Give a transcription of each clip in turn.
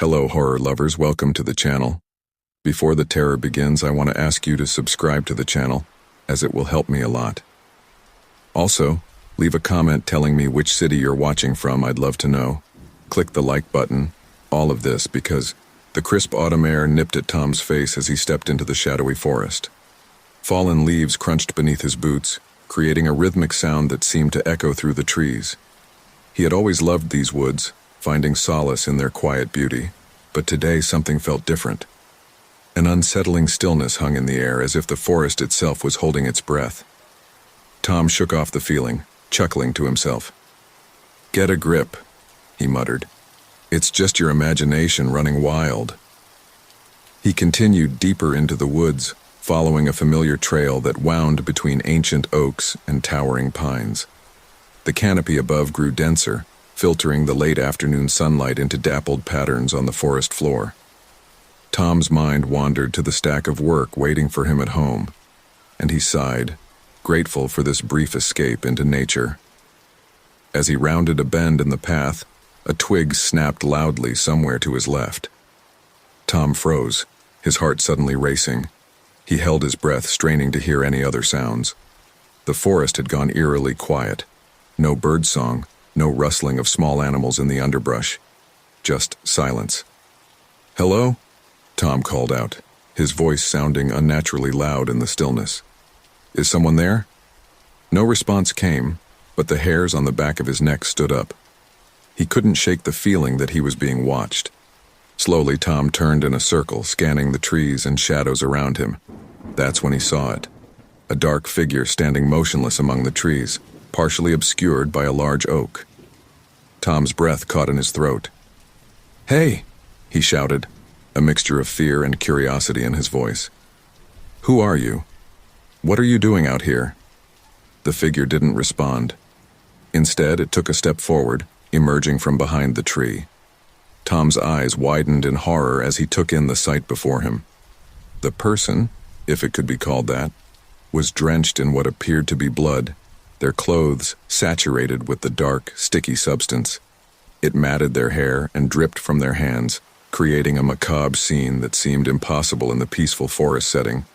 Hello horror lovers, welcome to the channel. Before the terror begins, I want to ask you to subscribe to the channel, as it will help me a lot. Also, leave a comment telling me which city you're watching from, I'd love to know. Click the like button, all of this because the crisp autumn air nipped at Tom's face as he stepped into the shadowy forest. Fallen leaves crunched beneath his boots, creating a rhythmic sound that seemed to echo through the trees. He had always loved these woods, finding solace in their quiet beauty, but today something felt different. An unsettling stillness hung in the air as if the forest itself was holding its breath. Tom shook off the feeling, chuckling to himself. "Get a grip," he muttered. "It's just your imagination running wild." He continued deeper into the woods, following a familiar trail that wound between ancient oaks and towering pines. The canopy above grew denser, filtering the late afternoon sunlight into dappled patterns on the forest floor. Tom's mind wandered to the stack of work waiting for him at home, and he sighed, grateful for this brief escape into nature. As he rounded a bend in the path, a twig snapped loudly somewhere to his left. Tom froze, his heart suddenly racing. He held his breath, straining to hear any other sounds. The forest had gone eerily quiet. No birdsong, no rustling of small animals in the underbrush. Just silence. "Hello?" Tom called out, his voice sounding unnaturally loud in the stillness. "Is someone there?" No response came, but the hairs on the back of his neck stood up. He couldn't shake the feeling that he was being watched. Slowly, Tom turned in a circle, scanning the trees and shadows around him. That's when he saw it. A dark figure standing motionless among the trees, partially obscured by a large oak. Tom's breath caught in his throat. "Hey!" he shouted, a mixture of fear and curiosity in his voice. "Who are you? What are you doing out here?" The figure didn't respond. Instead, it took a step forward, emerging from behind the tree. Tom's eyes widened in horror as he took in the sight before him. The person, if it could be called that, was drenched in what appeared to be blood, their clothes saturated with the dark, sticky substance. It matted their hair and dripped from their hands, creating a macabre scene that seemed impossible in the peaceful forest setting.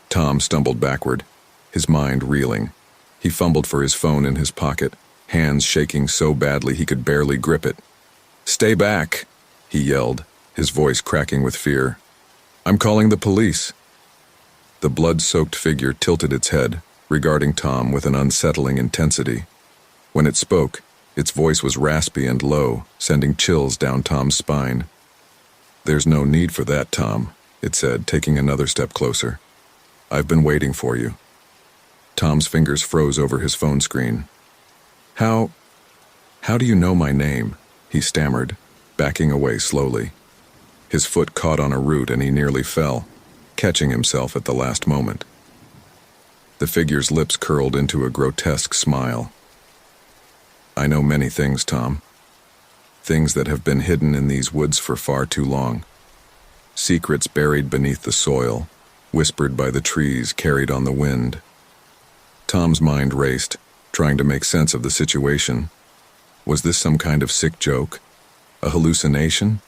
Tom stumbled backward, his mind reeling. He fumbled for his phone in his pocket, hands shaking so badly he could barely grip it. "Stay back!" he yelled, his voice cracking with fear. "I'm calling the police." The blood-soaked figure tilted its head, regarding Tom with an unsettling intensity. When it spoke, its voice was raspy and low, sending chills down Tom's spine. "There's no need for that, Tom," it said, taking another step closer. "I've been waiting for you." Tom's fingers froze over his phone screen. How do you know my name?" he stammered, backing away slowly. His foot caught on a root and he nearly fell, catching himself at the last moment. The figure's lips curled into a grotesque smile. "I know many things, Tom. Things that have been hidden in these woods for far too long. Secrets buried beneath the soil, whispered by the trees, carried on the wind." Tom's mind raced, trying to make sense of the situation. Was this some kind of sick joke? A hallucination?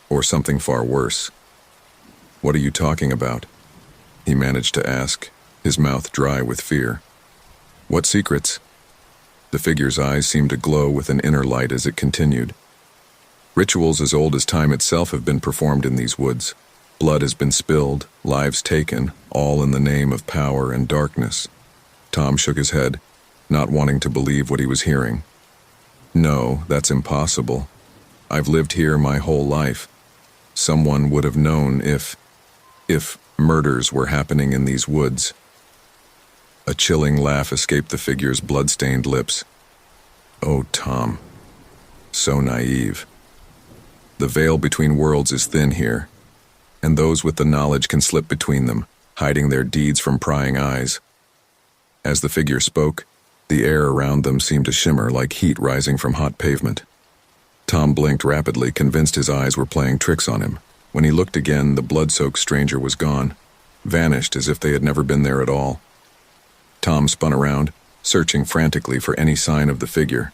Or something far worse? "What are you talking about?" he managed to ask, his mouth dry with fear. "What secrets?" The figure's eyes seemed to glow with an inner light as it continued. "Rituals as old as time itself have been performed in these woods. Blood has been spilled, lives taken, all in the name of power and darkness." Tom shook his head, not wanting to believe what he was hearing. "No, that's impossible. I've lived here my whole life. Someone would have known if murders were happening in these woods." A chilling laugh escaped the figure's blood-stained lips. "Oh, Tom. So naive. The veil between worlds is thin here, and those with the knowledge can slip between them, hiding their deeds from prying eyes." As the figure spoke, the air around them seemed to shimmer like heat rising from hot pavement. Tom blinked rapidly, convinced his eyes were playing tricks on him. When he looked again, the blood-soaked stranger was gone, vanished as if they had never been there at all. Tom spun around, searching frantically for any sign of the figure.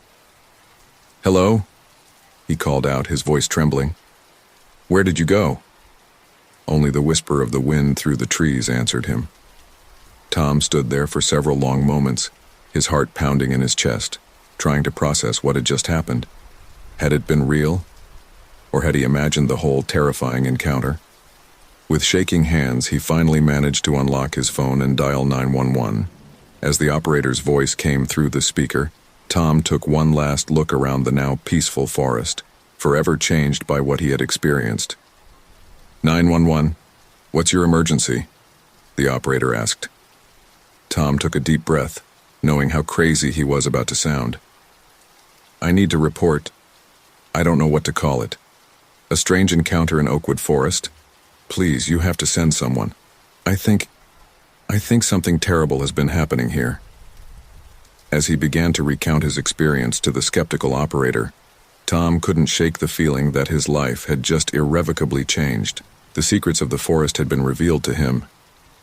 "Hello?" he called out, his voice trembling. Where did you go? Only the whisper of the wind through the trees answered him. Tom stood there for several long moments, his heart pounding in his chest, trying to process what had just happened. Had it been real? Or had he imagined the whole terrifying encounter? With shaking hands, he finally managed to unlock his phone and dial 911. As the operator's voice came through the speaker, Tom took one last look around the now peaceful forest, forever changed by what he had experienced. 911, what's your emergency? The operator asked. Tom took a deep breath, knowing how crazy he was about to sound. I need to report. I don't know what to call it. A strange encounter in Oakwood Forest. Please, you have to send someone. I think something terrible has been happening here. As he began to recount his experience to the skeptical operator, Tom couldn't shake the feeling that his life had just irrevocably changed. The secrets of the forest had been revealed to him,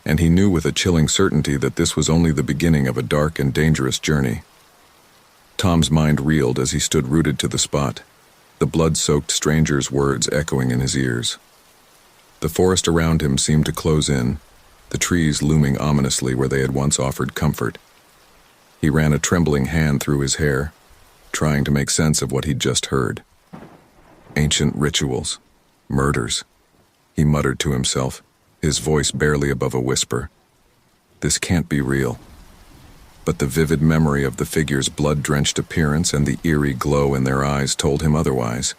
and he knew with a chilling certainty that this was only the beginning of a dark and dangerous journey. Tom's mind reeled as he stood rooted to the spot, the blood-soaked stranger's words echoing in his ears. The forest around him seemed to close in, the trees looming ominously where they had once offered comfort. He ran a trembling hand through his hair, trying to make sense of what he'd just heard. Ancient rituals, murders. He muttered to himself, his voice barely above a whisper. This can't be real. But the vivid memory of the figure's blood-drenched appearance and the eerie glow in their eyes told him otherwise.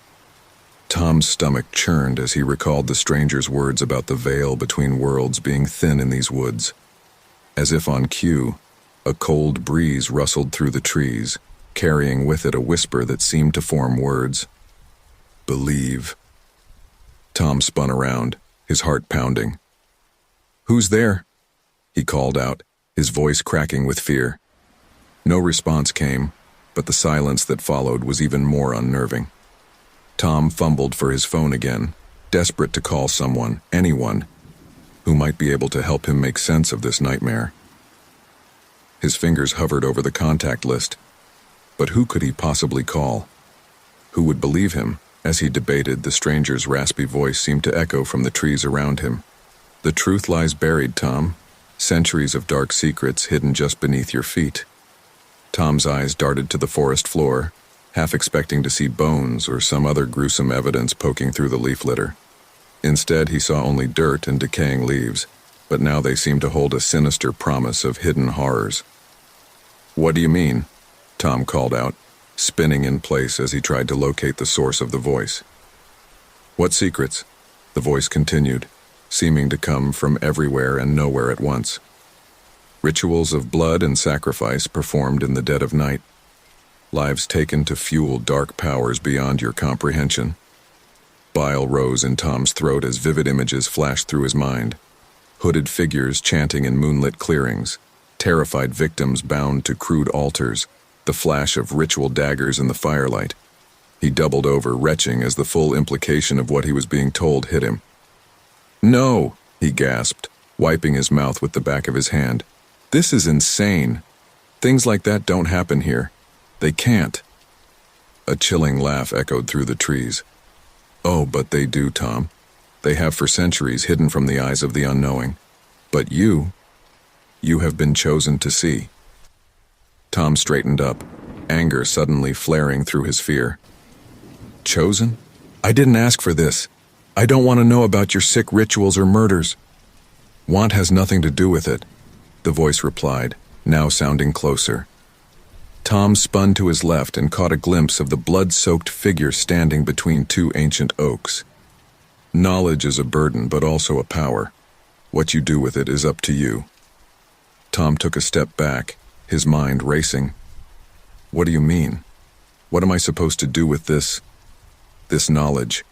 Tom's stomach churned as he recalled the stranger's words about the veil between worlds being thin in these woods. As if on cue, a cold breeze rustled through the trees, carrying with it a whisper that seemed to form words. Believe. Tom spun around, his heart pounding. Who's there? He called out, his voice cracking with fear. No response came, but the silence that followed was even more unnerving. Tom fumbled for his phone again, desperate to call someone, anyone, who might be able to help him make sense of this nightmare. His fingers hovered over the contact list, but who could he possibly call? Who would believe him? As he debated, the stranger's raspy voice seemed to echo from the trees around him. The truth lies buried, Tom. Centuries of dark secrets hidden just beneath your feet. Tom's eyes darted to the forest floor, half expecting to see bones or some other gruesome evidence poking through the leaf litter. Instead, he saw only dirt and decaying leaves, but now they seemed to hold a sinister promise of hidden horrors. What do you mean? Tom called out, spinning in place as he tried to locate the source of the voice. What secrets? The voice continued, seeming to come from everywhere and nowhere at once. Rituals of blood and sacrifice performed in the dead of night. Lives taken to fuel dark powers beyond your comprehension. Bile rose in Tom's throat as vivid images flashed through his mind. Hooded figures chanting in moonlit clearings, terrified victims bound to crude altars, the flash of ritual daggers in the firelight. He doubled over, retching as the full implication of what he was being told hit him. No, he gasped, wiping his mouth with the back of his hand. This is insane. Things like that don't happen here. They can't. A chilling laugh echoed through the trees. Oh, but they do, Tom. They have for centuries hidden from the eyes of the unknowing. But you have been chosen to see. Tom straightened up, anger suddenly flaring through his fear. Chosen? I didn't ask for this. I don't want to know about your sick rituals or murders. Want has nothing to do with it, the voice replied, now sounding closer. Tom spun to his left and caught a glimpse of the blood-soaked figure standing between two ancient oaks. Knowledge is a burden, but also a power. What you do with it is up to you. Tom took a step back, his mind racing. What do you mean? What am I supposed to do with this knowledge?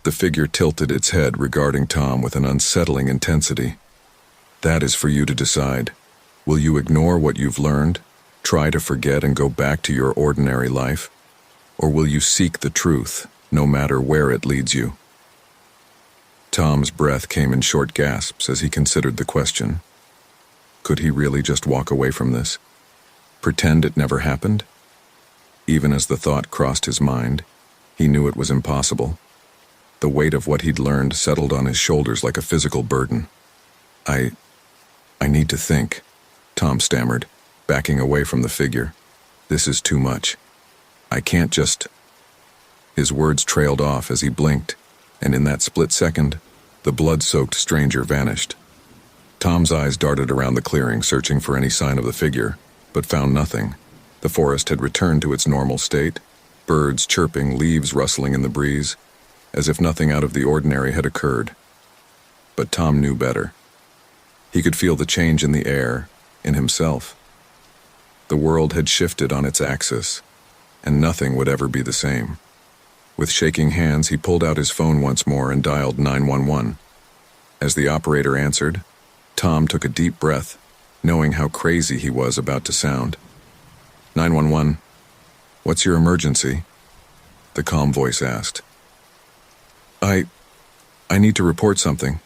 The figure tilted its head, regarding Tom with an unsettling intensity. That is for you to decide. Will you ignore what you've learned, try to forget and go back to your ordinary life? Or will you seek the truth, no matter where it leads you? Tom's breath came in short gasps as he considered the question. Could he really just walk away from this? Pretend it never happened? Even as the thought crossed his mind, he knew it was impossible. The weight of what he'd learned settled on his shoulders like a physical burden. I need to think, Tom stammered, backing away from the figure. This is too much. I can't just... His words trailed off as he blinked, and in that split second, the blood-soaked stranger vanished. Tom's eyes darted around the clearing, searching for any sign of the figure, but found nothing. The forest had returned to its normal state, birds chirping, leaves rustling in the breeze, as if nothing out of the ordinary had occurred. But Tom knew better. He could feel the change in the air, in himself. The world had shifted on its axis, and nothing would ever be the same. With shaking hands, he pulled out his phone once more and dialed 911. As the operator answered, Tom took a deep breath, knowing how crazy he was about to sound. 911, what's your emergency? The calm voice asked. I need to report something,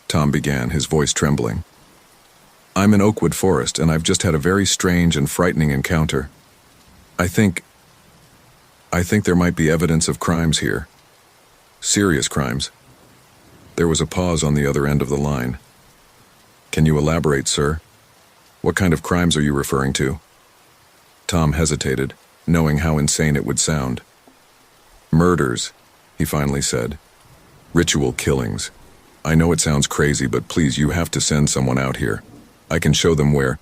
Tom began, his voice trembling. I'm in Oakwood Forest, and I've just had a very strange and frightening encounter. I think there might be evidence of crimes here. Serious crimes. There was a pause on the other end of the line. Can you elaborate, sir? What kind of crimes are you referring to? Tom hesitated, knowing how insane it would sound. Murders, he finally said. Ritual killings. I know it sounds crazy, but please, you have to send someone out here. I can show them where...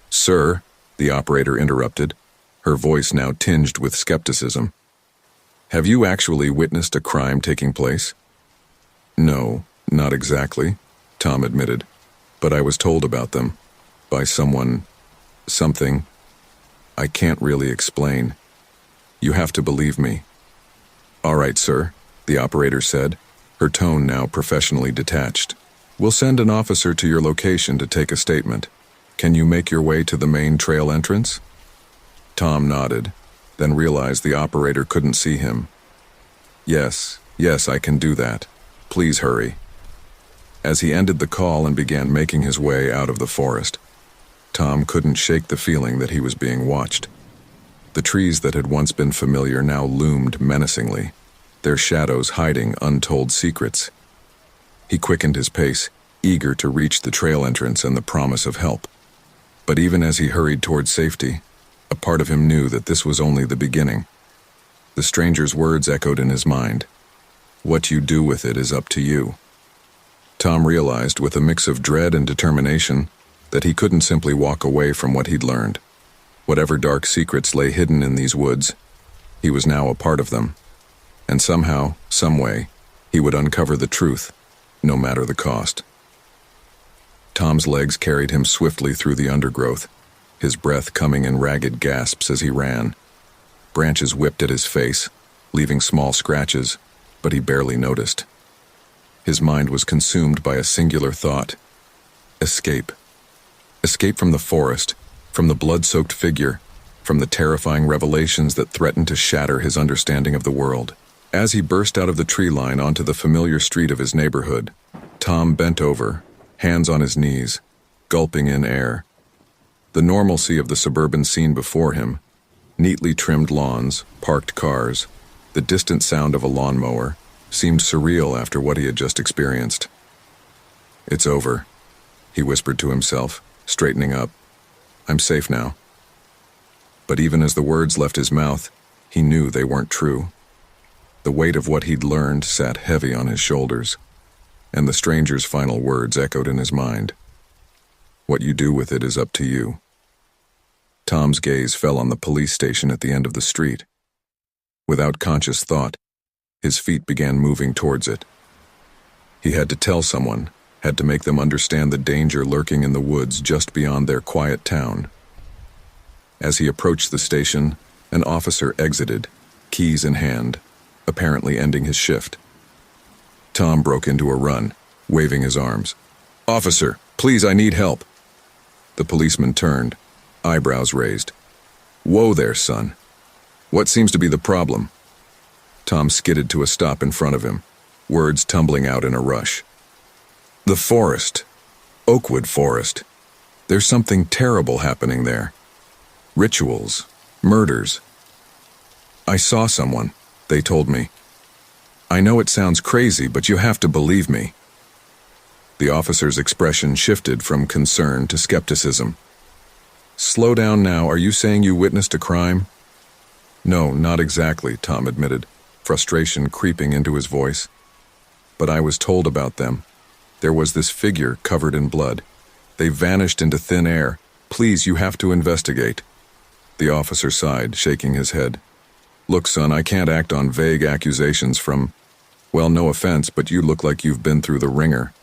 Sir, the operator interrupted, her voice now tinged with skepticism. Have you actually witnessed a crime taking place? No, not exactly, Tom admitted, but I was told about them. By someone... something... I can't really explain. You have to believe me. All right, sir, the operator said, her tone now professionally detached. We'll send an officer to your location to take a statement. Can you make your way to the main trail entrance? Tom nodded, then realized the operator couldn't see him. Yes, I can do that. Please hurry. As he ended the call and began making his way out of the forest, Tom couldn't shake the feeling that he was being watched. The trees that had once been familiar now loomed menacingly, their shadows hiding untold secrets. He quickened his pace, eager to reach the trail entrance and the promise of help. But even as he hurried towards safety, a part of him knew that this was only the beginning. The stranger's words echoed in his mind. What you do with it is up to you. Tom realized, with a mix of dread and determination, that he couldn't simply walk away from what he'd learned. Whatever dark secrets lay hidden in these woods, he was now a part of them. And somehow, some way, he would uncover the truth, no matter the cost. Tom's legs carried him swiftly through the undergrowth, his breath coming in ragged gasps as he ran. Branches whipped at his face, leaving small scratches, but he barely noticed. His mind was consumed by a singular thought. Escape. Escape from the forest, from the blood-soaked figure, from the terrifying revelations that threatened to shatter his understanding of the world. As he burst out of the tree line onto the familiar street of his neighborhood, Tom bent over, hands on his knees, gulping in air. The normalcy of the suburban scene before him, neatly trimmed lawns, parked cars, the distant sound of a lawnmower, seemed surreal after what he had just experienced. It's over, he whispered to himself, straightening up. I'm safe now. But even as the words left his mouth, he knew they weren't true. The weight of what he'd learned sat heavy on his shoulders, and the stranger's final words echoed in his mind. What you do with it is up to you. Tom's gaze fell on the police station at the end of the street. Without conscious thought, his feet began moving towards it. He had to tell someone, had to make them understand the danger lurking in the woods just beyond their quiet town. As he approached the station, an officer exited, keys in hand, apparently ending his shift. Tom broke into a run, waving his arms. Officer, please, I need help. The policeman turned, eyebrows raised. Whoa there, son. What seems to be the problem? Tom skidded to a stop in front of him, words tumbling out in a rush. The forest. Oakwood Forest. There's something terrible happening there. Rituals. Murders. I saw someone, they told me. I know it sounds crazy, but you have to believe me." The officer's expression shifted from concern to skepticism. "Slow down now. Are you saying you witnessed a crime?" "No, not exactly," Tom admitted, frustration creeping into his voice. "But I was told about them. There was this figure covered in blood. They vanished into thin air. Please, you have to investigate." The officer sighed, shaking his head. "Look, son, I can't act on vague accusations from... Well, no offense, but you look like you've been through the ringer.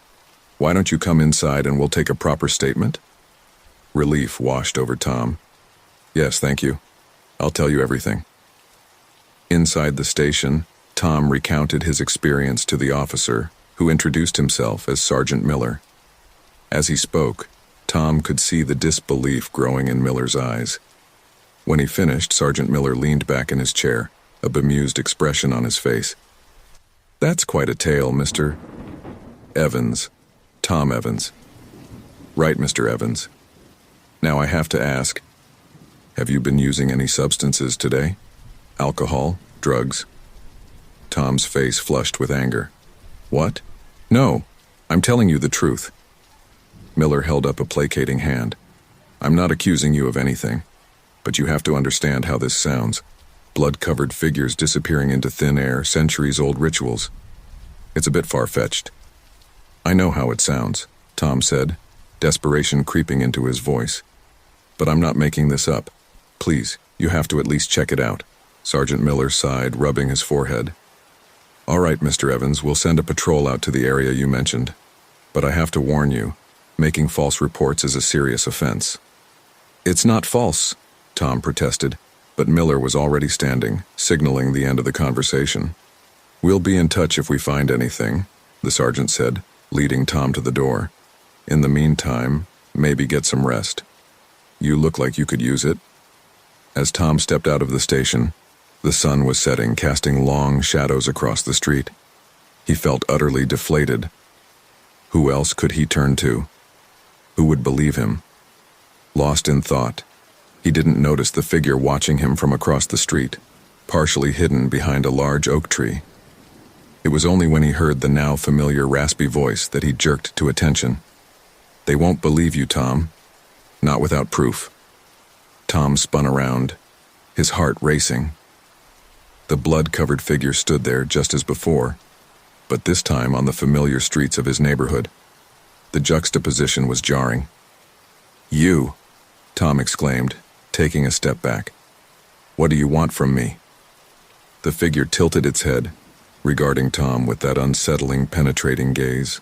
Why don't you come inside and we'll take a proper statement?" Relief washed over Tom. "Yes, thank you. I'll tell you everything." Inside the station, Tom recounted his experience to the officer, who introduced himself as Sergeant Miller. As he spoke, Tom could see the disbelief growing in Miller's eyes. When he finished, Sergeant Miller leaned back in his chair, a bemused expression on his face. "That's quite a tale, Mr. Evans. Tom Evans." "Right, Mr. Evans. Now I have to ask, have you been using any substances today? Alcohol? Drugs?" Tom's face flushed with anger. "What? No, I'm telling you the truth." Miller held up a placating hand. "I'm not accusing you of anything, but you have to understand how this sounds. Blood-covered figures disappearing into thin air, centuries-old rituals. It's a bit far-fetched." "I know how it sounds," Tom said, desperation creeping into his voice. "But I'm not making this up. Please, you have to at least check it out." Sergeant Miller sighed, rubbing his forehead. "All right, Mr. Evans, we'll send a patrol out to the area you mentioned. But I have to warn you, making false reports is a serious offense." "It's not false," Tom protested, but Miller was already standing, signaling the end of the conversation. "We'll be in touch if we find anything," the sergeant said, leading Tom to the door. "In the meantime, maybe get some rest. You look like you could use it." As Tom stepped out of the station, the sun was setting, casting long shadows across the street. He felt utterly deflated. Who else could he turn to? Who would believe him? Lost in thought, he didn't notice the figure watching him from across the street, partially hidden behind a large oak tree. It was only when he heard the now familiar raspy voice that he jerked to attention. "They won't believe you, Tom. Not without proof." Tom spun around, his heart racing. The blood-covered figure stood there just as before, but this time on the familiar streets of his neighborhood. The juxtaposition was jarring. "You!" Tom exclaimed, taking a step back. "What do you want from me?" The figure tilted its head, regarding Tom with that unsettling, penetrating gaze.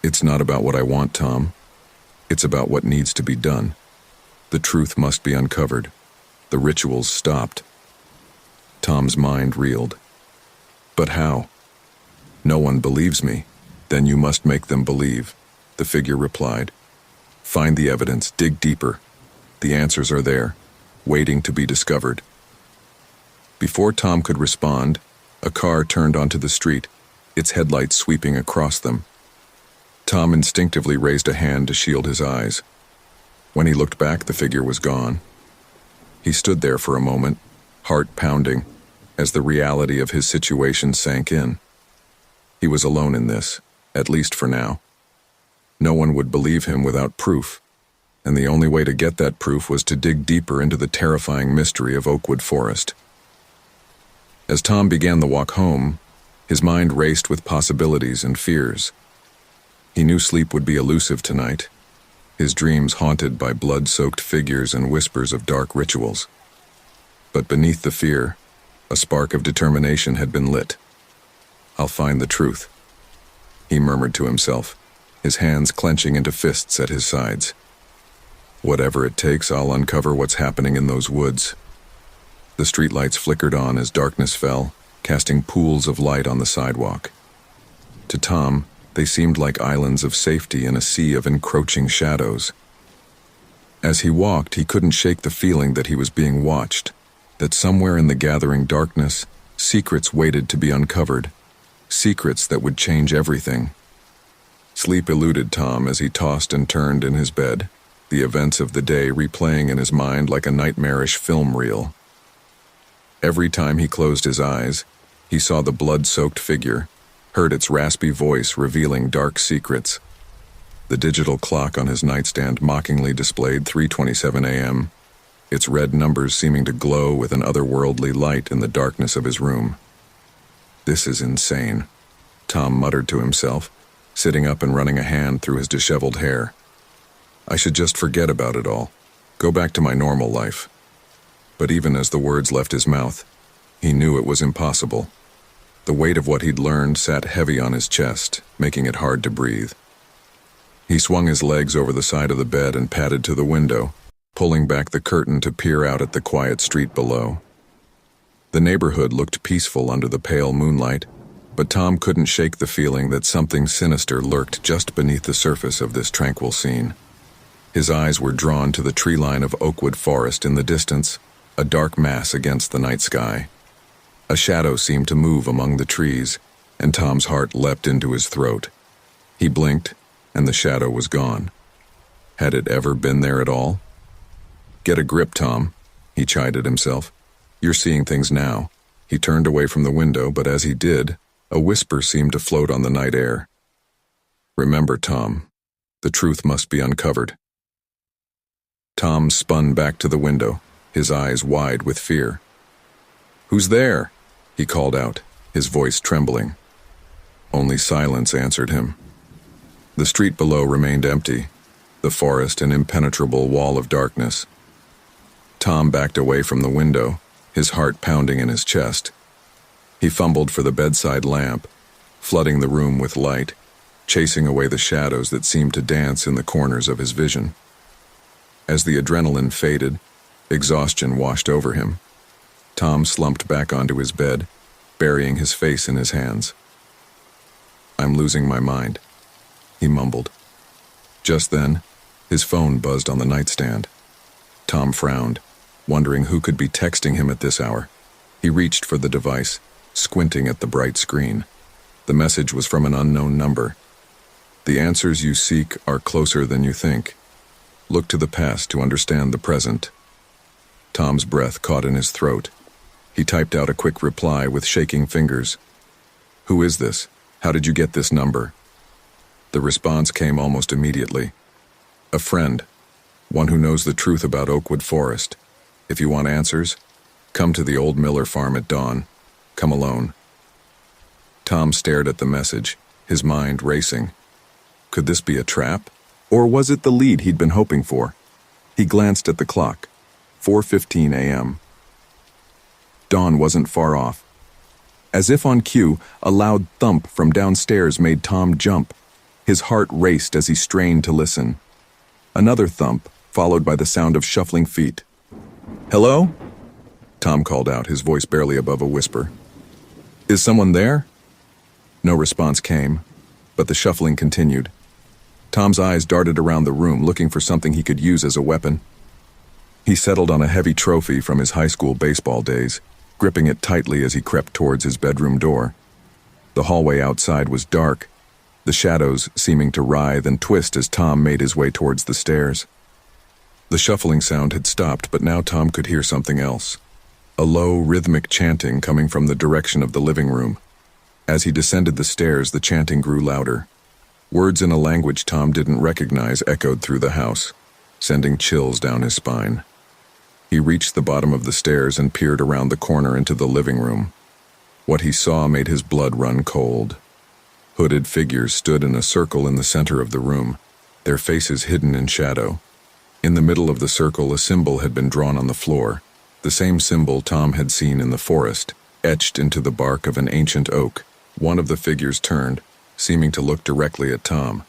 "It's not about what I want, Tom. It's about what needs to be done. The truth must be uncovered. The rituals stopped." Tom's mind reeled. "But how?" "No one believes me. Then you must make them believe," the figure replied. "Find the evidence, dig deeper. The answers are there, waiting to be discovered." Before Tom could respond, a car turned onto the street, its headlights sweeping across them. Tom instinctively raised a hand to shield his eyes. When he looked back, the figure was gone. He stood there for a moment, heart pounding, as the reality of his situation sank in. He was alone in this, at least for now. No one would believe him without proof, and the only way to get that proof was to dig deeper into the terrifying mystery of Oakwood Forest. As Tom began the walk home, his mind raced with possibilities and fears. He knew sleep would be elusive tonight, his dreams haunted by blood-soaked figures and whispers of dark rituals. But beneath the fear, a spark of determination had been lit. "I'll find the truth," he murmured to himself, his hands clenching into fists at his sides. "Whatever it takes, I'll uncover what's happening in those woods." The streetlights flickered on as darkness fell, casting pools of light on the sidewalk. To Tom, they seemed like islands of safety in a sea of encroaching shadows. As he walked, he couldn't shake the feeling that he was being watched, that somewhere in the gathering darkness, secrets waited to be uncovered, secrets that would change everything. Sleep eluded Tom as he tossed and turned in his bed, the events of the day replaying in his mind like a nightmarish film reel. Every time he closed his eyes, He saw the blood-soaked figure, heard its raspy voice revealing dark secrets. The digital clock on his nightstand mockingly displayed 3:27 a.m., its red numbers seeming to glow with an otherworldly light in the darkness of his room. "This is insane," Tom muttered to himself, sitting up and running a hand through his disheveled hair. "I should just forget about it all, go back to my normal life." But even as the words left his mouth, he knew it was impossible. The weight of what he'd learned sat heavy on his chest, making it hard to breathe. He swung his legs over the side of the bed and padded to the window, pulling back the curtain to peer out at the quiet street below. The neighborhood looked peaceful under the pale moonlight, but Tom couldn't shake the feeling that something sinister lurked just beneath the surface of this tranquil scene. His eyes were drawn to the tree line of Oakwood Forest in the distance, a dark mass against the night sky. A shadow seemed to move among the trees, and Tom's heart leapt into his throat. He blinked, and the shadow was gone. Had it ever been there at all? "Get a grip, Tom," he chided himself. "You're seeing things now." He turned away from the window, but as he did, a whisper seemed to float on the night air. "Remember, Tom, the truth must be uncovered." Tom spun back to the window, his eyes wide with fear. "Who's there?" he called out, his voice trembling. Only silence answered him. The street below remained empty, the forest an impenetrable wall of darkness. Tom backed away from the window, his heart pounding in his chest. He fumbled for the bedside lamp, flooding the room with light, chasing away the shadows that seemed to dance in the corners of his vision. As the adrenaline faded, exhaustion washed over him. Tom slumped back onto his bed, burying his face in his hands. "I'm losing my mind," he mumbled. Just then, his phone buzzed on the nightstand. Tom frowned, wondering who could be texting him at this hour. He reached for the device, squinting at the bright screen. The message was from an unknown number. "The answers you seek are closer than you think. Look to the past to understand the present." Tom's breath caught in his throat. He typed out a quick reply with shaking fingers. "Who is this? How did you get this number?" The response came almost immediately. "A friend. One who knows the truth about Oakwood Forest. If you want answers, come to the old Miller farm at dawn. Come alone." Tom stared at the message, his mind racing. Could this be a trap? Or was it the lead he'd been hoping for? He glanced at the clock. 4:15 a.m. Dawn wasn't far off. As if on cue, a loud thump from downstairs made Tom jump. His heart raced as he strained to listen. Another thump, followed by the sound of shuffling feet. "Hello?" Tom called out, his voice barely above a whisper. "Is someone there?" No response came, but the shuffling continued. Tom's eyes darted around the room, looking for something he could use as a weapon. He settled on a heavy trophy from his high school baseball days, gripping it tightly as he crept towards his bedroom door. The hallway outside was dark, the shadows seeming to writhe and twist as Tom made his way towards the stairs. The shuffling sound had stopped, but now Tom could hear something else. A low, rhythmic chanting coming from the direction of the living room. As he descended the stairs, the chanting grew louder. Words in a language Tom didn't recognize echoed through the house, sending chills down his spine. He reached the bottom of the stairs and peered around the corner into the living room. What he saw made his blood run cold. Hooded figures stood in a circle in the center of the room, their faces hidden in shadow. In the middle of the circle, a symbol had been drawn on the floor, the same symbol Tom had seen in the forest, etched into the bark of an ancient oak. One of the figures turned, seeming to look directly at Tom.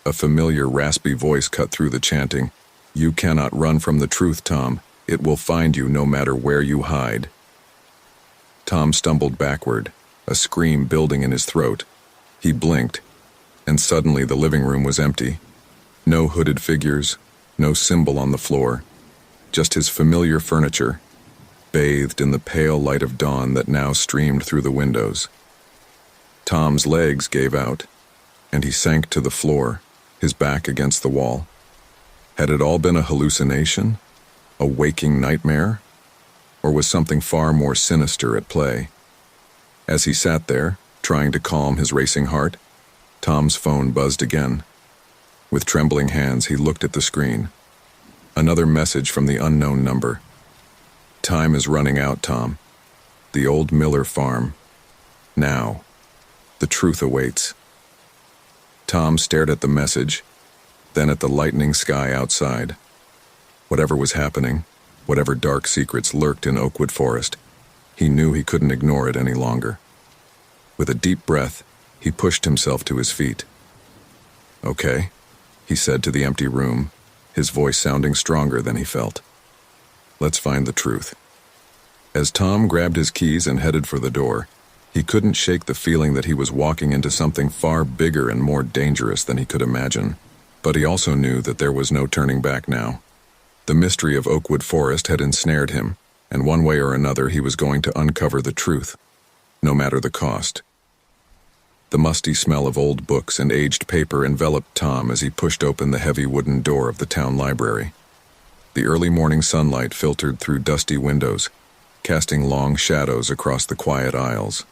A familiar, raspy voice cut through the chanting. "You cannot run from the truth, Tom. It will find you no matter where you hide." Tom stumbled backward, a scream building in his throat. He blinked, and suddenly the living room was empty. No hooded figures, no symbol on the floor, just his familiar furniture, bathed in the pale light of dawn that now streamed through the windows. Tom's legs gave out, and he sank to the floor, his back against the wall. Had it all been a hallucination? A waking nightmare? Or was something far more sinister at play? As he sat there, trying to calm his racing heart, Tom's phone buzzed again. With trembling hands, he looked at the screen. Another message from the unknown number. "Time is running out, Tom. The old Miller farm. Now. The truth awaits." Tom stared at the message, then at the lightning sky outside. Whatever was happening, whatever dark secrets lurked in Oakwood Forest, he knew he couldn't ignore it any longer. With a deep breath, he pushed himself to his feet. "Okay," he said to the empty room, his voice sounding stronger than he felt. "Let's find the truth." As Tom grabbed his keys and headed for the door, he couldn't shake the feeling that he was walking into something far bigger and more dangerous than he could imagine. But he also knew that there was no turning back now. The mystery of Oakwood Forest had ensnared him, and one way or another he was going to uncover the truth, no matter the cost. The musty smell of old books and aged paper enveloped Tom as he pushed open the heavy wooden door of the town library. The early morning sunlight filtered through dusty windows, casting long shadows across the quiet aisles.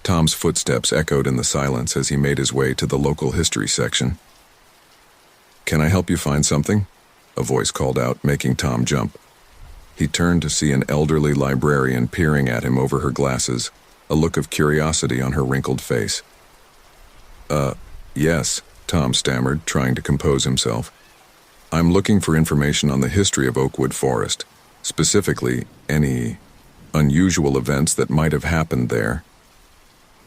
Tom's footsteps echoed in the silence as he made his way to the local history section. "Can I help you find something?" a voice called out, making Tom jump. He turned to see an elderly librarian peering at him over her glasses, a look of curiosity on her wrinkled face. Yes," Tom stammered, trying to compose himself. "I'm looking for information on the history of Oakwood Forest, specifically any unusual events that might have happened there."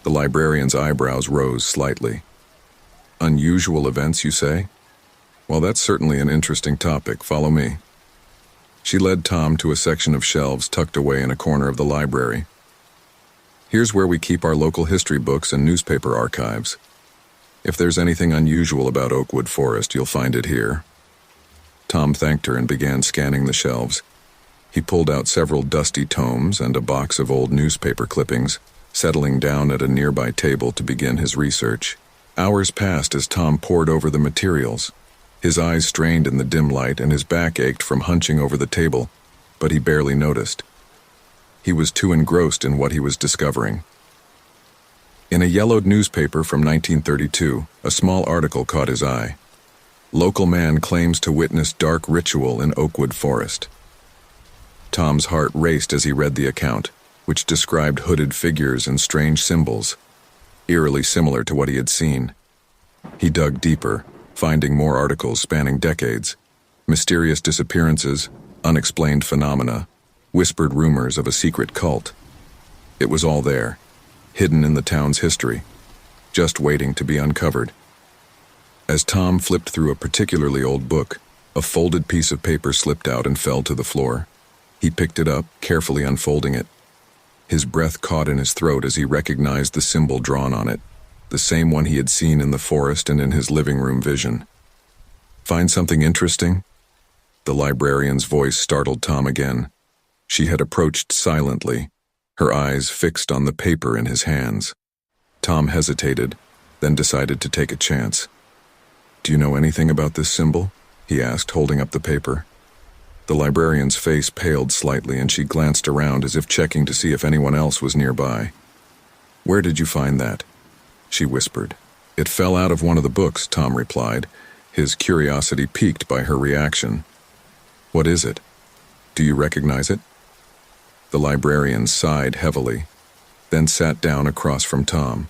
The librarian's eyebrows rose slightly. "Unusual events, you say? Well, that's certainly an interesting topic. Follow me." She led Tom to a section of shelves tucked away in a corner of the library. "Here's where we keep our local history books and newspaper archives. If there's anything unusual about Oakwood Forest, you'll find it here." Tom thanked her and began scanning the shelves. He pulled out several dusty tomes and a box of old newspaper clippings, settling down at a nearby table to begin his research. Hours passed as Tom pored over the materials. His eyes strained in the dim light and his back ached from hunching over the table, but he barely noticed. He was too engrossed in what he was discovering. In a yellowed newspaper from 1932, a small article caught his eye. "Local man claims to witness dark ritual in Oakwood Forest." Tom's heart raced as he read the account, which described hooded figures and strange symbols, eerily similar to what he had seen. He dug deeper, finding more articles spanning decades, mysterious disappearances, unexplained phenomena, whispered rumors of a secret cult. It was all there, hidden in the town's history, just waiting to be uncovered. As Tom flipped through a particularly old book, a folded piece of paper slipped out and fell to the floor. He picked it up, carefully unfolding it. His breath caught in his throat as he recognized the symbol drawn on it, the same one he had seen in the forest and in his living room vision. "Find something interesting?" The librarian's voice startled Tom again. She had approached silently, her eyes fixed on the paper in his hands. Tom hesitated, then decided to take a chance. "Do you know anything about this symbol?" he asked, holding up the paper. The librarian's face paled slightly and she glanced around as if checking to see if anyone else was nearby. "Where did you find that?" she whispered. "It fell out of one of the books," Tom replied, his curiosity piqued by her reaction. "What is it? Do you recognize it?" The librarian sighed heavily, then sat down across from Tom.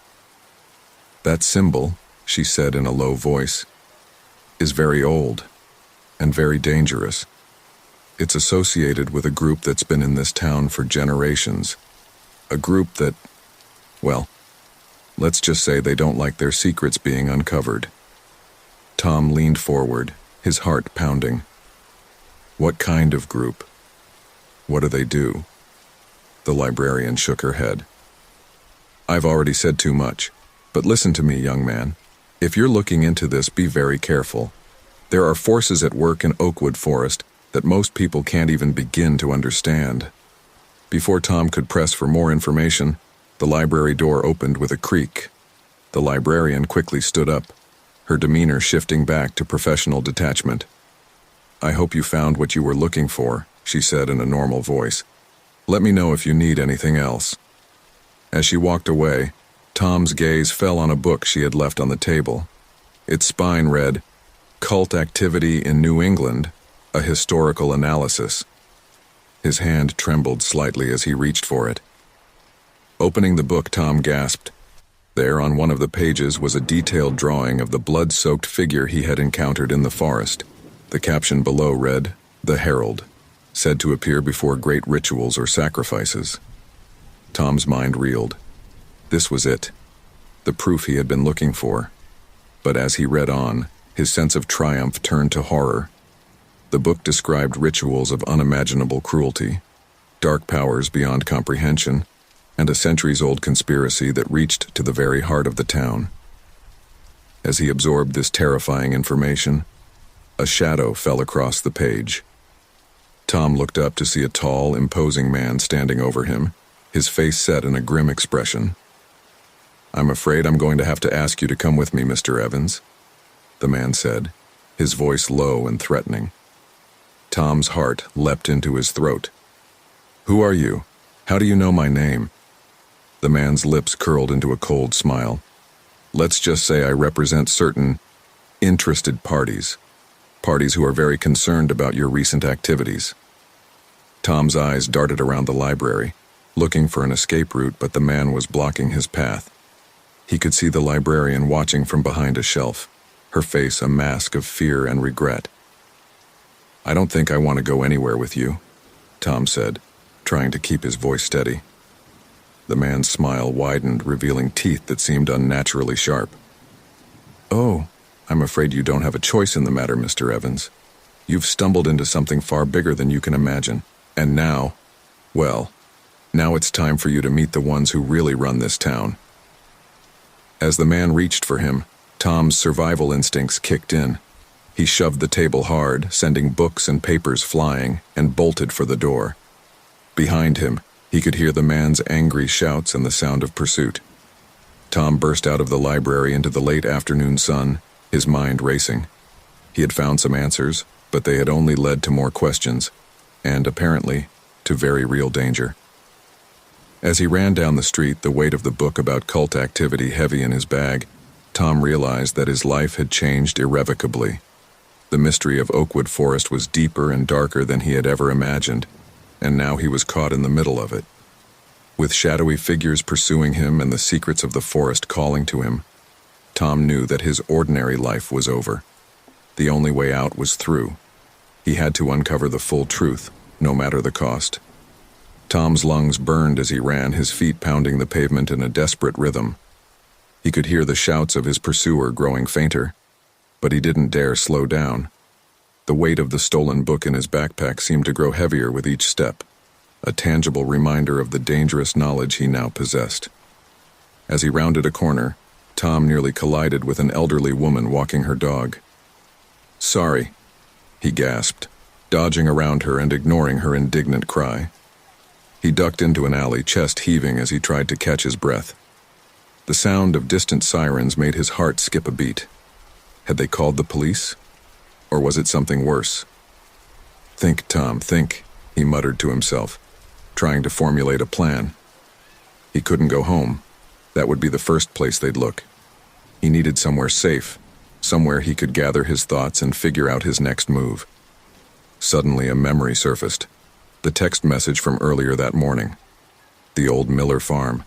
"That symbol," she said in a low voice, "is very old and very dangerous. It's associated with a group that's been in this town for generations. A group that, well, let's just say they don't like their secrets being uncovered." Tom leaned forward, his heart pounding. "What kind of group? What do they do?" The librarian shook her head. "I've already said too much, but listen to me, young man. If you're looking into this, be very careful. There are forces at work in Oakwood Forest that most people can't even begin to understand." Before Tom could press for more information, the library door opened with a creak. The librarian quickly stood up, her demeanor shifting back to professional detachment. "I hope you found what you were looking for," she said in a normal voice. "Let me know if you need anything else." As she walked away, Tom's gaze fell on a book she had left on the table. Its spine read, Cult Activity in New England, a Historical Analysis. His hand trembled slightly as he reached for it. Opening the book, Tom gasped. There, on one of the pages, was a detailed drawing of the blood-soaked figure he had encountered in the forest. The caption below read, The Herald, said to appear before great rituals or sacrifices. Tom's mind reeled. This was it, the proof he had been looking for. But as he read on, his sense of triumph turned to horror. The book described rituals of unimaginable cruelty, dark powers beyond comprehension, and a centuries-old conspiracy that reached to the very heart of the town. As he absorbed this terrifying information, a shadow fell across the page. Tom looked up to see a tall, imposing man standing over him, his face set in a grim expression. "I'm afraid I'm going to have to ask you to come with me, Mr. Evans," the man said, his voice low and threatening. Tom's heart leapt into his throat. "Who are you? How do you know my name?" The man's lips curled into a cold smile. "Let's just say I represent certain interested parties who are very concerned about your recent activities." Tom's eyes darted around the library, looking for an escape route, but the man was blocking his path. He could see the librarian watching from behind a shelf, her face a mask of fear and regret. "I don't think I want to go anywhere with you," Tom said, trying to keep his voice steady. The man's smile widened, revealing teeth that seemed unnaturally sharp. "Oh, I'm afraid you don't have a choice in the matter, Mr. Evans. You've stumbled into something far bigger than you can imagine. And now, well, now it's time for you to meet the ones who really run this town." As the man reached for him, Tom's survival instincts kicked in. He shoved the table hard, sending books and papers flying, and bolted for the door. Behind him, he could hear the man's angry shouts and the sound of pursuit. Tom burst out of the library into the late afternoon sun, his mind racing. He had found some answers, but they had only led to more questions, and, apparently, to very real danger. As he ran down the street, the weight of the book about cult activity heavy in his bag, Tom realized that his life had changed irrevocably. The mystery of Oakwood Forest was deeper and darker than he had ever imagined, and now he was caught in the middle of it. With shadowy figures pursuing him and the secrets of the forest calling to him, Tom knew that his ordinary life was over. The only way out was through. He had to uncover the full truth, no matter the cost. Tom's lungs burned as he ran, his feet pounding the pavement in a desperate rhythm. He could hear the shouts of his pursuer growing fainter, but he didn't dare slow down. The weight of the stolen book in his backpack seemed to grow heavier with each step, a tangible reminder of the dangerous knowledge he now possessed. As he rounded a corner, Tom nearly collided with an elderly woman walking her dog. "Sorry," he gasped, dodging around her and ignoring her indignant cry. He ducked into an alley, chest heaving as he tried to catch his breath. The sound of distant sirens made his heart skip a beat. Had they called the police? Or was it something worse? "Think, Tom, think," he muttered to himself, trying to formulate a plan. He couldn't go home. That would be the first place they'd look. He needed somewhere safe, somewhere he could gather his thoughts and figure out his next move. Suddenly, a memory surfaced. The text message from earlier that morning. The old Miller farm.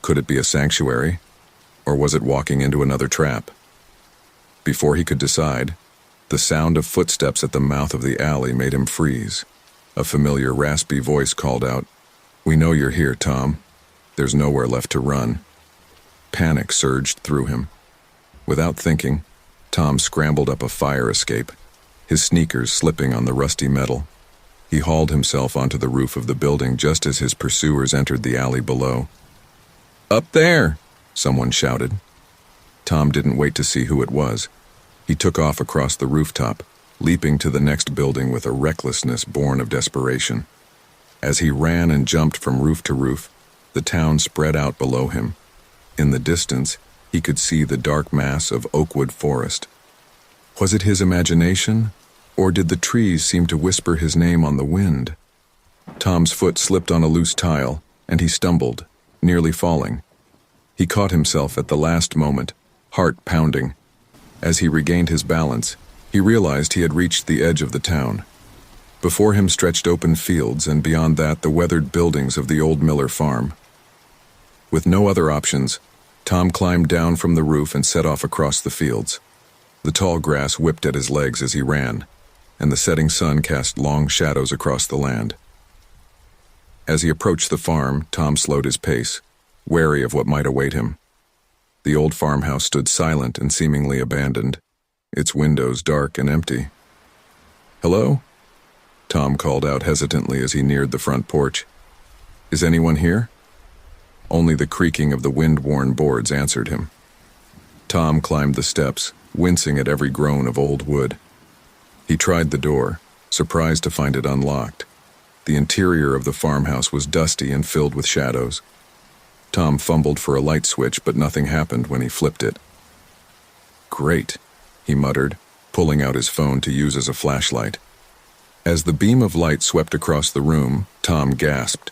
Could it be a sanctuary? Or was it walking into another trap? Before he could decide, the sound of footsteps at the mouth of the alley made him freeze. A familiar, raspy voice called out, "We know you're here, Tom. There's nowhere left to run." Panic surged through him. Without thinking, Tom scrambled up a fire escape, his sneakers slipping on the rusty metal. He hauled himself onto the roof of the building just as his pursuers entered the alley below. "Up there!" someone shouted. Tom didn't wait to see who it was. He took off across the rooftop, leaping to the next building with a recklessness born of desperation. As he ran and jumped from roof to roof, the town spread out below him. In the distance, he could see the dark mass of Oakwood Forest. Was it his imagination, or did the trees seem to whisper his name on the wind? Tom's foot slipped on a loose tile, and he stumbled, nearly falling. He caught himself at the last moment, heart pounding. As he regained his balance, he realized he had reached the edge of the town. Before him stretched open fields, and beyond that the weathered buildings of the old Miller farm. With no other options, Tom climbed down from the roof and set off across the fields. The tall grass whipped at his legs as he ran, and the setting sun cast long shadows across the land. As he approached the farm, Tom slowed his pace, wary of what might await him. The old farmhouse stood silent and seemingly abandoned, its windows dark and empty. "Hello?" Tom called out hesitantly as he neared the front porch. "Is anyone here?" Only the creaking of the wind-worn boards answered him. Tom climbed the steps, wincing at every groan of old wood. He tried the door, surprised to find it unlocked. The interior of the farmhouse was dusty and filled with shadows. Tom fumbled for a light switch, but nothing happened when he flipped it. "Great," he muttered, pulling out his phone to use as a flashlight. As the beam of light swept across the room, Tom gasped.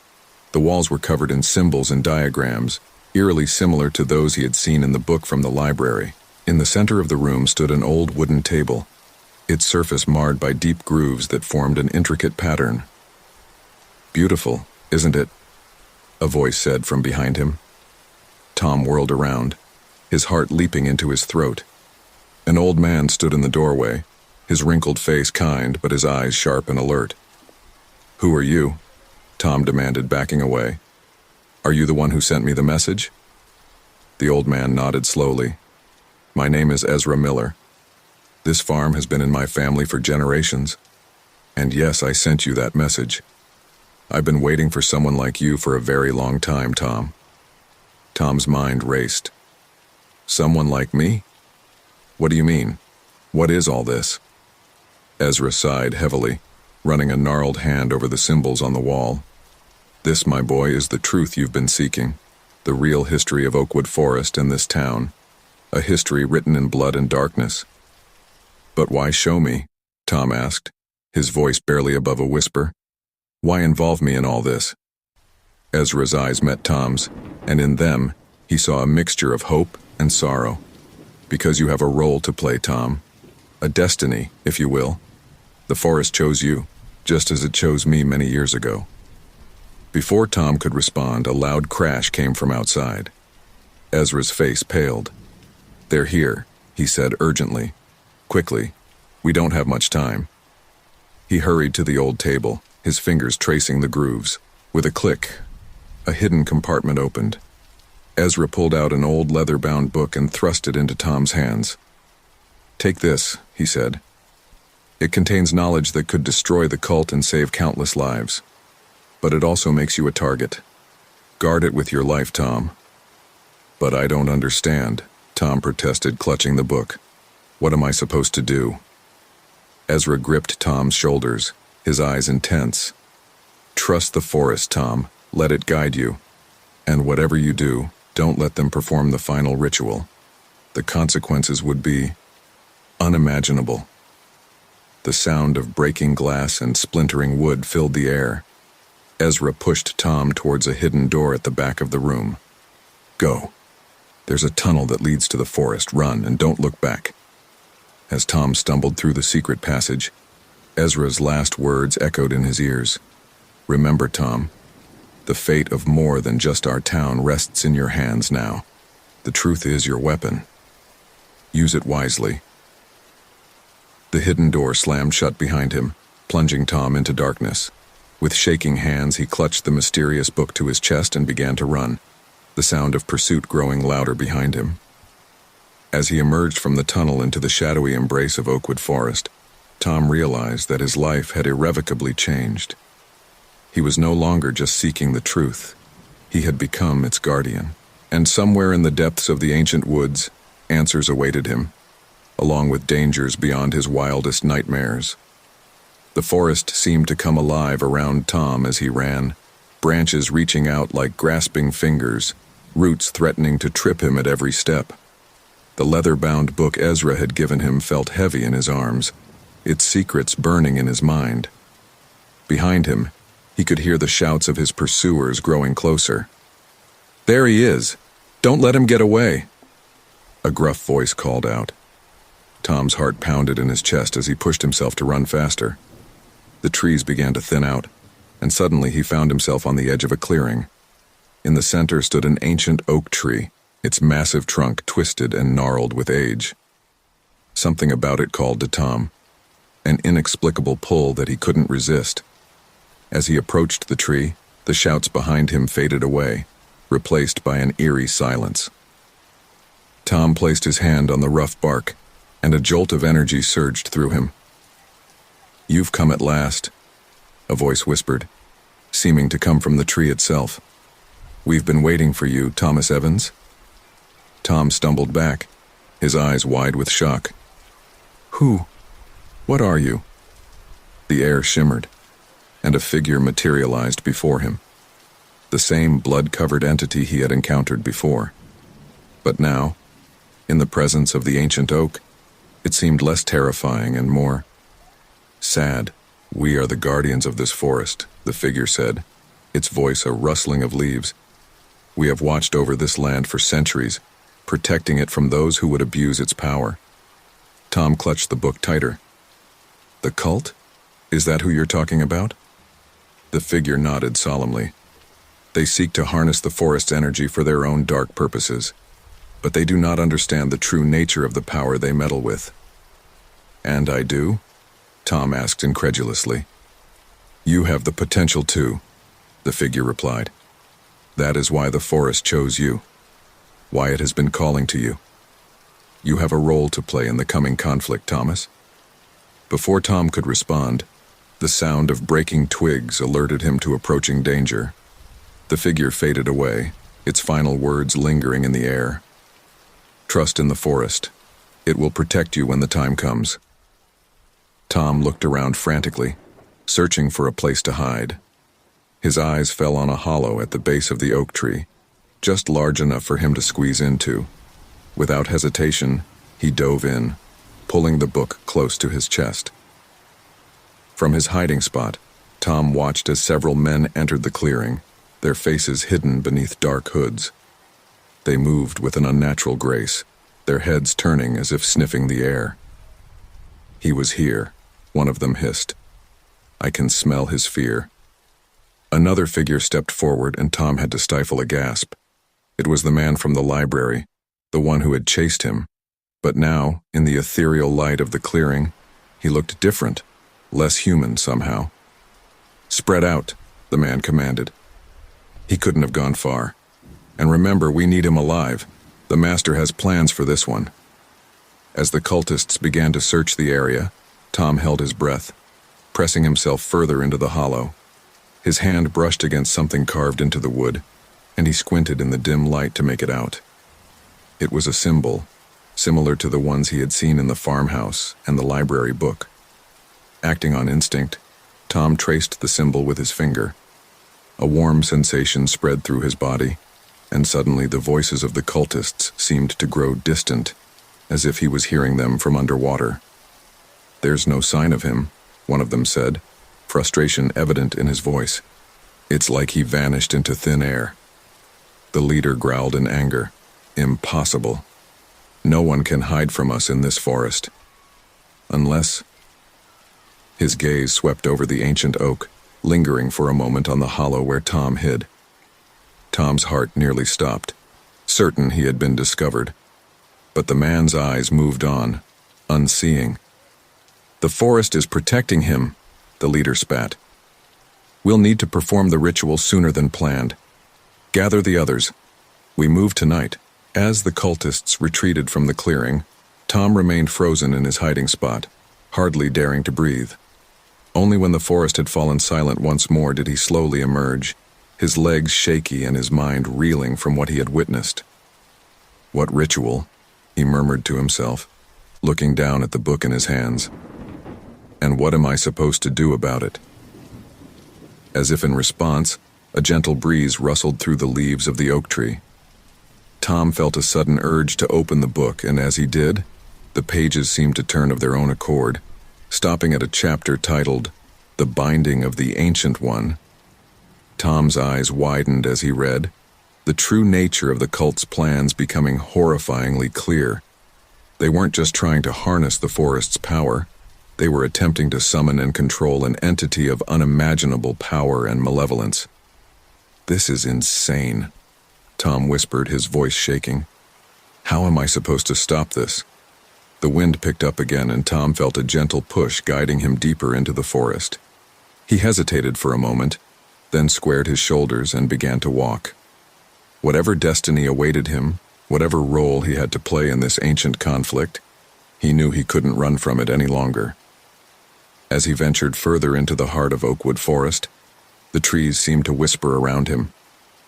The walls were covered in symbols and diagrams, eerily similar to those he had seen in the book from the library. In the center of the room stood an old wooden table, its surface marred by deep grooves that formed an intricate pattern. "Beautiful, isn't it?" a voice said from behind him. Tom whirled around, his heart leaping into his throat. An old man stood in the doorway, his wrinkled face kind but his eyes sharp and alert. "Who are you?" Tom demanded, backing away. "Are you the one who sent me the message?" The old man nodded slowly. "My name is Ezra Miller. This farm has been in my family for generations. And yes, I sent you that message. I've been waiting for someone like you for a very long time, Tom." Tom's mind raced. "Someone like me? What do you mean? What is all this?" Ezra sighed heavily, running a gnarled hand over the symbols on the wall. "This, my boy, is the truth you've been seeking, the real history of Oakwood Forest and this town, a history written in blood and darkness." "But why show me?" Tom asked, his voice barely above a whisper. "Why involve me in all this?" Ezra's eyes met Tom's, and in them, he saw a mixture of hope and sorrow. "Because you have a role to play, Tom. A destiny, if you will. The forest chose you, just as it chose me many years ago." Before Tom could respond, a loud crash came from outside. Ezra's face paled. "They're here," he said urgently. "Quickly. We don't have much time." He hurried to the old table, his fingers tracing the grooves. With a click, a hidden compartment opened. Ezra pulled out an old leather-bound book and thrust it into Tom's hands. "Take this," he said. "It contains knowledge that could destroy the cult and save countless lives. But it also makes you a target. Guard it with your life, Tom." "But I don't understand," Tom protested, clutching the book. "What am I supposed to do?" Ezra gripped Tom's shoulders, his eyes intense. "Trust the forest, Tom. Let it guide you. And whatever you do, don't let them perform the final ritual. The consequences would be unimaginable." The sound of breaking glass and splintering wood filled the air. Ezra pushed Tom towards a hidden door at the back of the room. "Go. There's a tunnel that leads to the forest. Run, and don't look back." As Tom stumbled through the secret passage, Ezra's last words echoed in his ears. "Remember, Tom, the fate of more than just our town rests in your hands now. The truth is your weapon. Use it wisely." The hidden door slammed shut behind him, plunging Tom into darkness. With shaking hands, he clutched the mysterious book to his chest and began to run, the sound of pursuit growing louder behind him. As he emerged from the tunnel into the shadowy embrace of Oakwood Forest, Tom realized that his life had irrevocably changed. He was no longer just seeking the truth. He had become its guardian. And somewhere in the depths of the ancient woods, answers awaited him, along with dangers beyond his wildest nightmares. The forest seemed to come alive around Tom as he ran, branches reaching out like grasping fingers, roots threatening to trip him at every step. The leather-bound book Ezra had given him felt heavy in his arms, its secrets burning in his mind. Behind him, he could hear the shouts of his pursuers growing closer. There he is. Don't let him get away. A gruff voice called out. Tom's heart pounded in his chest as he pushed himself to run faster. The trees began to thin out, and suddenly he found himself on the edge of a clearing. In the center stood an ancient oak tree, its massive trunk twisted and gnarled with age. Something about it called to Tom, an inexplicable pull that he couldn't resist. As he approached the tree, the shouts behind him faded away, replaced by an eerie silence. Tom placed his hand on the rough bark, and a jolt of energy surged through him. "You've come at last," a voice whispered, seeming to come from the tree itself. "We've been waiting for you, Thomas Evans." Tom stumbled back, his eyes wide with shock. "Who? What are you?" The air shimmered, and a figure materialized before him. The same blood-covered entity he had encountered before. But now, in the presence of the ancient oak, it seemed less terrifying and more sad. "We are the guardians of this forest," the figure said, its voice a rustling of leaves. "We have watched over this land for centuries, protecting it from those who would abuse its power." Tom clutched the book tighter. "The cult? Is that who you're talking about?" The figure nodded solemnly. "They seek to harness the forest's energy for their own dark purposes, but they do not understand the true nature of the power they meddle with." "And I do?" Tom asked incredulously. "You have the potential to," the figure replied. "That is why the forest chose you, why it has been calling to you. You have a role to play in the coming conflict, Thomas." Before Tom could respond, the sound of breaking twigs alerted him to approaching danger. The figure faded away, its final words lingering in the air. "Trust in the forest. It will protect you when the time comes." Tom looked around frantically, searching for a place to hide. His eyes fell on a hollow at the base of the oak tree, just large enough for him to squeeze into. Without hesitation, he dove in, pulling the book close to his chest. From his hiding spot, Tom watched as several men entered the clearing, their faces hidden beneath dark hoods. They moved with an unnatural grace, their heads turning as if sniffing the air. "He was here," one of them hissed. "I can smell his fear." Another figure stepped forward, and Tom had to stifle a gasp. It was the man from the library, the one who had chased him. But now, in the ethereal light of the clearing, he looked different, less human somehow. "Spread out," the man commanded. He couldn't have gone far. "And remember, we need him alive. The master has plans for this one." As the cultists began to search the area, Tom held his breath, pressing himself further into the hollow. His hand brushed against something carved into the wood, and he squinted in the dim light to make it out. It was a symbol, similar to the ones he had seen in the farmhouse and the library book. Acting on instinct, Tom traced the symbol with his finger. A warm sensation spread through his body, and suddenly the voices of the cultists seemed to grow distant, as if he was hearing them from underwater. "There's no sign of him," one of them said, frustration evident in his voice. "It's like he vanished into thin air." The leader growled in anger. "Impossible. No one can hide from us in this forest. Unless—" His gaze swept over the ancient oak, lingering for a moment on the hollow where Tom hid. Tom's heart nearly stopped, certain he had been discovered. But the man's eyes moved on, unseeing. "The forest is protecting him," the leader spat. "We'll need to perform the ritual sooner than planned. Gather the others. We move tonight." As the cultists retreated from the clearing, Tom remained frozen in his hiding spot, hardly daring to breathe. Only when the forest had fallen silent once more did he slowly emerge, his legs shaky and his mind reeling from what he had witnessed. "What ritual?" he murmured to himself, looking down at the book in his hands. "And what am I supposed to do about it?" As if in response, a gentle breeze rustled through the leaves of the oak tree. Tom felt a sudden urge to open the book, and as he did, the pages seemed to turn of their own accord, stopping at a chapter titled, "The Binding of the Ancient One." Tom's eyes widened as he read, the true nature of the cult's plans becoming horrifyingly clear. They weren't just trying to harness the forest's power, they were attempting to summon and control an entity of unimaginable power and malevolence. "This is insane," Tom whispered, his voice shaking. "How am I supposed to stop this?" The wind picked up again, and Tom felt a gentle push guiding him deeper into the forest. He hesitated for a moment, then squared his shoulders and began to walk. Whatever destiny awaited him, whatever role he had to play in this ancient conflict, he knew he couldn't run from it any longer. As he ventured further into the heart of Oakwood Forest, the trees seemed to whisper around him,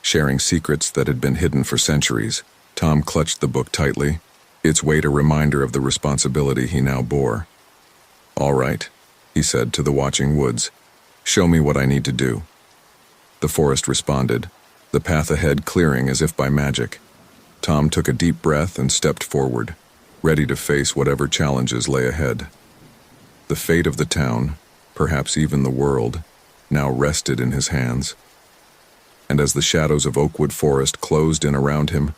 sharing secrets that had been hidden for centuries. Tom clutched the book tightly, its weight a reminder of the responsibility he now bore. "All right," he said to the watching woods. "Show me what I need to do." The forest responded, the path ahead clearing as if by magic. Tom took a deep breath and stepped forward, ready to face whatever challenges lay ahead. The fate of the town, perhaps even the world, now rested in his hands. And as the shadows of Oakwood Forest closed in around him,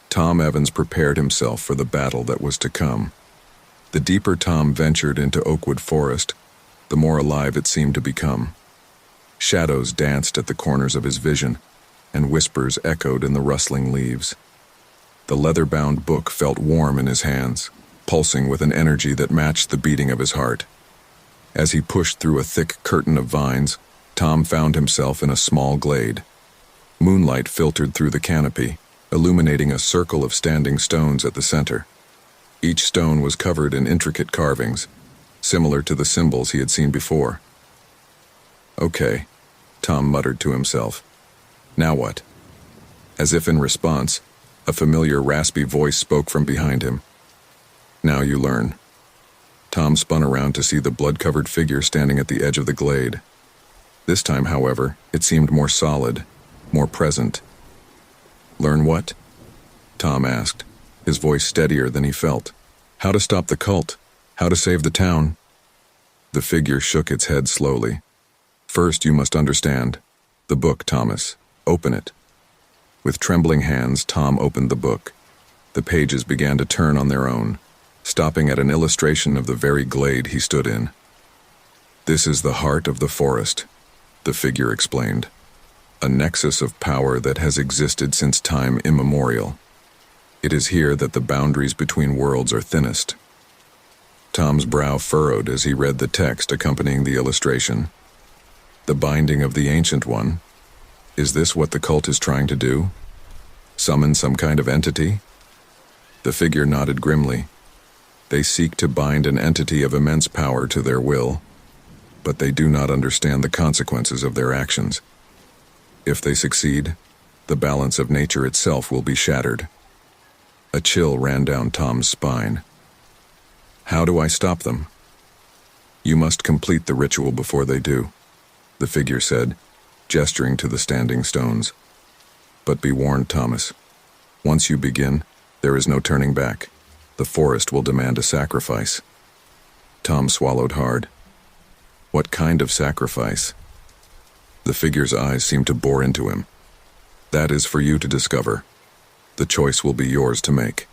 Tom Evans prepared himself for the battle that was to come. The deeper Tom ventured into Oakwood Forest, the more alive it seemed to become. Shadows danced at the corners of his vision, and whispers echoed in the rustling leaves. The leather-bound book felt warm in his hands, pulsing with an energy that matched the beating of his heart. As he pushed through a thick curtain of vines, Tom found himself in a small glade. Moonlight filtered through the canopy, illuminating a circle of standing stones at the center. Each stone was covered in intricate carvings, similar to the symbols he had seen before. "Okay," Tom muttered to himself. "Now what?" As if in response, a familiar raspy voice spoke from behind him. "Now you learn." Tom spun around to see the blood-covered figure standing at the edge of the glade. This time, however, it seemed more solid, more present. "Learn what?" Tom asked, his voice steadier than he felt. "How to stop the cult, how to save the town." The figure shook its head slowly. "First, you must understand. The book, Thomas. Open it." With trembling hands, Tom opened the book. The pages began to turn on their own, stopping at an illustration of the very glade he stood in. "This is the heart of the forest," the figure explained. "A nexus of power that has existed since time immemorial. It is here that the boundaries between worlds are thinnest." Tom's brow furrowed as he read the text accompanying the illustration. The binding of the Ancient One. Is this what the cult is trying to do? Summon some kind of entity? The figure nodded grimly. They seek to bind an entity of immense power to their will, but they do not understand the consequences of their actions. If they succeed, the balance of nature itself will be shattered. A chill ran down Tom's spine. "How do I stop them?" "You must complete the ritual before they do," the figure said, gesturing to the standing stones. "But be warned, Thomas. Once you begin, there is no turning back. The forest will demand a sacrifice." Tom swallowed hard. "What kind of sacrifice?" The figure's eyes seemed to bore into him. "That is for you to discover. The choice will be yours to make."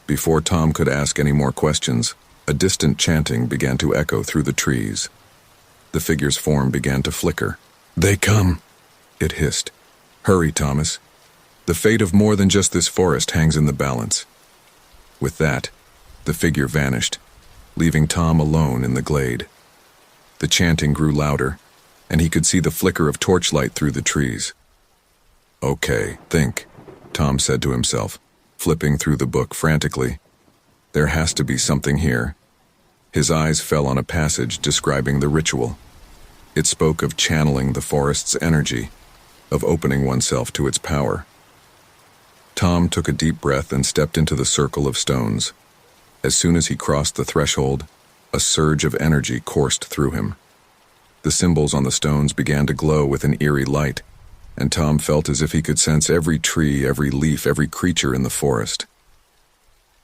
Before Tom could ask any more questions, a distant chanting began to echo through the trees. The figure's form began to flicker. "They come," it hissed. "Hurry, Thomas. The fate of more than just this forest hangs in the balance." With that, the figure vanished, leaving Tom alone in the glade. The chanting grew louder, and he could see the flicker of torchlight through the trees. "Okay, think," Tom said to himself, flipping through the book frantically. "There has to be something here." His eyes fell on a passage describing the ritual. It spoke of channeling the forest's energy, of opening oneself to its power. Tom took a deep breath and stepped into the circle of stones. As soon as he crossed the threshold, a surge of energy coursed through him. The symbols on the stones began to glow with an eerie light, and Tom felt as if he could sense every tree, every leaf, every creature in the forest.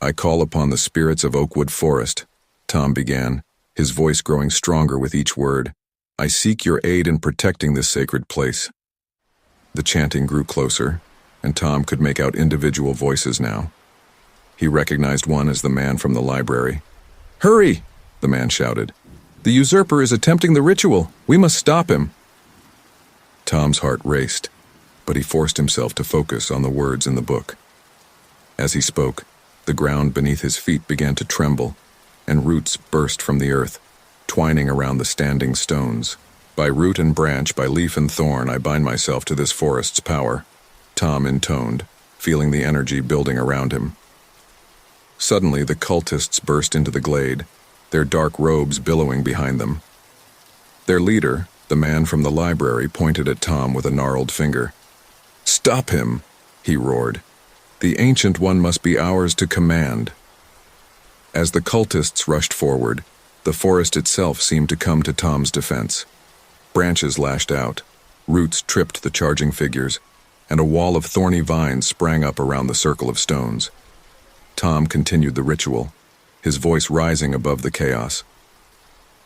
"I call upon the spirits of Oakwood Forest," Tom began, his voice growing stronger with each word. "I seek your aid in protecting this sacred place." The chanting grew closer, and Tom could make out individual voices now. He recognized one as the man from the library. "Hurry!" the man shouted. "The usurper is attempting the ritual. We must stop him." Tom's heart raced, but he forced himself to focus on the words in the book. As he spoke, the ground beneath his feet began to tremble, and roots burst from the earth, twining around the standing stones. "By root and branch, by leaf and thorn, I bind myself to this forest's power," Tom intoned, feeling the energy building around him. Suddenly, the cultists burst into the glade, their dark robes billowing behind them. Their leader, the man from the library, pointed at Tom with a gnarled finger. "Stop him!" he roared. "The Ancient One must be ours to command." As the cultists rushed forward, the forest itself seemed to come to Tom's defense. Branches lashed out, roots tripped the charging figures, and a wall of thorny vines sprang up around the circle of stones. Tom continued the ritual, his voice rising above the chaos.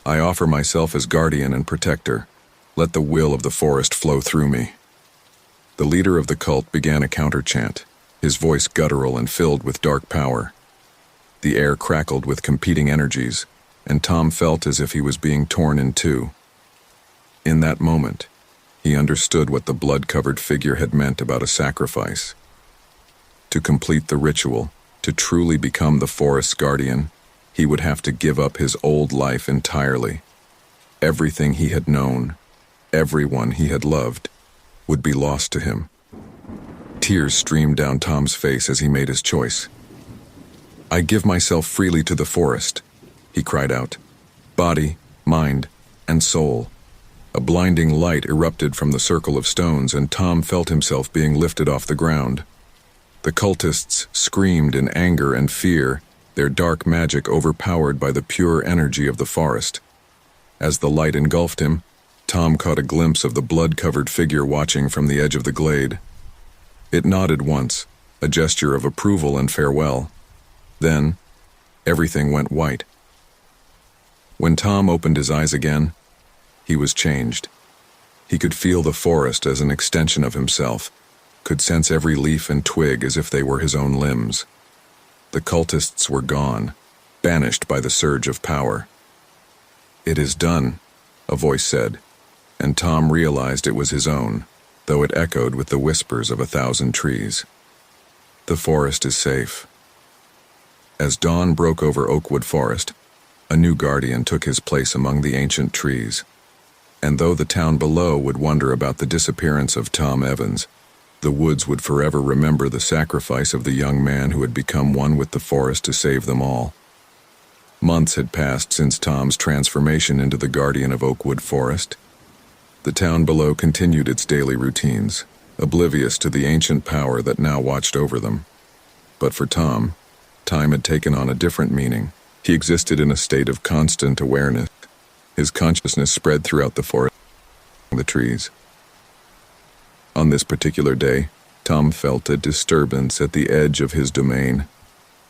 "I offer myself as guardian and protector. Let the will of the forest flow through me." The leader of the cult began a counter-chant, his voice guttural and filled with dark power. The air crackled with competing energies, and Tom felt as if he was being torn in two. In that moment, he understood what the blood-covered figure had meant about a sacrifice. To complete the ritual, to truly become the forest's guardian, he would have to give up his old life entirely. Everything he had known, everyone he had loved, would be lost to him. Tears streamed down Tom's face as he made his choice. "I give myself freely to the forest," he cried out. Body, mind, and soul. A blinding light erupted from the circle of stones, and Tom felt himself being lifted off the ground. The cultists screamed in anger and fear, their dark magic overpowered by the pure energy of the forest. As the light engulfed him, Tom caught a glimpse of the blood-covered figure watching from the edge of the glade. It nodded once, a gesture of approval and farewell. Then, everything went white. When Tom opened his eyes again, he was changed. He could feel the forest as an extension of himself, could sense every leaf and twig as if they were his own limbs. The cultists were gone, banished by the surge of power. "It is done," a voice said, and Tom realized it was his own, though it echoed with the whispers of 1,000 trees. "The forest is safe." As dawn broke over Oakwood Forest, a new guardian took his place among the ancient trees. And though the town below would wonder about the disappearance of Tom Evans, the woods would forever remember the sacrifice of the young man who had become one with the forest to save them all. Months had passed since Tom's transformation into the guardian of Oakwood Forest. The town below continued its daily routines, oblivious to the ancient power that now watched over them. But for Tom, time had taken on a different meaning. He existed in a state of constant awareness. His consciousness spread throughout the forest, the trees. On this particular day, Tom felt a disturbance at the edge of his domain.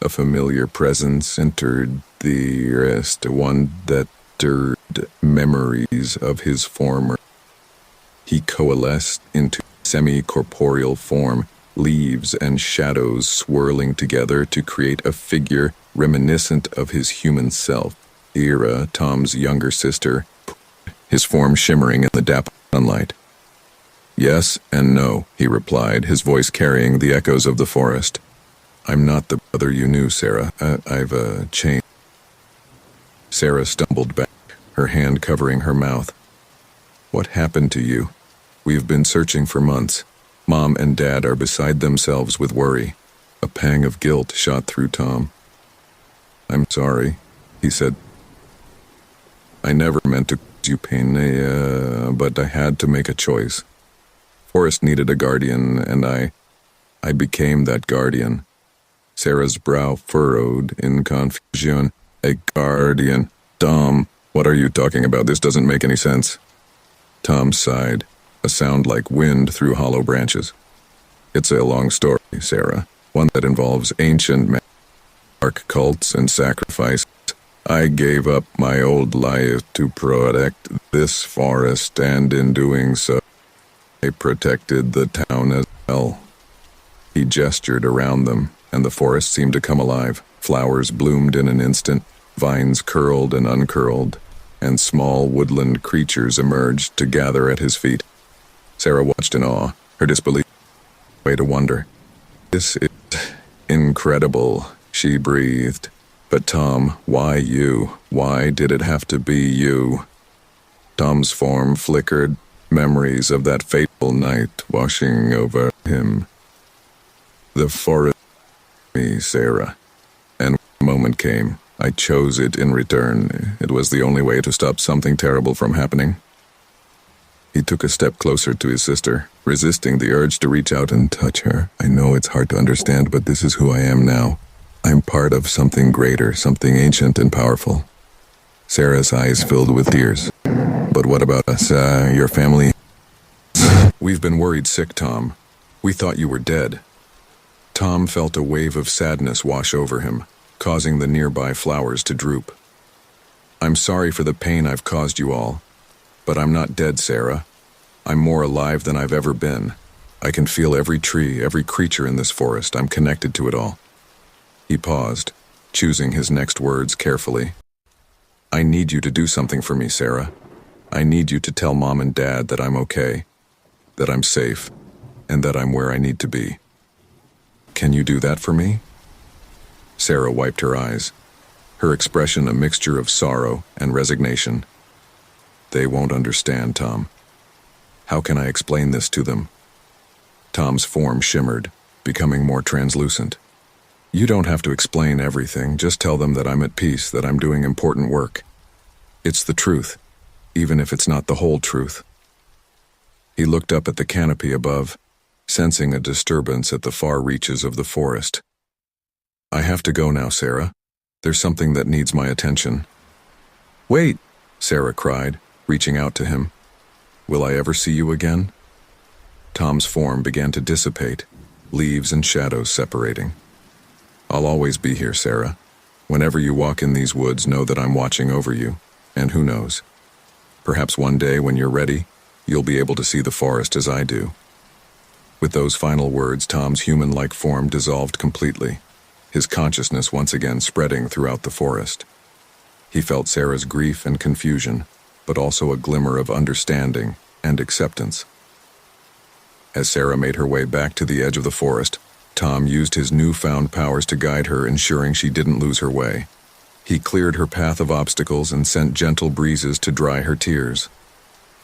A familiar presence entered the rest, one that stirred memories of his former. He coalesced into semi-corporeal form, leaves and shadows swirling together to create a figure reminiscent of his human self. Ira, Tom's younger sister, his form shimmering in the dapple sunlight. "Yes and no," he replied, his voice carrying the echoes of the forest. "I'm not the brother you knew, Sarah. I've changed." Sarah stumbled back, her hand covering her mouth. "What happened to you? We've been searching for months. Mom and Dad are beside themselves with worry." A pang of guilt shot through Tom. "I'm sorry," he said. "I never meant to cause you pain, but I had to make a choice. Forest needed a guardian, and I became that guardian." Sarah's brow furrowed in confusion. "A guardian? Tom, what are you talking about? This doesn't make any sense." Tom sighed, a sound like wind through hollow branches. "It's a long story, Sarah, one that involves ancient dark cults and sacrifice. I gave up my old life to protect this forest, and in doing so, They protected the town as well. He gestured around them, and the forest seemed to come alive. Flowers bloomed in an instant, vines curled and uncurled, and small woodland creatures emerged to gather at his feet. Sarah watched in awe, her disbelief way to wonder. "This is incredible," she breathed. "But Tom, why you? Why did it have to be you?" Tom's form flickered, memories of that fateful night washing over him. "The forest, me, Sarah. And when the moment came, I chose it in return. It was the only way to stop something terrible from happening." He took a step closer to his sister, resisting the urge to reach out and touch her. "I know it's hard to understand, but this is who I am now. I'm part of something greater, something ancient and powerful." Sarah's eyes filled with tears. "But what about us, your family?" "We've been worried sick, Tom. We thought you were dead." Tom felt a wave of sadness wash over him, causing the nearby flowers to droop. "I'm sorry for the pain I've caused you all. But I'm not dead, Sarah. I'm more alive than I've ever been. I can feel every tree, every creature in this forest. I'm connected to it all." He paused, choosing his next words carefully. "I need you to do something for me, Sarah. I need you to tell Mom and Dad that I'm okay, that I'm safe, and that I'm where I need to be. Can you do that for me?" Sarah wiped her eyes, her expression a mixture of sorrow and resignation. "They won't understand, Tom. How can I explain this to them?" Tom's form shimmered, becoming more translucent. "You don't have to explain everything. Just tell them that I'm at peace, that I'm doing important work. It's the truth, even if it's not the whole truth." He looked up at the canopy above, sensing a disturbance at the far reaches of the forest. "I have to go now, Sarah. There's something that needs my attention." "Wait!" Sarah cried, reaching out to him. "Will I ever see you again?" Tom's form began to dissipate, leaves and shadows separating. "I'll always be here, Sarah. Whenever you walk in these woods, know that I'm watching over you, and who knows? Perhaps one day when you're ready, you'll be able to see the forest as I do." With those final words, Tom's human-like form dissolved completely, his consciousness once again spreading throughout the forest. He felt Sarah's grief and confusion, but also a glimmer of understanding and acceptance. As Sarah made her way back to the edge of the forest, Tom used his newfound powers to guide her, ensuring she didn't lose her way. He cleared her path of obstacles and sent gentle breezes to dry her tears.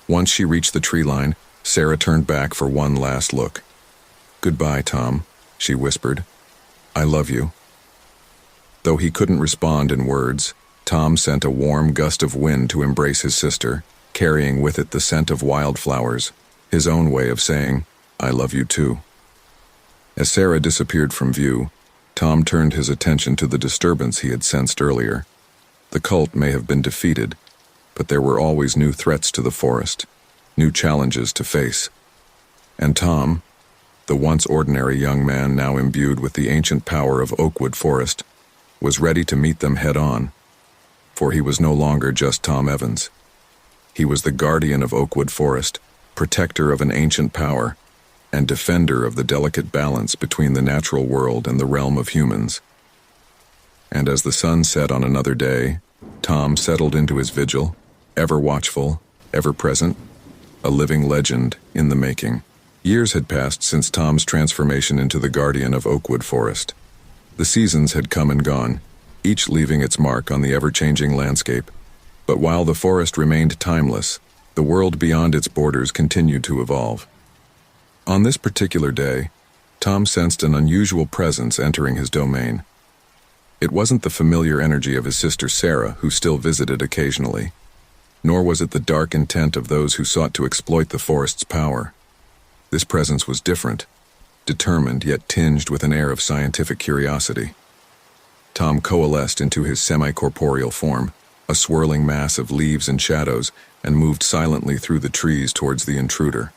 Once she reached the tree line, Sarah turned back for one last look. "Goodbye, Tom," she whispered. "I love you." Though he couldn't respond in words, Tom sent a warm gust of wind to embrace his sister, carrying with it the scent of wildflowers, his own way of saying, "I love you too." As Sarah disappeared from view, Tom turned his attention to the disturbance he had sensed earlier. The cult may have been defeated, but there were always new threats to the forest, new challenges to face. And Tom, the once ordinary young man now imbued with the ancient power of Oakwood Forest, was ready to meet them head-on. For he was no longer just Tom Evans. He was the guardian of Oakwood Forest, protector of an ancient power, and defender of the delicate balance between the natural world and the realm of humans. And as the sun set on another day, Tom settled into his vigil, ever watchful, ever present, a living legend in the making. Years had passed since Tom's transformation into the guardian of Oakwood Forest. The seasons had come and gone, each leaving its mark on the ever-changing landscape. But while the forest remained timeless, the world beyond its borders continued to evolve. On this particular day, Tom sensed an unusual presence entering his domain. It wasn't the familiar energy of his sister Sarah, who still visited occasionally, nor was it the dark intent of those who sought to exploit the forest's power. This presence was different, determined yet tinged with an air of scientific curiosity. Tom coalesced into his semi-corporeal form, a swirling mass of leaves and shadows, and moved silently through the trees towards the intruder.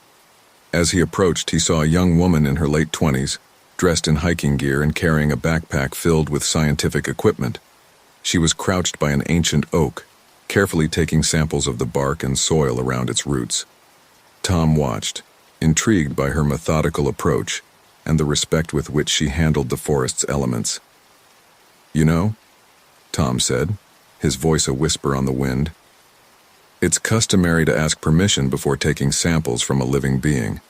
As he approached, he saw a young woman in her late 20s, dressed in hiking gear and carrying a backpack filled with scientific equipment. She was crouched by an ancient oak, carefully taking samples of the bark and soil around its roots. Tom watched, intrigued by her methodical approach and the respect with which she handled the forest's elements. "You know," Tom said, his voice a whisper on the wind, "it's customary to ask permission before taking samples from a living being."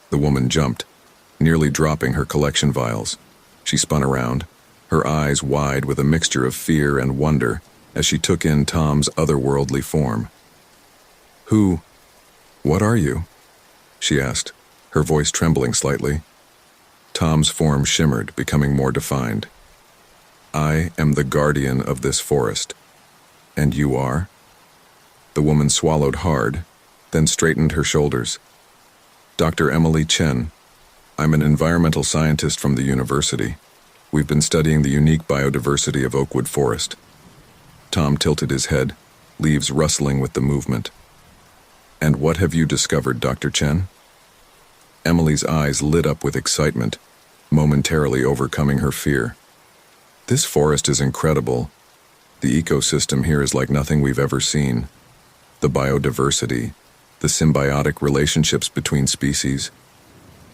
The woman jumped, nearly dropping her collection vials. She spun around, her eyes wide with a mixture of fear and wonder as she took in Tom's otherworldly form. What are you?" she asked, her voice trembling slightly. Tom's form shimmered, becoming more defined. "I am the guardian of this forest. And you are?" The woman swallowed hard, then straightened her shoulders. "Dr. Emily Chen. I'm an environmental scientist from the university. We've been studying the unique biodiversity of Oakwood Forest." Tom tilted his head, leaves rustling with the movement. "And what have you discovered, Dr. Chen?" Emily's eyes lit up with excitement, momentarily overcoming her fear. "This forest is incredible. The ecosystem here is like nothing we've ever seen. The biodiversity, the symbiotic relationships between species.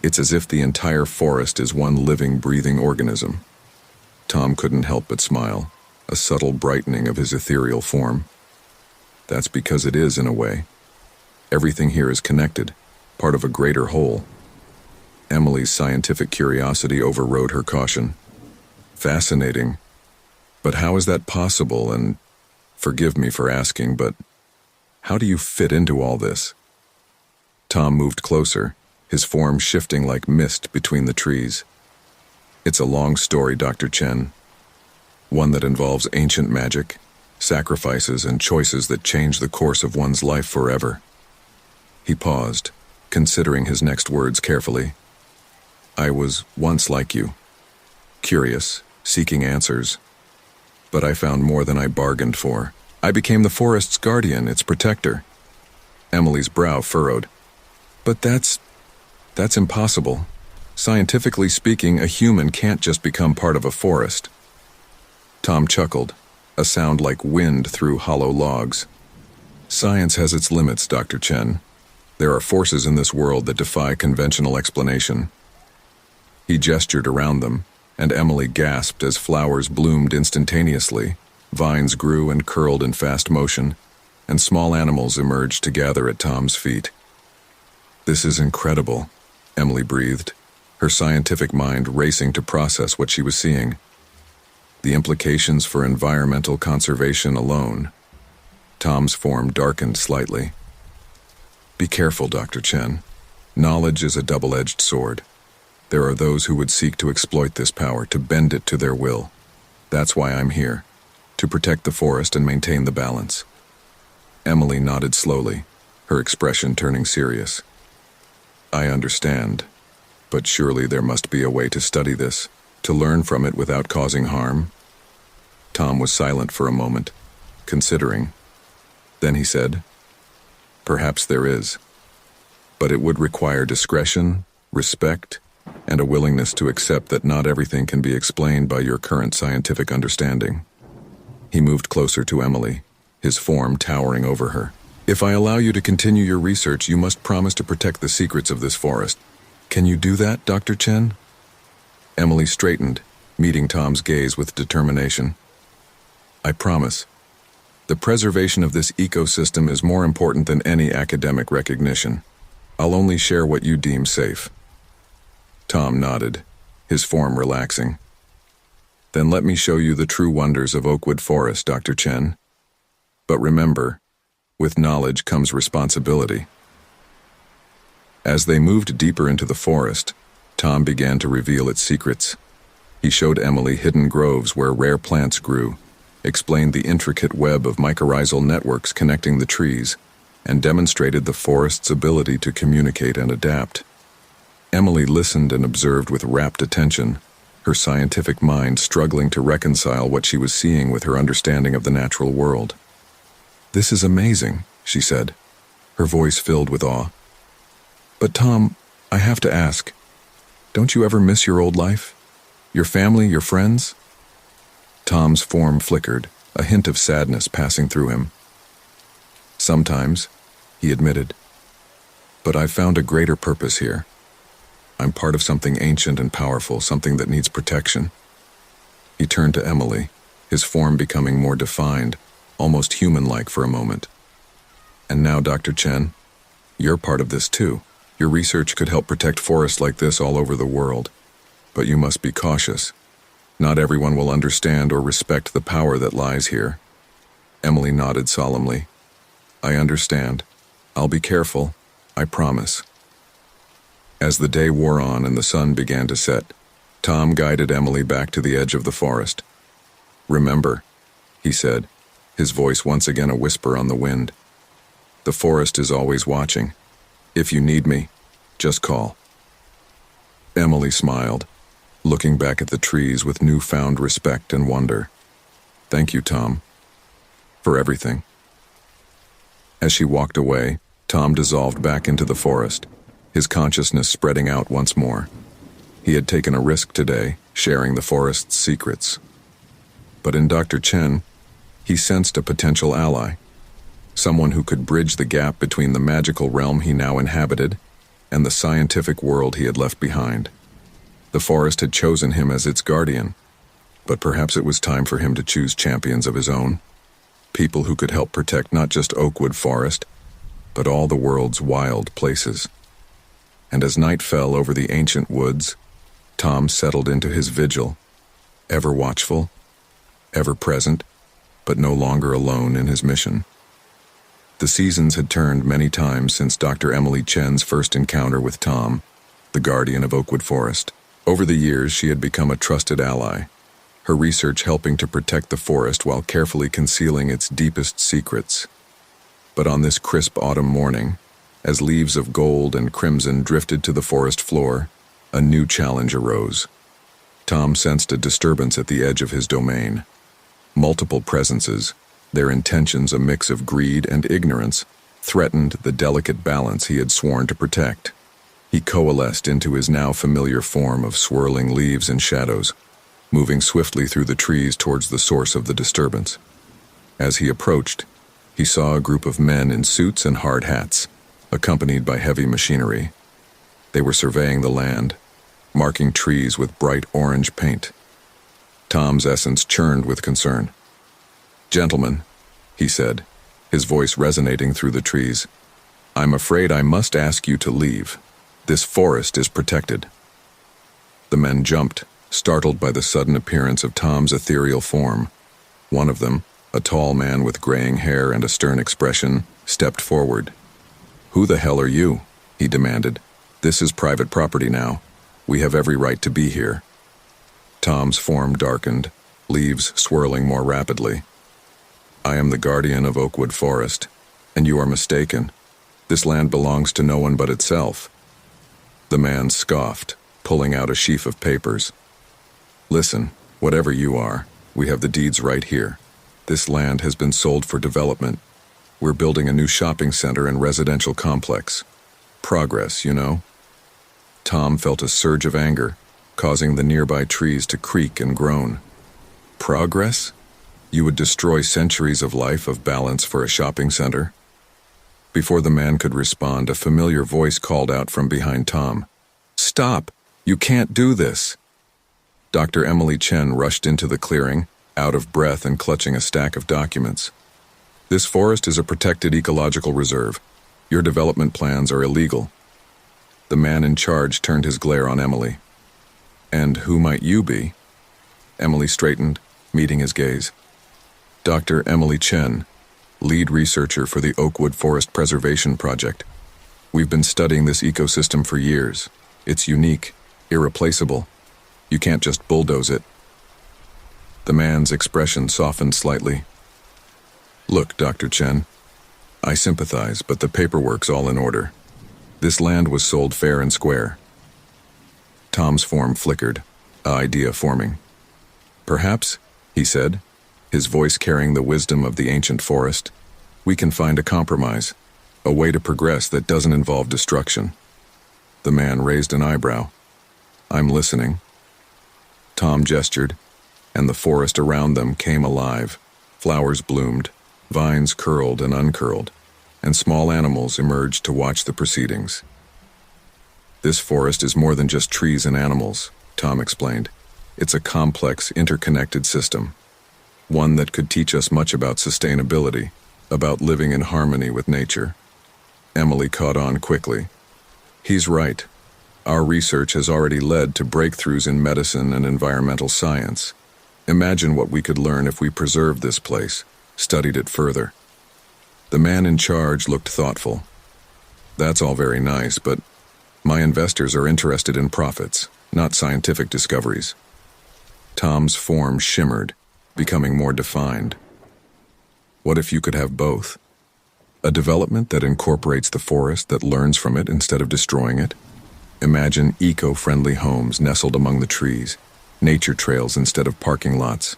It's as if the entire forest is one living, breathing organism." Tom couldn't help but smile, a subtle brightening of his ethereal form. "That's because it is, in a way. Everything here is connected, part of a greater whole." Emily's scientific curiosity overrode her caution. "Fascinating. But how is that possible, and forgive me for asking, but how do you fit into all this?" Tom moved closer, his form shifting like mist between the trees. "It's a long story, Dr. Chen. One that involves ancient magic, sacrifices, and choices that change the course of one's life forever." He paused, considering his next words carefully. "I was once like you, curious, seeking answers. But I found more than I bargained for. I became the forest's guardian, its protector." Emily's brow furrowed. "But that's impossible. Scientifically speaking, a human can't just become part of a forest." Tom chuckled, a sound like wind through hollow logs. "Science has its limits, Dr. Chen. There are forces in this world that defy conventional explanation." He gestured around them, and Emily gasped as flowers bloomed instantaneously, vines grew and curled in fast motion, and small animals emerged to gather at Tom's feet. "This is incredible," Emily breathed, her scientific mind racing to process what she was seeing. The implications for environmental conservation alone. Tom's form darkened slightly. "Be careful, Dr. Chen. Knowledge is a double-edged sword. There are those who would seek to exploit this power, to bend it to their will. That's why I'm here, to protect the forest and maintain the balance." Emily nodded slowly, her expression turning serious. "I understand, but surely there must be a way to study this, to learn from it without causing harm?" Tom was silent for a moment, considering. Then he said, "Perhaps there is, but it would require discretion, respect, and a willingness to accept that not everything can be explained by your current scientific understanding." He moved closer to Emily, his form towering over her. "If I allow you to continue your research, you must promise to protect the secrets of this forest. Can you do that, Dr. Chen?" Emily straightened, meeting Tom's gaze with determination. "I promise. The preservation of this ecosystem is more important than any academic recognition. I'll only share what you deem safe." Tom nodded, his form relaxing. "Then let me show you the true wonders of Oakwood Forest, Dr. Chen. But remember, with knowledge comes responsibility." As they moved deeper into the forest, Tom began to reveal its secrets. He showed Emily hidden groves where rare plants grew, explained the intricate web of mycorrhizal networks connecting the trees, and demonstrated the forest's ability to communicate and adapt. Emily listened and observed with rapt attention, her scientific mind struggling to reconcile what she was seeing with her understanding of the natural world. "This is amazing," she said, her voice filled with awe. "But Tom, I have to ask, don't you ever miss your old life? Your family, your friends?" Tom's form flickered, a hint of sadness passing through him. "Sometimes," he admitted. But I've found a greater purpose here. I'm part of something ancient and powerful, something that needs protection. He turned to Emily, his form becoming more defined, almost human-like for a moment. And now, Dr. Chen, you're part of this too. Your research could help protect forests like this all over the world. But you must be cautious. Not everyone will understand or respect the power that lies here. Emily nodded solemnly. I understand. I'll be careful, I promise. As the day wore on and the sun began to set, Tom guided Emily back to the edge of the forest. Remember, he said, his voice once again a whisper on the wind. The forest is always watching. If you need me, just call. Emily smiled, looking back at the trees with newfound respect and wonder. Thank you, Tom, for everything. As she walked away, Tom dissolved back into the forest, his consciousness spreading out once more. He had taken a risk today, sharing the forest's secrets. But in Dr. Chen, he sensed a potential ally, someone who could bridge the gap between the magical realm he now inhabited and the scientific world he had left behind. The forest had chosen him as its guardian, but perhaps it was time for him to choose champions of his own, people who could help protect not just Oakwood Forest, but all the world's wild places. And as night fell over the ancient woods, Tom settled into his vigil, ever watchful, ever present, but no longer alone in his mission. The seasons had turned many times since Dr. Emily Chen's first encounter with Tom, the guardian of Oakwood Forest. Over the years, she had become a trusted ally, her research helping to protect the forest while carefully concealing its deepest secrets. But on this crisp autumn morning, as leaves of gold and crimson drifted to the forest floor, a new challenge arose. Tom sensed a disturbance at the edge of his domain. Multiple presences, their intentions a mix of greed and ignorance, threatened the delicate balance he had sworn to protect. He coalesced into his now familiar form of swirling leaves and shadows, moving swiftly through the trees towards the source of the disturbance. As he approached, he saw a group of men in suits and hard hats, accompanied by heavy machinery. They were surveying the land, marking trees with bright orange paint. Tom's essence churned with concern. "Gentlemen," he said, his voice resonating through the trees, "I'm afraid I must ask you to leave. This forest is protected." The men jumped, startled by the sudden appearance of Tom's ethereal form. One of them, a tall man with graying hair and a stern expression, stepped forward. "Who the hell are you?" he demanded. "This is private property now. We have every right to be here." Tom's form darkened, leaves swirling more rapidly. "I am the guardian of Oakwood Forest, and you are mistaken. This land belongs to no one but itself." The man scoffed, pulling out a sheaf of papers. "Listen, whatever you are, we have the deeds right here. This land has been sold for development. We're building a new shopping center and residential complex. Progress, you know?" Tom felt a surge of anger, causing the nearby trees to creak and groan. "Progress? You would destroy centuries of life of balance for a shopping center?" Before the man could respond, a familiar voice called out from behind Tom. "Stop! You can't do this!" Dr. Emily Chen rushed into the clearing, out of breath and clutching a stack of documents. "This forest is a protected ecological reserve. Your development plans are illegal." The man in charge turned his glare on Emily. "And who might you be?" Emily straightened, meeting his gaze. "Dr. Emily Chen, lead researcher for the Oakwood Forest Preservation Project. We've been studying this ecosystem for years. It's unique, irreplaceable. You can't just bulldoze it." The man's expression softened slightly. "Look, Dr. Chen, I sympathize, but the paperwork's all in order. This land was sold fair and square." Tom's form flickered, an idea forming. "Perhaps," he said, his voice carrying the wisdom of the ancient forest, "we can find a compromise, a way to progress that doesn't involve destruction." The man raised an eyebrow. "I'm listening." Tom gestured, and the forest around them came alive. Flowers bloomed, vines curled and uncurled, and small animals emerged to watch the proceedings. "This forest is more than just trees and animals," Tom explained. "It's a complex, interconnected system. One that could teach us much about sustainability, about living in harmony with nature." Emily caught on quickly. "He's right. Our research has already led to breakthroughs in medicine and environmental science. Imagine what we could learn if we preserved this place, studied it further." The man in charge looked thoughtful. "That's all very nice, but my investors are interested in profits, not scientific discoveries." Tom's form shimmered, becoming more defined. "What if you could have both? A development that incorporates the forest, that learns from it instead of destroying it? Imagine eco-friendly homes nestled among the trees, nature trails instead of parking lots,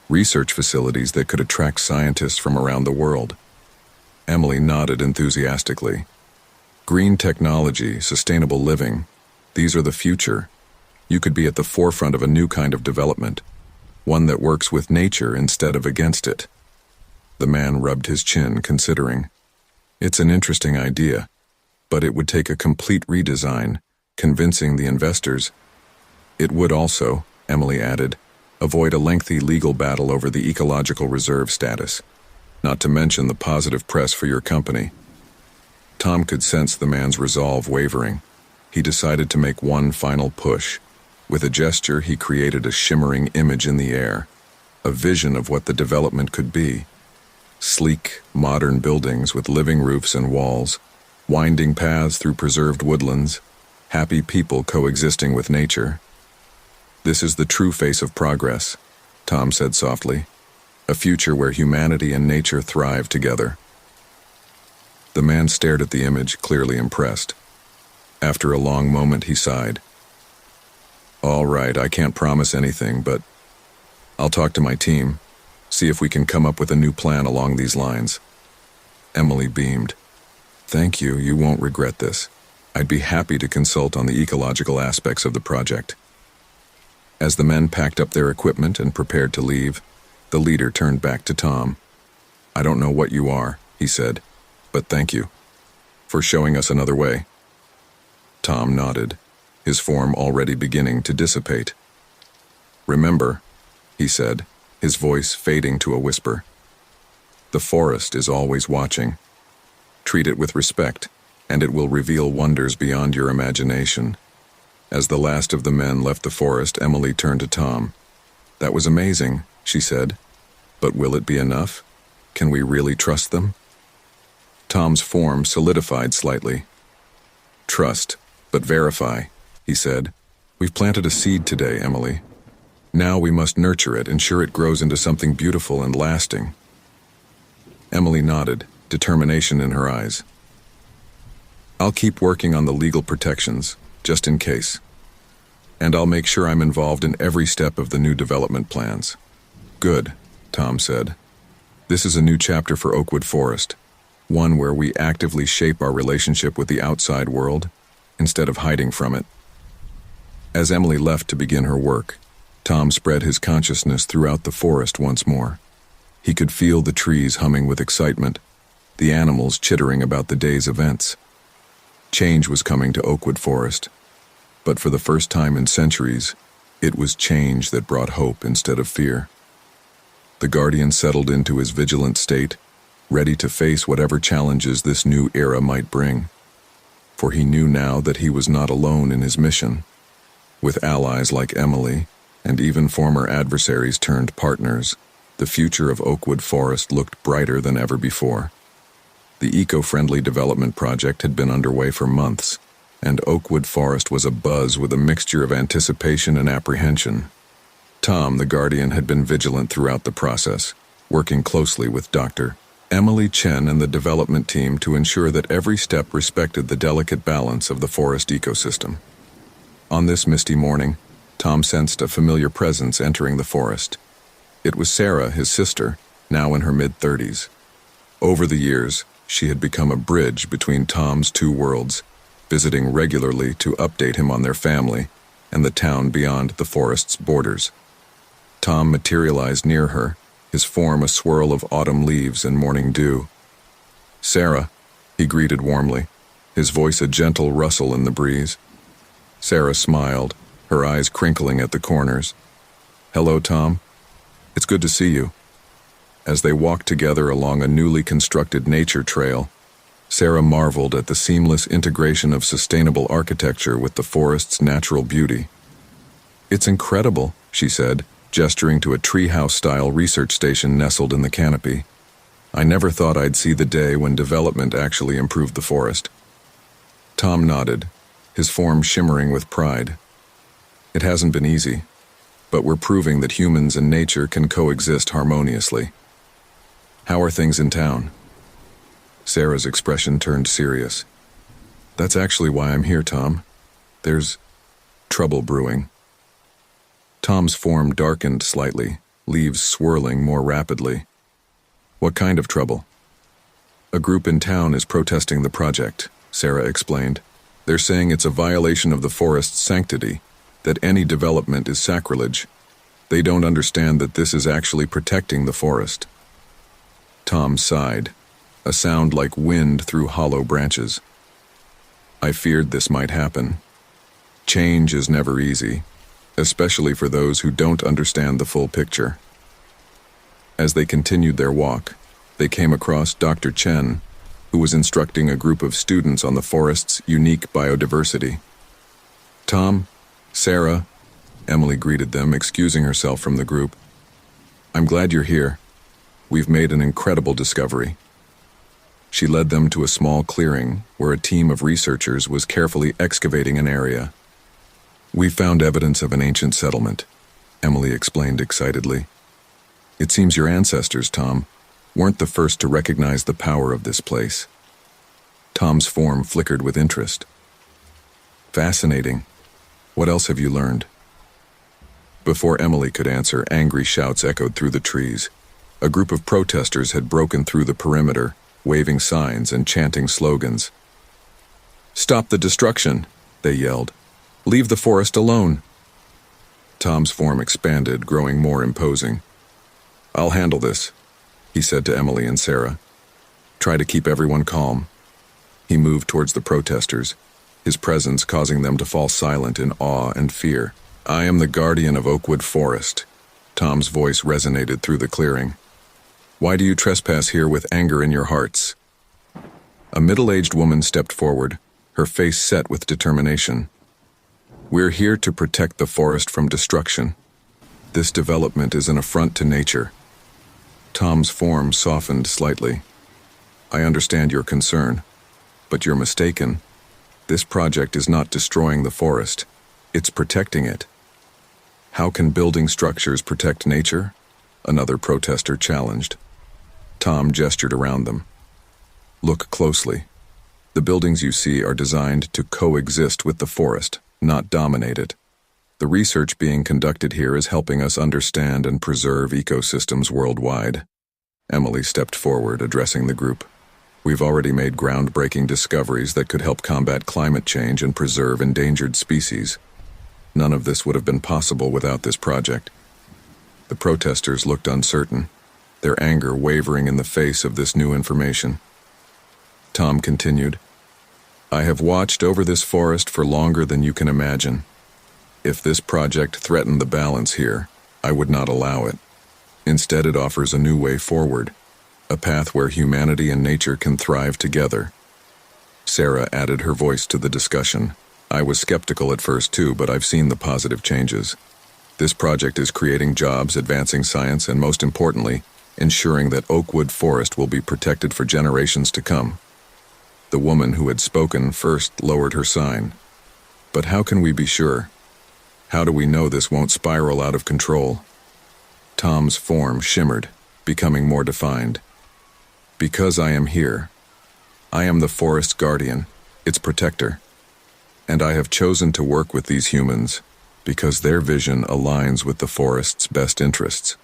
research facilities that could attract scientists from around the world." Emily nodded enthusiastically. "Green technology, sustainable living, these are the future. You could be at the forefront of a new kind of development, one that works with nature instead of against it." The man rubbed his chin, considering. "It's an interesting idea, but it would take a complete redesign, convincing the investors. It would also," Emily added, "avoid a lengthy legal battle over the ecological reserve status, not to mention the positive press for your company." Tom could sense the man's resolve wavering. He decided to make one final push. With a gesture, he created a shimmering image in the air, a vision of what the development could be. Sleek, modern buildings with living roofs and walls, winding paths through preserved woodlands, happy people coexisting with nature. "This is the true face of progress," Tom said softly. "A future where humanity and nature thrive together." The man stared at the image, clearly impressed. After a long moment, he sighed. "All right, I can't promise anything, but I'll talk to my team, see if we can come up with a new plan along these lines." Emily beamed. "Thank you, you won't regret this. I'd be happy to consult on the ecological aspects of the project." As the men packed up their equipment and prepared to leave, the leader turned back to Tom. "I don't know what you are," he said, "but thank you for showing us another way." Tom nodded, his form already beginning to dissipate. "Remember," he said, his voice fading to a whisper, "the forest is always watching. Treat it with respect, and it will reveal wonders beyond your imagination." As the last of the men left the forest, Emily turned to Tom. "That was amazing," she said. "But will it be enough? Can we really trust them?" Tom's form solidified slightly. "Trust, but verify," he said. "We've planted a seed today, Emily. Now we must nurture it, ensure it grows into something beautiful and lasting." Emily nodded, determination in her eyes. "I'll keep working on the legal protections, just in case. And I'll make sure I'm involved in every step of the new development plans." "Good," Tom said. "This is a new chapter for Oakwood Forest, one where we actively shape our relationship with the outside world, instead of hiding from it." As Emily left to begin her work, Tom spread his consciousness throughout the forest once more. He could feel the trees humming with excitement, the animals chittering about the day's events. Change was coming to Oakwood Forest, but for the first time in centuries, it was change that brought hope instead of fear. The Guardian settled into his vigilant state, ready to face whatever challenges this new era might bring. For he knew now that he was not alone in his mission. With allies like Emily, and even former adversaries turned partners, the future of Oakwood Forest looked brighter than ever before. The eco-friendly development project had been underway for months, and Oakwood Forest was abuzz with a mixture of anticipation and apprehension. Tom, the Guardian, had been vigilant throughout the process, working closely with Dr. Emily Chen and the development team to ensure that every step respected the delicate balance of the forest ecosystem. On this misty morning, Tom sensed a familiar presence entering the forest. It was Sarah, his sister, now in her mid-30s. Over the years, she had become a bridge between Tom's two worlds, visiting regularly to update him on their family and the town beyond the forest's borders. Tom materialized near her, his form a swirl of autumn leaves and morning dew. "Sarah," he greeted warmly, his voice a gentle rustle in the breeze. Sarah smiled, her eyes crinkling at the corners. "Hello, Tom. It's good to see you." As they walked together along a newly constructed nature trail, Sarah marveled at the seamless integration of sustainable architecture with the forest's natural beauty. "It's incredible," she said, gesturing to a treehouse-style research station nestled in the canopy. "I never thought I'd see the day when development actually improved the forest." Tom nodded, his form shimmering with pride. "It hasn't been easy, but we're proving that humans and nature can coexist harmoniously. How are things in town?" Sarah's expression turned serious. "That's actually why I'm here, Tom. There's trouble brewing." Tom's form darkened slightly, leaves swirling more rapidly. "What kind of trouble?" "A group in town is protesting the project," Sarah explained. "They're saying it's a violation of the forest's sanctity, that any development is sacrilege. They don't understand that this is actually protecting the forest." Tom sighed, a sound like wind through hollow branches. "I feared this might happen. Change is never easy, especially for those who don't understand the full picture." As they continued their walk, they came across Dr. Chen, who was instructing a group of students on the forest's unique biodiversity. "Tom, Sarah," Emily greeted them, excusing herself from the group. "I'm glad you're here. We've made an incredible discovery." She led them to a small clearing where a team of researchers was carefully excavating an area. "We found evidence of an ancient settlement," Emily explained excitedly. "It seems your ancestors, Tom, weren't the first to recognize the power of this place." Tom's form flickered with interest. "Fascinating. What else have you learned?" Before Emily could answer, angry shouts echoed through the trees. A group of protesters had broken through the perimeter, waving signs and chanting slogans. "Stop the destruction," they yelled. "Leave the forest alone." Tom's form expanded, growing more imposing. "I'll handle this," he said to Emily and Sarah. "Try to keep everyone calm." He moved towards the protesters, his presence causing them to fall silent in awe and fear. "I am the guardian of Oakwood Forest." Tom's voice resonated through the clearing. "Why do you trespass here with anger in your hearts?" A middle-aged woman stepped forward, her face set with determination. "We're here to protect the forest from destruction. This development is an affront to nature." Tom's form softened slightly. "I understand your concern, but you're mistaken. This project is not destroying the forest, it's protecting it." "How can building structures protect nature?" another protester challenged. Tom gestured around them. "Look closely. The buildings you see are designed to coexist with the forest, not dominate it. The research being conducted here is helping us understand and preserve ecosystems worldwide." Emily stepped forward, addressing the group. "We've already made groundbreaking discoveries that could help combat climate change and preserve endangered species. None of this would have been possible without this project." The protesters looked uncertain, their anger wavering in the face of this new information. Tom continued, "I have watched over this forest for longer than you can imagine. If this project threatened the balance here, I would not allow it. Instead, it offers a new way forward, a path where humanity and nature can thrive together." Sarah added her voice to the discussion. "I was skeptical at first too, but I've seen the positive changes. This project is creating jobs, advancing science, and most importantly, ensuring that Oakwood Forest will be protected for generations to come." The woman who had spoken first lowered her sign. "But how can we be sure? How do we know this won't spiral out of control?" Tom's form shimmered, becoming more defined. "Because I am here. I am the forest's guardian, its protector. And I have chosen to work with these humans because their vision aligns with the forest's best interests."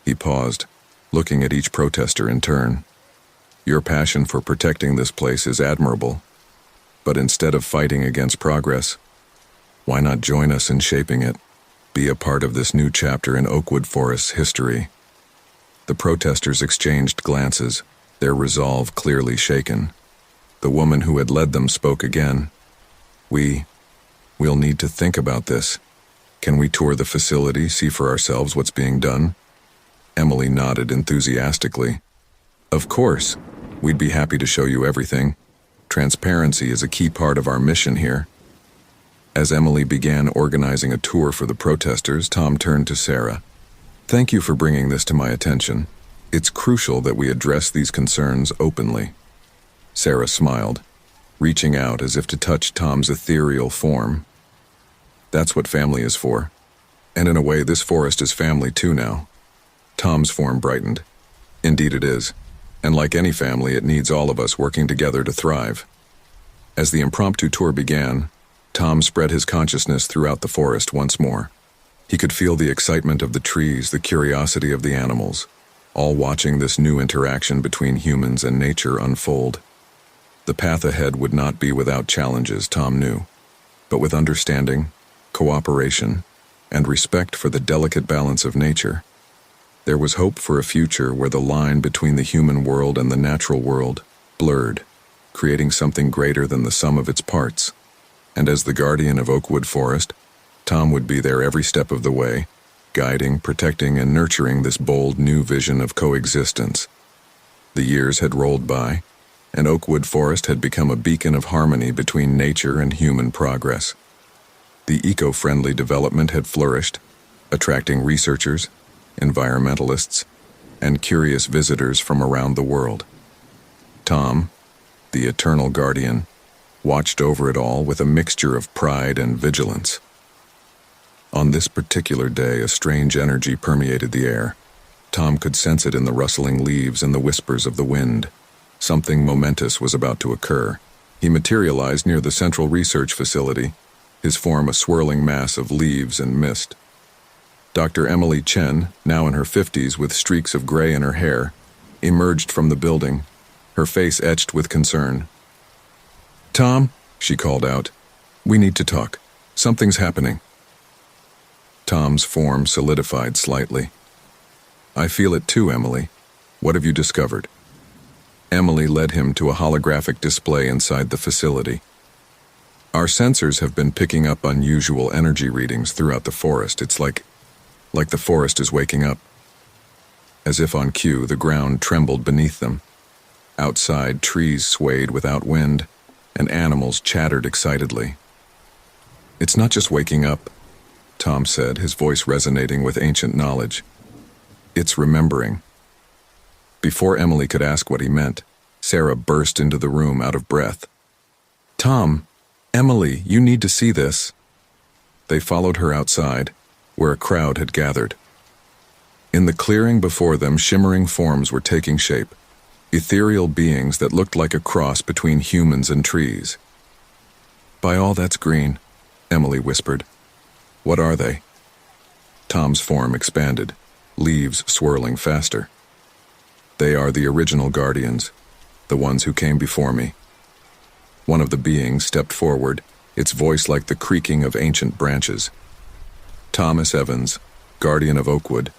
He paused, looking at each protester in turn. "Your passion for protecting this place is admirable, but instead of fighting against progress, why not join us in shaping it? Be a part of this new chapter in Oakwood Forest's history." The protesters exchanged glances, their resolve clearly shaken. The woman who had led them spoke again. We'll need to think about this. Can we tour the facility, see for ourselves what's being done? Emily nodded enthusiastically. Of course. We'd be happy to show you everything. Transparency is a key part of our mission here. As Emily began organizing a tour for the protesters, Tom turned to Sarah. Thank you for bringing this to my attention. It's crucial that we address these concerns openly. Sarah smiled, reaching out as if to touch Tom's ethereal form. That's what family is for. And in a way, this forest is family too now. Tom's form brightened. Indeed it is. And like any family, it needs all of us working together to thrive. As the impromptu tour began, Tom spread his consciousness throughout the forest once more. He could feel the excitement of the trees, the curiosity of the animals, all watching this new interaction between humans and nature unfold. The path ahead would not be without challenges, Tom knew, but with understanding, cooperation, and respect for the delicate balance of nature, there was hope for a future where the line between the human world and the natural world blurred, creating something greater than the sum of its parts. And as the guardian of Oakwood Forest, Tom would be there every step of the way, guiding, protecting, and nurturing this bold new vision of coexistence. The years had rolled by, and Oakwood Forest had become a beacon of harmony between nature and human progress. The eco-friendly development had flourished, attracting researchers, environmentalists, and curious visitors from around the world. Tom, the eternal guardian, watched over it all with a mixture of pride and vigilance. On this particular day, a strange energy permeated the air. Tom could sense it in the rustling leaves and the whispers of the wind. Something momentous was about to occur. He materialized near the Central Research Facility, his form a swirling mass of leaves and mist. Dr. Emily Chen, now in her 50s with streaks of gray in her hair, emerged from the building, her face etched with concern. Tom, she called out, we need to talk. Something's happening. Tom's form solidified slightly. I feel it too, Emily. What have you discovered? Emily led him to a holographic display inside the facility. Our sensors have been picking up unusual energy readings throughout the forest. It's like the forest is waking up. As if on cue, the ground trembled beneath them. Outside, trees swayed without wind, and animals chattered excitedly. It's not just waking up, Tom said, his voice resonating with ancient knowledge. It's remembering. Before Emily could ask what he meant, Sarah burst into the room out of breath. Tom, Emily, you need to see this. They followed her outside, where a crowd had gathered. In the clearing before them, shimmering forms were taking shape, ethereal beings that looked like a cross between humans and trees. By all that's green, Emily whispered. What are they? Tom's form expanded, leaves swirling faster. They are the original guardians, the ones who came before me. One of the beings stepped forward, its voice like the creaking of ancient branches. Thomas Evans, guardian of Oakwood,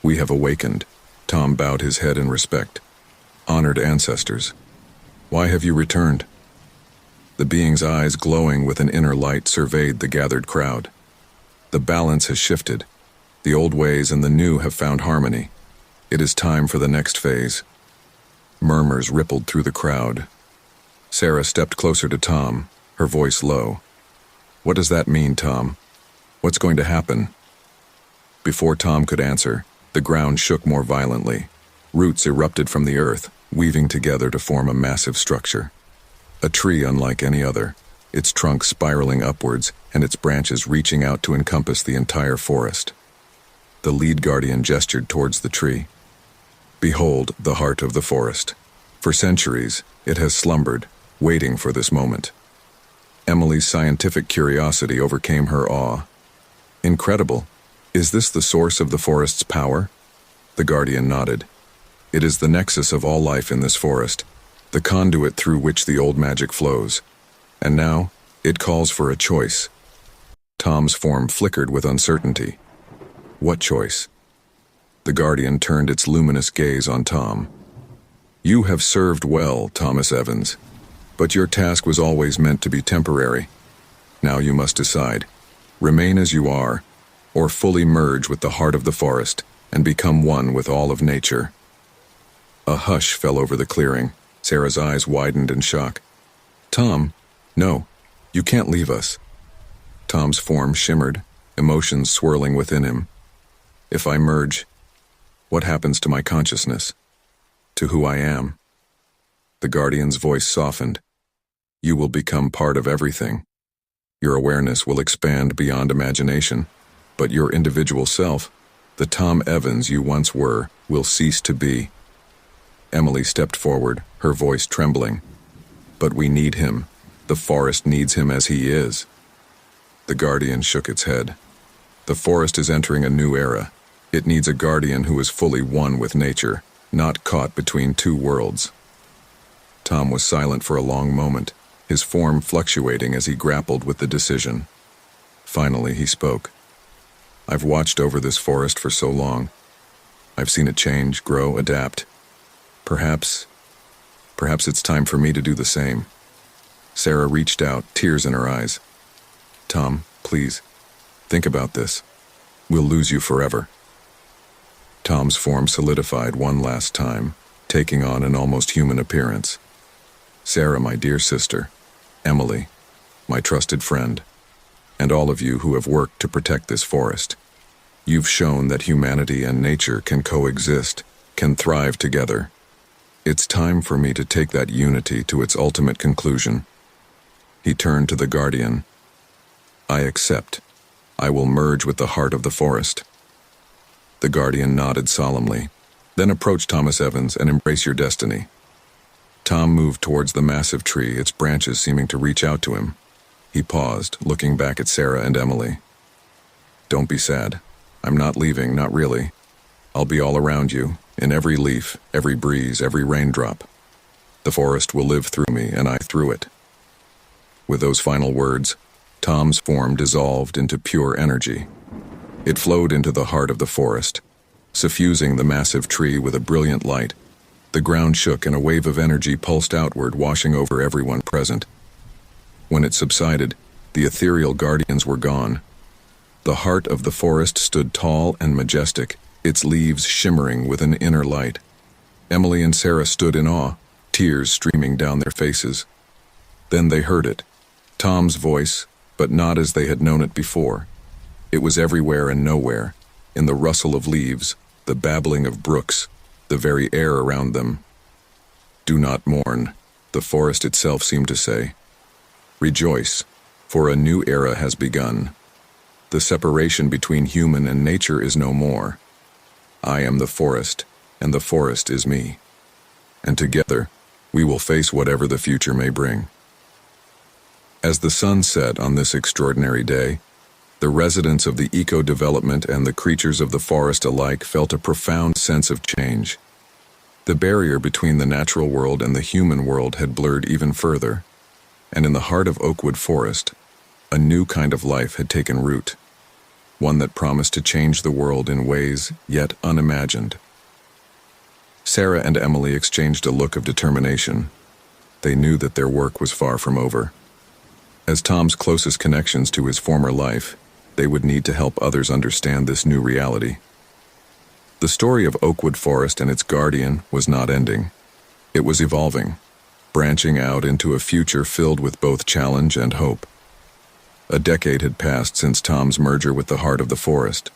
we have awakened. Tom bowed his head in respect. Honored ancestors, why have you returned? The being's eyes, glowing with an inner light, surveyed the gathered crowd. The balance has shifted. The old ways and the new have found harmony. It is time for the next phase. Murmurs rippled through the crowd. Sarah stepped closer to Tom, her voice low. What does that mean, Tom? What's going to happen? Before Tom could answer, the ground shook more violently. Roots erupted from the earth, weaving together to form a massive structure. A tree unlike any other, its trunk spiraling upwards and its branches reaching out to encompass the entire forest. The lead guardian gestured towards the tree. Behold the heart of the forest. For centuries, it has slumbered, waiting for this moment. Emily's scientific curiosity overcame her awe. Incredible. Is this the source of the forest's power? The guardian nodded. It is the nexus of all life in this forest, the conduit through which the old magic flows. And now, it calls for a choice. Tom's form flickered with uncertainty. What choice? The guardian turned its luminous gaze on Tom. You have served well, Thomas Evans. But your task was always meant to be temporary. Now you must decide. Remain as you are, or fully merge with the heart of the forest and become one with all of nature. A hush fell over the clearing. Sarah's eyes widened in shock. Tom, no, you can't leave us. Tom's form shimmered, emotions swirling within him. If I merge, what happens to my consciousness? To who I am? The Guardian's voice softened. You will become part of everything. Your awareness will expand beyond imagination, but your individual self, the Tom Evans you once were, will cease to be. Emily stepped forward, her voice trembling. But we need him. The forest needs him as he is. The Guardian shook its head. The forest is entering a new era. It needs a guardian who is fully one with nature, not caught between two worlds. Tom was silent for a long moment, his form fluctuating as he grappled with the decision. Finally, he spoke. I've watched over this forest for so long. I've seen it change, grow, adapt. Perhaps it's time for me to do the same. Sarah reached out, tears in her eyes. Tom, please, think about this. We'll lose you forever. Tom's form solidified one last time, taking on an almost human appearance. Sarah, my dear sister, Emily, my trusted friend, and all of you who have worked to protect this forest. You've shown that humanity and nature can coexist, can thrive together. It's time for me to take that unity to its ultimate conclusion. He turned to the Guardian. I accept. I will merge with the heart of the forest. The Guardian nodded solemnly, then approached Thomas Evans and embraced your destiny. Tom moved towards the massive tree, its branches seeming to reach out to him. He paused, looking back at Sarah and Emily. Don't be sad. I'm not leaving, not really. I'll be all around you, in every leaf, every breeze, every raindrop. The forest will live through me, and I through it. With those final words, Tom's form dissolved into pure energy. It flowed into the heart of the forest, suffusing the massive tree with a brilliant light. The ground shook and a wave of energy pulsed outward, washing over everyone present. When it subsided, the ethereal guardians were gone. The heart of the forest stood tall and majestic, its leaves shimmering with an inner light. Emily and Sarah stood in awe, tears streaming down their faces. Then they heard it, Tom's voice, but not as they had known it before. It was everywhere and nowhere, in the rustle of leaves, the babbling of brooks, the very air around them. Do not mourn, the forest itself seemed to say. Rejoice, for a new era has begun. The separation between human and nature is no more. I am the forest, and the forest is me. And together, we will face whatever the future may bring. As the sun set on this extraordinary day, the residents of the eco-development and the creatures of the forest alike felt a profound sense of change. The barrier between the natural world and the human world had blurred even further, and in the heart of Oakwood Forest, a new kind of life had taken root, one that promised to change the world in ways yet unimagined. Sarah and Emily exchanged a look of determination. They knew that their work was far from over. As Tom's closest connections to his former life, they would need to help others understand this new reality. The story of Oakwood Forest and its guardian was not ending. It was evolving, branching out into a future filled with both challenge and hope. A decade had passed since Tom's merger with the heart of the forest.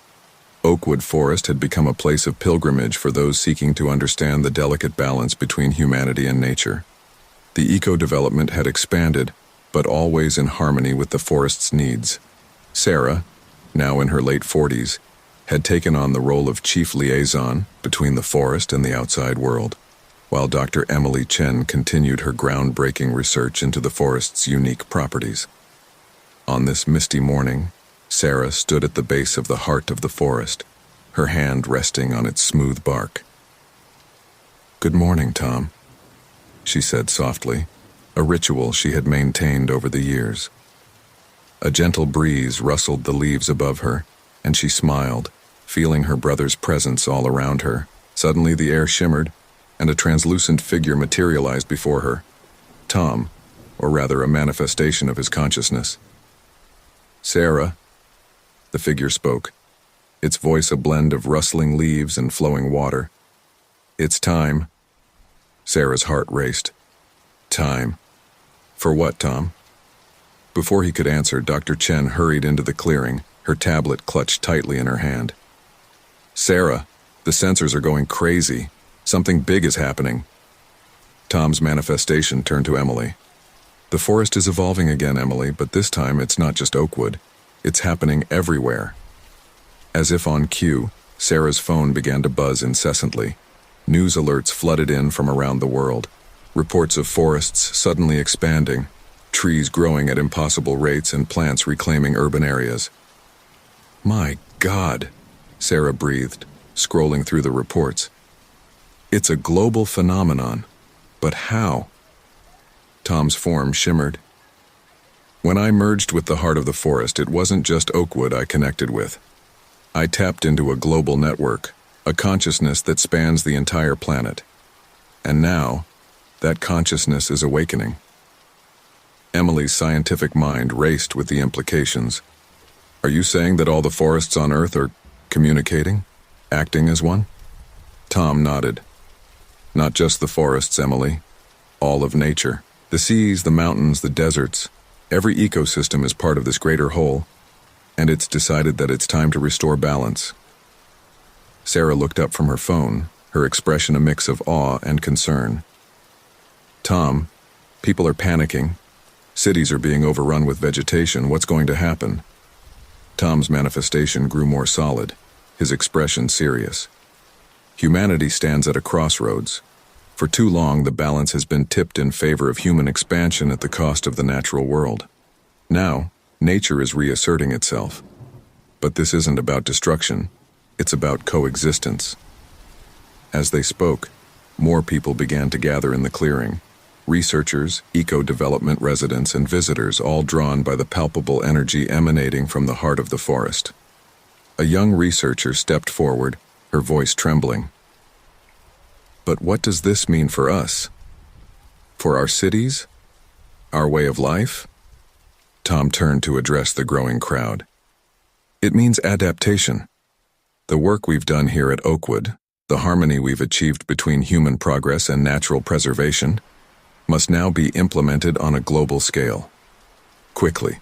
Oakwood Forest had become a place of pilgrimage for those seeking to understand the delicate balance between humanity and nature. The eco-development had expanded, but always in harmony with the forest's needs. Sarah, now in her late 40s, had taken on the role of chief liaison between the forest and the outside world, while Dr. Emily Chen continued her groundbreaking research into the forest's unique properties. On this misty morning, Sarah stood at the base of the heart of the forest, her hand resting on its smooth bark. "Good morning, Tom," she said softly, a ritual she had maintained over the years. A gentle breeze rustled the leaves above her, and she smiled, feeling her brother's presence all around her. Suddenly the air shimmered, and a translucent figure materialized before her. "Tom, or rather a manifestation of his consciousness. "Sarah," the figure spoke, its voice a blend of rustling leaves and flowing water. "It's time." Sarah's heart raced. Time. For what, Tom? Before he could answer, Dr. Chen hurried into the clearing, her tablet clutched tightly in her hand. "Sarah, the sensors are going crazy. Something big is happening." Tom's manifestation turned to Emily. "The forest is evolving again, Emily, but this time it's not just Oakwood. It's happening everywhere." As if on cue, Sarah's phone began to buzz incessantly. News alerts flooded in from around the world. Reports of forests suddenly expanding, trees growing at impossible rates and plants reclaiming urban areas. "My God," Sarah breathed, scrolling through the reports. "It's a global phenomenon. But how?" Tom's form shimmered. "When I merged with the heart of the forest, it wasn't just Oakwood I connected with. I tapped into a global network, a consciousness that spans the entire planet. And now, that consciousness is awakening." Emily's scientific mind raced with the implications. "Are you saying that all the forests on Earth are communicating, acting as one?" Tom nodded. "Not just the forests, Emily. All of nature. The seas, the mountains, the deserts. Every ecosystem is part of this greater whole, and it's decided that it's time to restore balance." Sarah looked up from her phone, her expression a mix of awe and concern. "Tom, people are panicking. Cities are being overrun with vegetation. What's going to happen?" Tom's manifestation grew more solid, his expression serious. "Humanity stands at a crossroads. For too long, the balance has been tipped in favor of human expansion at the cost of the natural world. Now, nature is reasserting itself. But this isn't about destruction. It's about coexistence." As they spoke, more people began to gather in the clearing. Researchers, eco-development residents, and visitors, all drawn by the palpable energy emanating from the heart of the forest. A young researcher stepped forward, her voice trembling. "But what does this mean for us? For our cities? Our way of life?" Tom turned to address the growing crowd. "It means adaptation. The work we've done here at Oakwood, the harmony we've achieved between human progress and natural preservation, must now be implemented on a global scale. Quickly."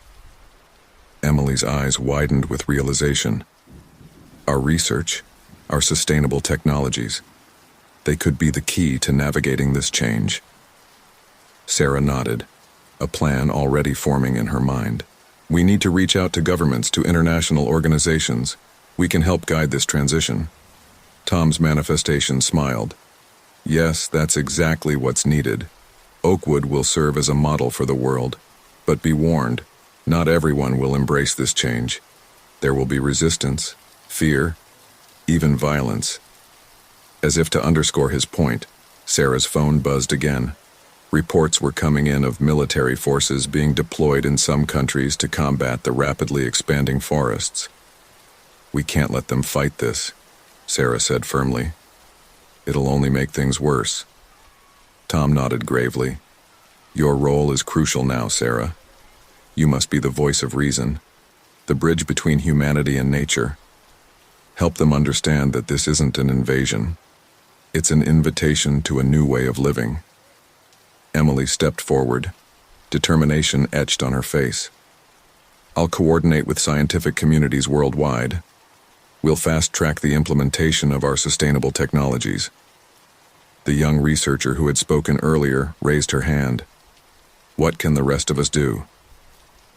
Emily's eyes widened with realization. Our research, our sustainable technologies, they could be the key to navigating this change. Sarah nodded, a plan already forming in her mind. "We need to reach out to governments, to international organizations. We can help guide this transition." Tom's manifestation smiled. "Yes, that's exactly what's needed. Oakwood will serve as a model for the world. But be warned, not everyone will embrace this change. There will be resistance, fear, even violence." As if to underscore his point, Sarah's phone buzzed again. Reports were coming in of military forces being deployed in some countries to combat the rapidly expanding forests. "We can't let them fight this," Sarah said firmly. "It'll only make things worse." Tom nodded gravely. "Your role is crucial now, Sarah. You must be the voice of reason, the bridge between humanity and nature. Help them understand that this isn't an invasion. It's an invitation to a new way of living." Emily stepped forward, determination etched on her face. "I'll coordinate with scientific communities worldwide. We'll fast-track the implementation of our sustainable technologies." The young researcher who had spoken earlier raised her hand. "What can the rest of us do?"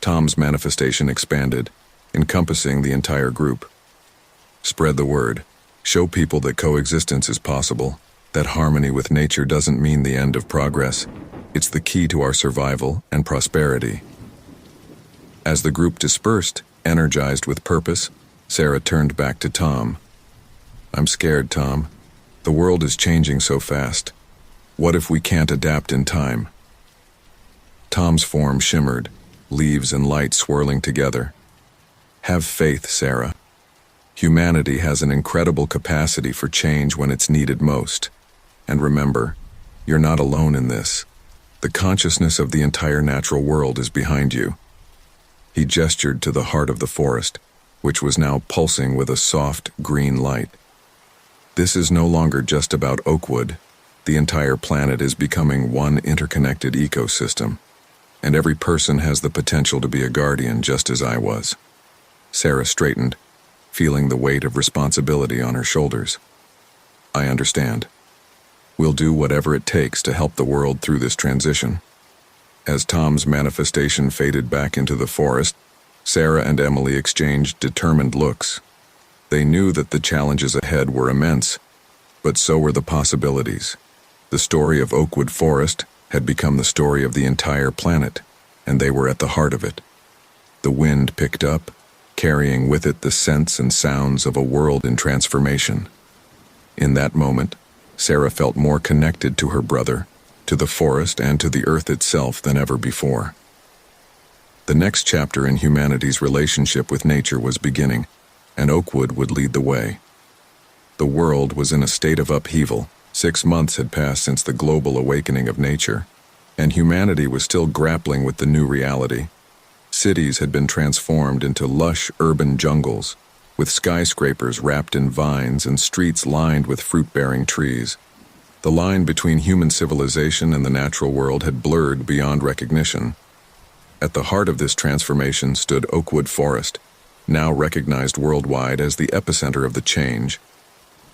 Tom's manifestation expanded, encompassing the entire group. "Spread the word. Show people that coexistence is possible, that harmony with nature doesn't mean the end of progress. It's the key to our survival and prosperity." As the group dispersed, energized with purpose, Sarah turned back to Tom. "I'm scared, Tom. The world is changing so fast. What if we can't adapt in time?" Tom's form shimmered, leaves and light swirling together. "Have faith, Sarah. Humanity has an incredible capacity for change when it's needed most. And remember, you're not alone in this. The consciousness of the entire natural world is behind you. He gestured to the heart of the forest, which was now pulsing with a soft, green light. This is no longer just about Oakwood. The entire planet is becoming one interconnected ecosystem, and every person has the potential to be a guardian just as I was. Sarah straightened, feeling the weight of responsibility on her shoulders. I understand. We'll do whatever it takes to help the world through this transition. As Tom's manifestation faded back into the forest, Sarah and Emily exchanged determined looks. They knew that the challenges ahead were immense, but so were the possibilities. The story of Oakwood Forest had become the story of the entire planet, and they were at the heart of it. The wind picked up, carrying with it the scents and sounds of a world in transformation. In that moment, Sarah felt more connected to her brother, to the forest, and to the earth itself than ever before. The next chapter in humanity's relationship with nature was beginning, and Oakwood would lead the way. The world was in a state of upheaval. 6 months had passed since the global awakening of nature, and humanity was still grappling with the new reality. Cities had been transformed into lush urban jungles, with skyscrapers wrapped in vines and streets lined with fruit-bearing trees. The line between human civilization and the natural world had blurred beyond recognition. At the heart of this transformation stood Oakwood Forest, now recognized worldwide as the epicenter of the change.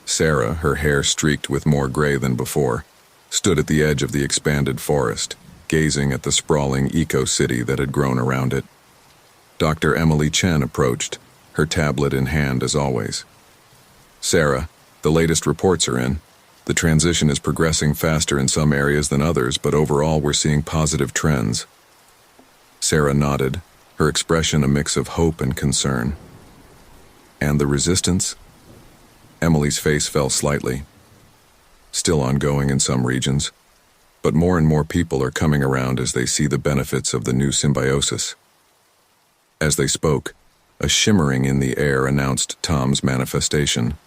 Sarah, her hair streaked with more gray than before, stood at the edge of the expanded forest, gazing at the sprawling eco-city that had grown around it. Dr. Emily Chen approached, her tablet in hand as always. Sarah, the latest reports are in. The transition is progressing faster in some areas than others, but overall we're seeing positive trends. Sarah nodded, her expression a mix of hope and concern. And the resistance? Emily's face fell slightly. Still ongoing in some regions, but more and more people are coming around as they see the benefits of the new symbiosis. As they spoke, a shimmering in the air announced Tom's manifestation.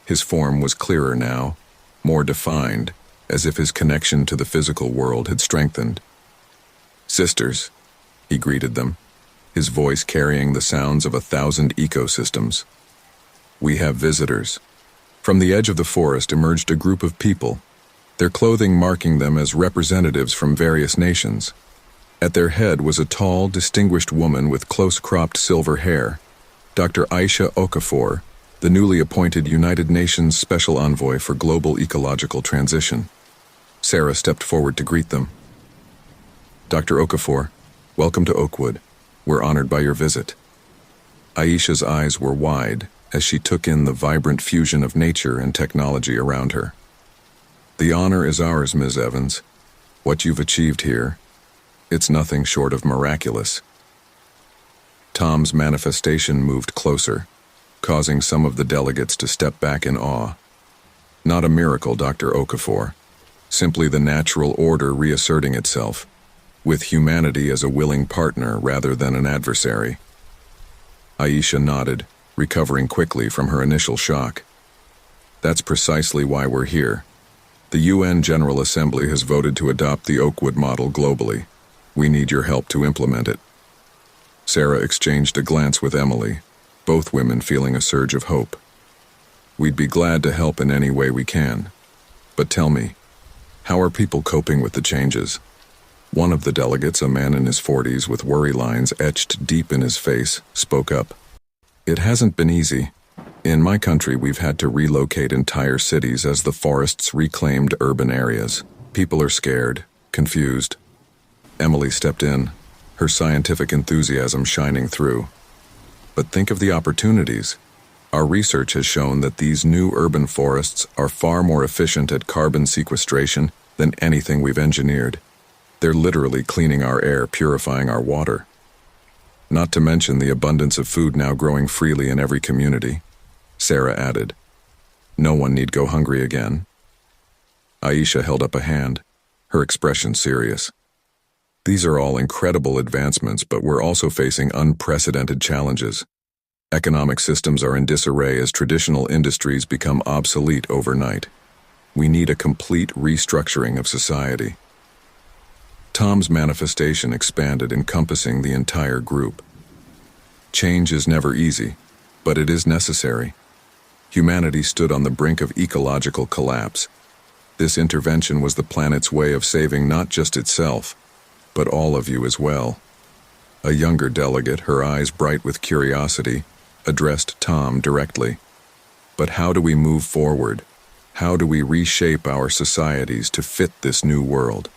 His form was clearer now, more defined, as if his connection to the physical world had strengthened. "Sisters," he greeted them, his voice carrying the sounds of 1,000 ecosystems. "We have visitors." From the edge of the forest emerged a group of people, their clothing marking them as representatives from various nations. At their head was a tall, distinguished woman with close-cropped silver hair, Dr. Aisha Okafor, the newly appointed United Nations Special Envoy for Global Ecological Transition. Sarah stepped forward to greet them. "Dr. Okafor, welcome to Oakwood. We're honored by your visit." Aisha's eyes were wide as she took in the vibrant fusion of nature and technology around her. "The honor is ours, Ms. Evans. What you've achieved here, it's nothing short of miraculous." Tom's manifestation moved closer, causing some of the delegates to step back in awe. "Not a miracle, Dr. Okafor. Simply the natural order reasserting itself, with humanity as a willing partner rather than an adversary." Aisha nodded, recovering quickly from her initial shock. "That's precisely why we're here. The UN General Assembly has voted to adopt the Oakwood model globally. We need your help to implement it." Sarah exchanged a glance with Emily, both women feeling a surge of hope. "We'd be glad to help in any way we can. But tell me, how are people coping with the changes?" One of the delegates, a man in his 40s with worry lines etched deep in his face, spoke up. "It hasn't been easy. In my country, we've had to relocate entire cities as the forests reclaimed urban areas. People are scared, confused." Emily stepped in, her scientific enthusiasm shining through. "But think of the opportunities. Our research has shown that these new urban forests are far more efficient at carbon sequestration than anything we've engineered. They're literally cleaning our air, purifying our water. Not to mention the abundance of food now growing freely in every community," Sarah added. "No one need go hungry again." Aisha held up a hand, her expression serious. "These are all incredible advancements, but we're also facing unprecedented challenges. Economic systems are in disarray as traditional industries become obsolete overnight. We need a complete restructuring of society." Tom's manifestation expanded, encompassing the entire group. Change is never easy, but it is necessary. Humanity stood on the brink of ecological collapse. This intervention was the planet's way of saving not just itself, but all of you as well. A younger delegate, her eyes bright with curiosity, addressed Tom directly. But how do we move forward? How do we reshape our societies to fit this new world?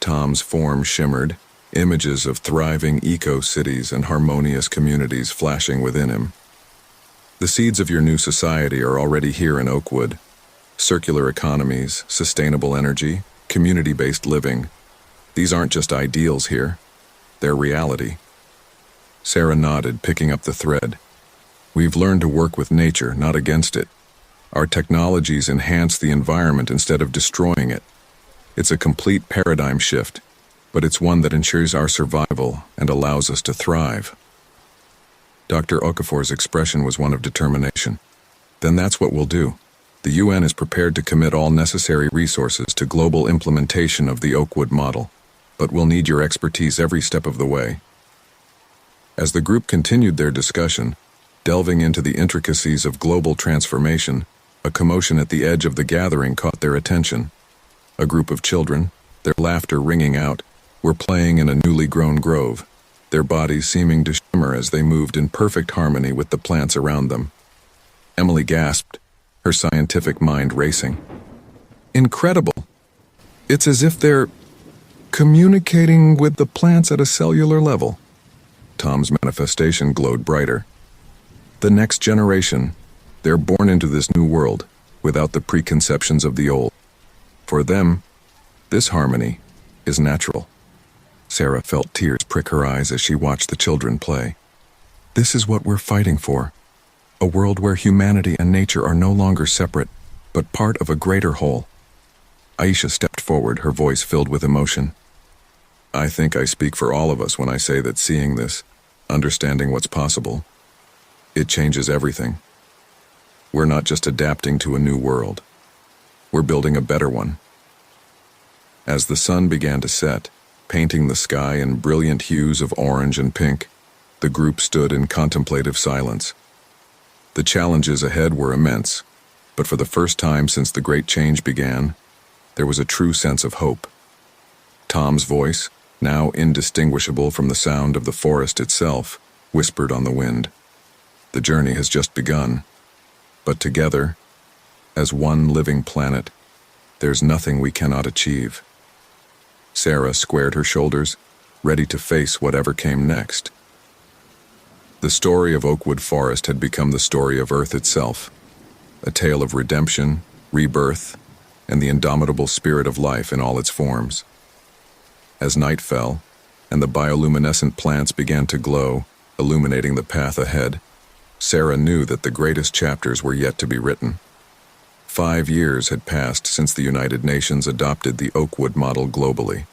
Tom's form shimmered, images of thriving eco-cities and harmonious communities flashing within him. The seeds of your new society are already here in Oakwood. Circular economies, sustainable energy, community-based living. These aren't just ideals here. They're reality. Sarah nodded, picking up the thread. We've learned to work with nature, not against it. Our technologies enhance the environment instead of destroying it. It's a complete paradigm shift, but it's one that ensures our survival and allows us to thrive. Dr. Okafor's expression was one of determination. Then that's what we'll do. The UN is prepared to commit all necessary resources to global implementation of the Oakwood model, but we'll need your expertise every step of the way. As the group continued their discussion, delving into the intricacies of global transformation, a commotion at the edge of the gathering caught their attention. A group of children, their laughter ringing out, were playing in a newly grown grove, their bodies seeming to shimmer as they moved in perfect harmony with the plants around them. Emily gasped, her scientific mind racing. Incredible! It's as if they're communicating with the plants at a cellular level. Tom's manifestation glowed brighter. The next generation, they're born into this new world, without the preconceptions of the old. For them, this harmony is natural. Sarah felt tears prick her eyes as she watched the children play. This is what we're fighting for. A world where humanity and nature are no longer separate, but part of a greater whole. Aisha stepped forward, her voice filled with emotion. I think I speak for all of us when I say that seeing this, understanding what's possible, it changes everything. We're not just adapting to a new world. We're building a better one. As the sun began to set, painting the sky in brilliant hues of orange and pink, the group stood in contemplative silence. The challenges ahead were immense, but for the first time since the great change began, there was a true sense of hope. Tom's voice, now indistinguishable from the sound of the forest itself, whispered on the wind. The journey has just begun, but together, as one living planet, there's nothing we cannot achieve. Sarah squared her shoulders, ready to face whatever came next. The story of Oakwood Forest had become the story of Earth itself, a tale of redemption, rebirth, and the indomitable spirit of life in all its forms. As night fell, and the bioluminescent plants began to glow, illuminating the path ahead, Sarah knew that the greatest chapters were yet to be written. 5 years had passed since the United Nations adopted the Oakwood model globally.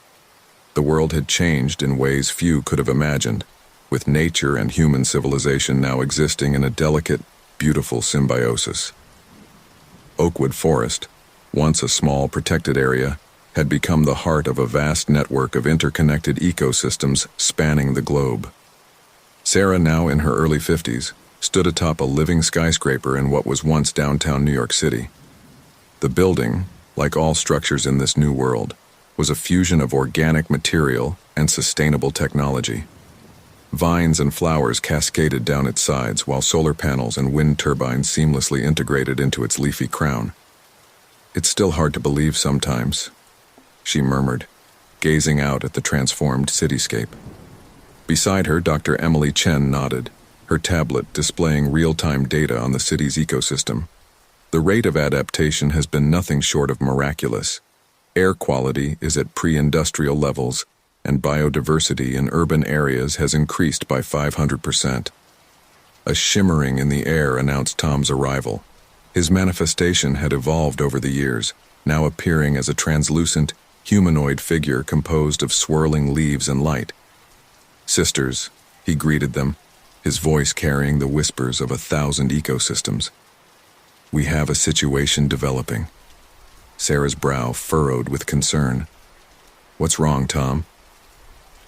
The world had changed in ways few could have imagined, with nature and human civilization now existing in a delicate, beautiful symbiosis. Oakwood Forest, once a small protected area, had become the heart of a vast network of interconnected ecosystems spanning the globe. Sarah, now in her early 50s, stood atop a living skyscraper in what was once downtown New York City. The building, like all structures in this new world, was a fusion of organic material and sustainable technology. Vines and flowers cascaded down its sides while solar panels and wind turbines seamlessly integrated into its leafy crown. It's still hard to believe sometimes, she murmured, gazing out at the transformed cityscape. Beside her, Dr. Emily Chen nodded, her tablet displaying real-time data on the city's ecosystem. The rate of adaptation has been nothing short of miraculous. Air quality is at pre-industrial levels, and biodiversity in urban areas has increased by 500%. A shimmering in the air announced Tom's arrival. His manifestation had evolved over the years, now appearing as a translucent, humanoid figure composed of swirling leaves and light. Sisters, he greeted them, his voice carrying the whispers of 1,000 ecosystems. We have a situation developing. Sarah's brow furrowed with concern. What's wrong, Tom?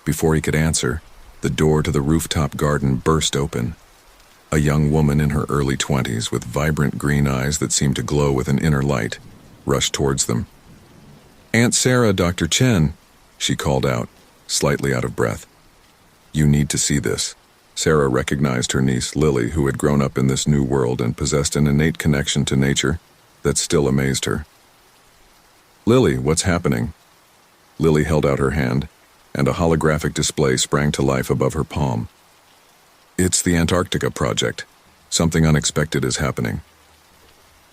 Before he could answer, the door to the rooftop garden burst open. A young woman in her early 20s with vibrant green eyes that seemed to glow with an inner light rushed towards them. "Aunt Sarah, Dr. Chen," she called out, slightly out of breath. "You need to see this." Sarah recognized her niece, Lily, who had grown up in this new world and possessed an innate connection to nature that still amazed her. "Lily, what's happening?" Lily held out her hand, and a holographic display sprang to life above her palm. "It's the Antarctica project. Something unexpected is happening."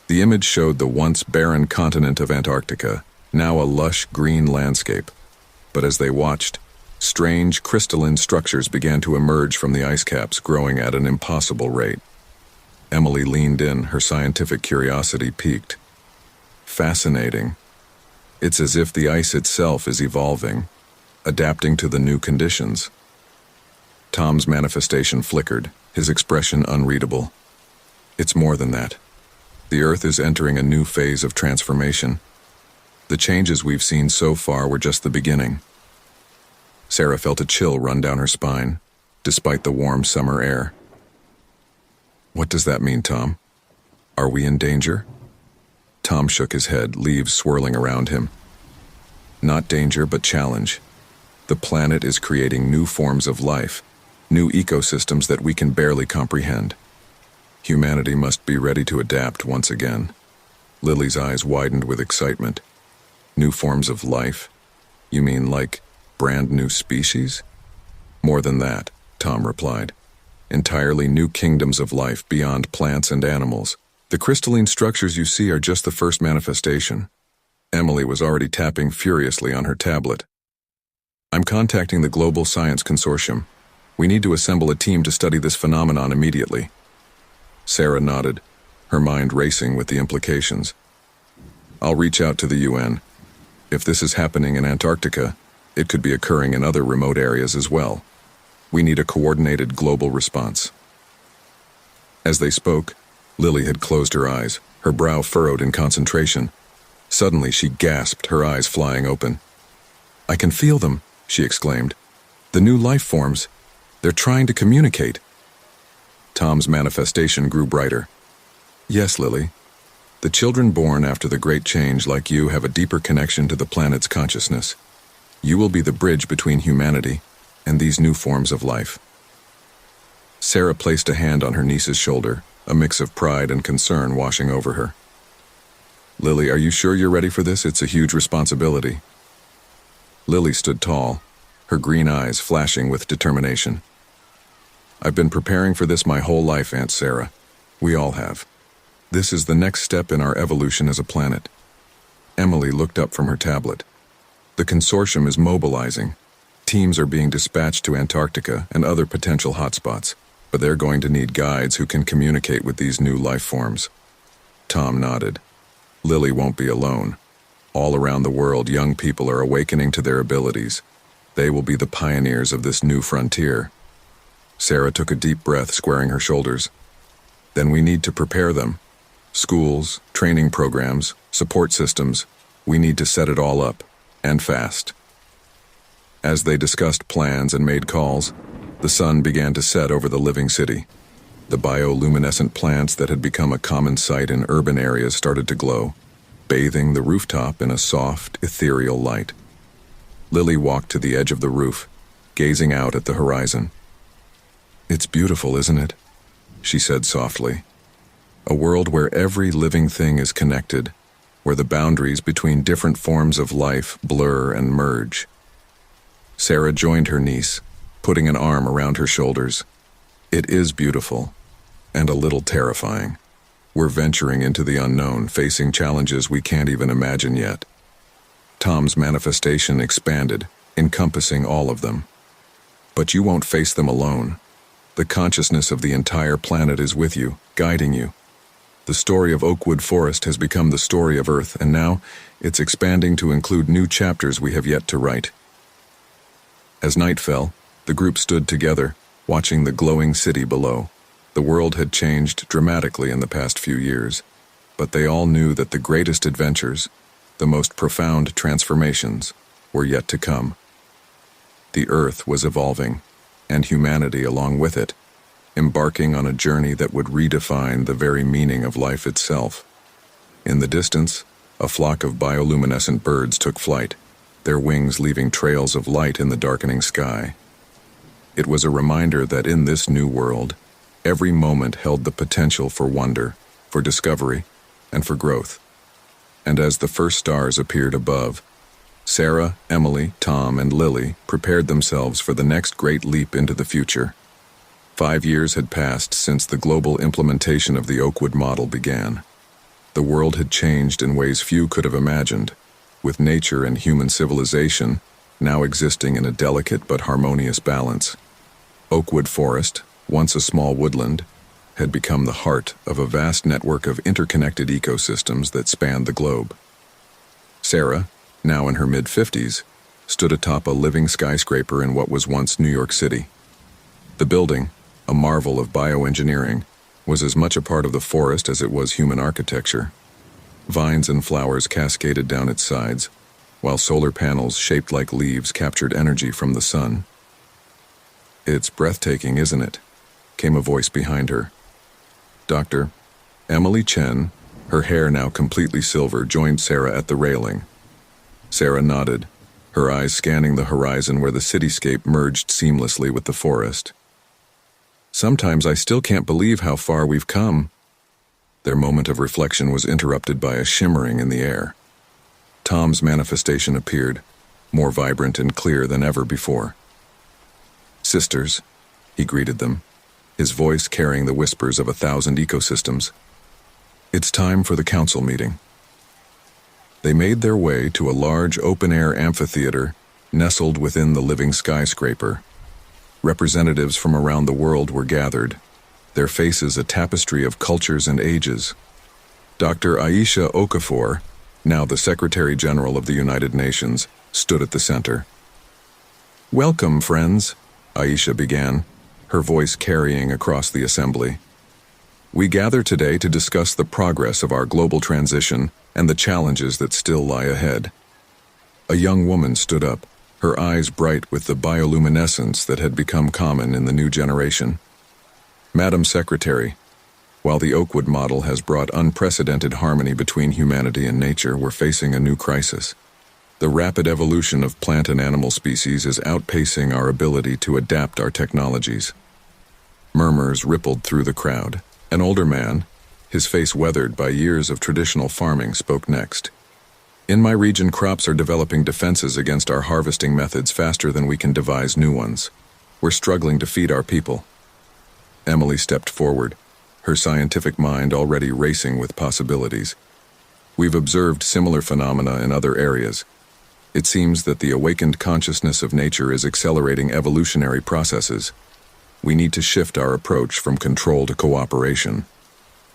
The image showed the once barren continent of Antarctica, now a lush green landscape. But as they watched, strange crystalline structures began to emerge from the ice caps, growing at an impossible rate. Emily leaned in, her scientific curiosity piqued. "Fascinating. It's as if the ice itself is evolving, adapting to the new conditions." Tom's manifestation flickered, his expression unreadable. "It's more than that. The Earth is entering a new phase of transformation. The changes we've seen so far were just the beginning." Sarah felt a chill run down her spine, despite the warm summer air. "What does that mean, Tom? Are we in danger?" Tom shook his head, leaves swirling around him. "Not danger, but challenge. The planet is creating new forms of life, new ecosystems that we can barely comprehend. Humanity must be ready to adapt once again." Lily's eyes widened with excitement. "New forms of life? You mean like brand new species?" "More than that," Tom replied. "Entirely new kingdoms of life beyond plants and animals. The crystalline structures you see are just the first manifestation." Emily was already tapping furiously on her tablet. "I'm contacting the Global Science Consortium. We need to assemble a team to study this phenomenon immediately." Sarah nodded, her mind racing with the implications. "I'll reach out to the UN. If this is happening in Antarctica, it could be occurring in other remote areas as well. We need a coordinated global response." As they spoke, Lily had closed her eyes, her brow furrowed in concentration. Suddenly she gasped, her eyes flying open. "I can feel them," she exclaimed. "The new life forms. They're trying to communicate." Tom's manifestation grew brighter. "Yes, Lily. The children born after the Great Change, like you, have a deeper connection to the planet's consciousness. You will be the bridge between humanity and these new forms of life." Sarah placed a hand on her niece's shoulder, a mix of pride and concern washing over her. "Lily, are you sure you're ready for this? It's a huge responsibility." Lily stood tall, her green eyes flashing with determination. "I've been preparing for this my whole life, Aunt Sarah. We all have. This is the next step in our evolution as a planet." Emily looked up from her tablet. "The consortium is mobilizing. Teams are being dispatched to Antarctica and other potential hotspots, but they're going to need guides who can communicate with these new life forms." Tom nodded. "Lily won't be alone. All around the world, young people are awakening to their abilities. They will be the pioneers of this new frontier." Sarah took a deep breath, squaring her shoulders. "Then we need to prepare them. Schools, training programs, support systems. We need to set it all up, and fast." As they discussed plans and made calls, the sun began to set over the living city. The bioluminescent plants that had become a common sight in urban areas started to glow, bathing the rooftop in a soft, ethereal light. Lily walked to the edge of the roof, gazing out at the horizon. "It's beautiful, isn't it?" she said softly. "A world where every living thing is connected, where the boundaries between different forms of life blur and merge." Sarah joined her niece, putting an arm around her shoulders. "It is beautiful, and a little terrifying. We're venturing into the unknown, facing challenges we can't even imagine yet." Tom's manifestation expanded, encompassing all of them. "But you won't face them alone. The consciousness of the entire planet is with you, guiding you. The story of Oakwood Forest has become the story of Earth, and now it's expanding to include new chapters we have yet to write." As night fell, the group stood together, watching the glowing city below. The world had changed dramatically in the past few years, but they all knew that the greatest adventures, the most profound transformations, were yet to come. The Earth was evolving, and humanity along with it, embarking on a journey that would redefine the very meaning of life itself. In the distance, a flock of bioluminescent birds took flight, their wings leaving trails of light in the darkening sky. It was a reminder that in this new world, every moment held the potential for wonder, for discovery, and for growth. And as the first stars appeared above, Sarah, Emily, Tom, and Lily prepared themselves for the next great leap into the future. 5 years had passed since the global implementation of the Oakwood model began. The world had changed in ways few could have imagined, with nature and human civilization now existing in a delicate but harmonious balance. Oakwood Forest, once a small woodland, had become the heart of a vast network of interconnected ecosystems that spanned the globe. Sarah, now in her mid-50s, stood atop a living skyscraper in what was once New York City. The building, a marvel of bioengineering, was as much a part of the forest as it was human architecture. Vines and flowers cascaded down its sides, while solar panels shaped like leaves captured energy from the sun. "It's breathtaking, isn't it?" came a voice behind her. Dr. Emily Chen, her hair now completely silver, joined Sarah at the railing. Sarah nodded, her eyes scanning the horizon where the cityscape merged seamlessly with the forest. "Sometimes I still can't believe how far we've come." Their moment of reflection was interrupted by a shimmering in the air. Tom's manifestation appeared, more vibrant and clear than ever before. "Sisters," he greeted them, his voice carrying the whispers of 1,000 ecosystems. "It's time for the council meeting." They made their way to a large open-air amphitheater nestled within the living skyscraper. Representatives from around the world were gathered, their faces a tapestry of cultures and ages. Dr. Aisha Okafor, now the Secretary General of the United Nations, stood at the center. "Welcome, friends," Aisha began, her voice carrying across the assembly. "We gather today to discuss the progress of our global transition and the challenges that still lie ahead." A young woman stood up, her eyes bright with the bioluminescence that had become common in the new generation. "Madam Secretary, while the Oakwood model has brought unprecedented harmony between humanity and nature, we're facing a new crisis. The rapid evolution of plant and animal species is outpacing our ability to adapt our technologies." Murmurs rippled through the crowd. An older man, his face weathered by years of traditional farming, spoke next. "In my region, crops are developing defenses against our harvesting methods faster than we can devise new ones. We're struggling to feed our people." Emily stepped forward, her scientific mind already racing with possibilities. "We've observed similar phenomena in other areas. It seems that the awakened consciousness of nature is accelerating evolutionary processes. We need to shift our approach from control to cooperation."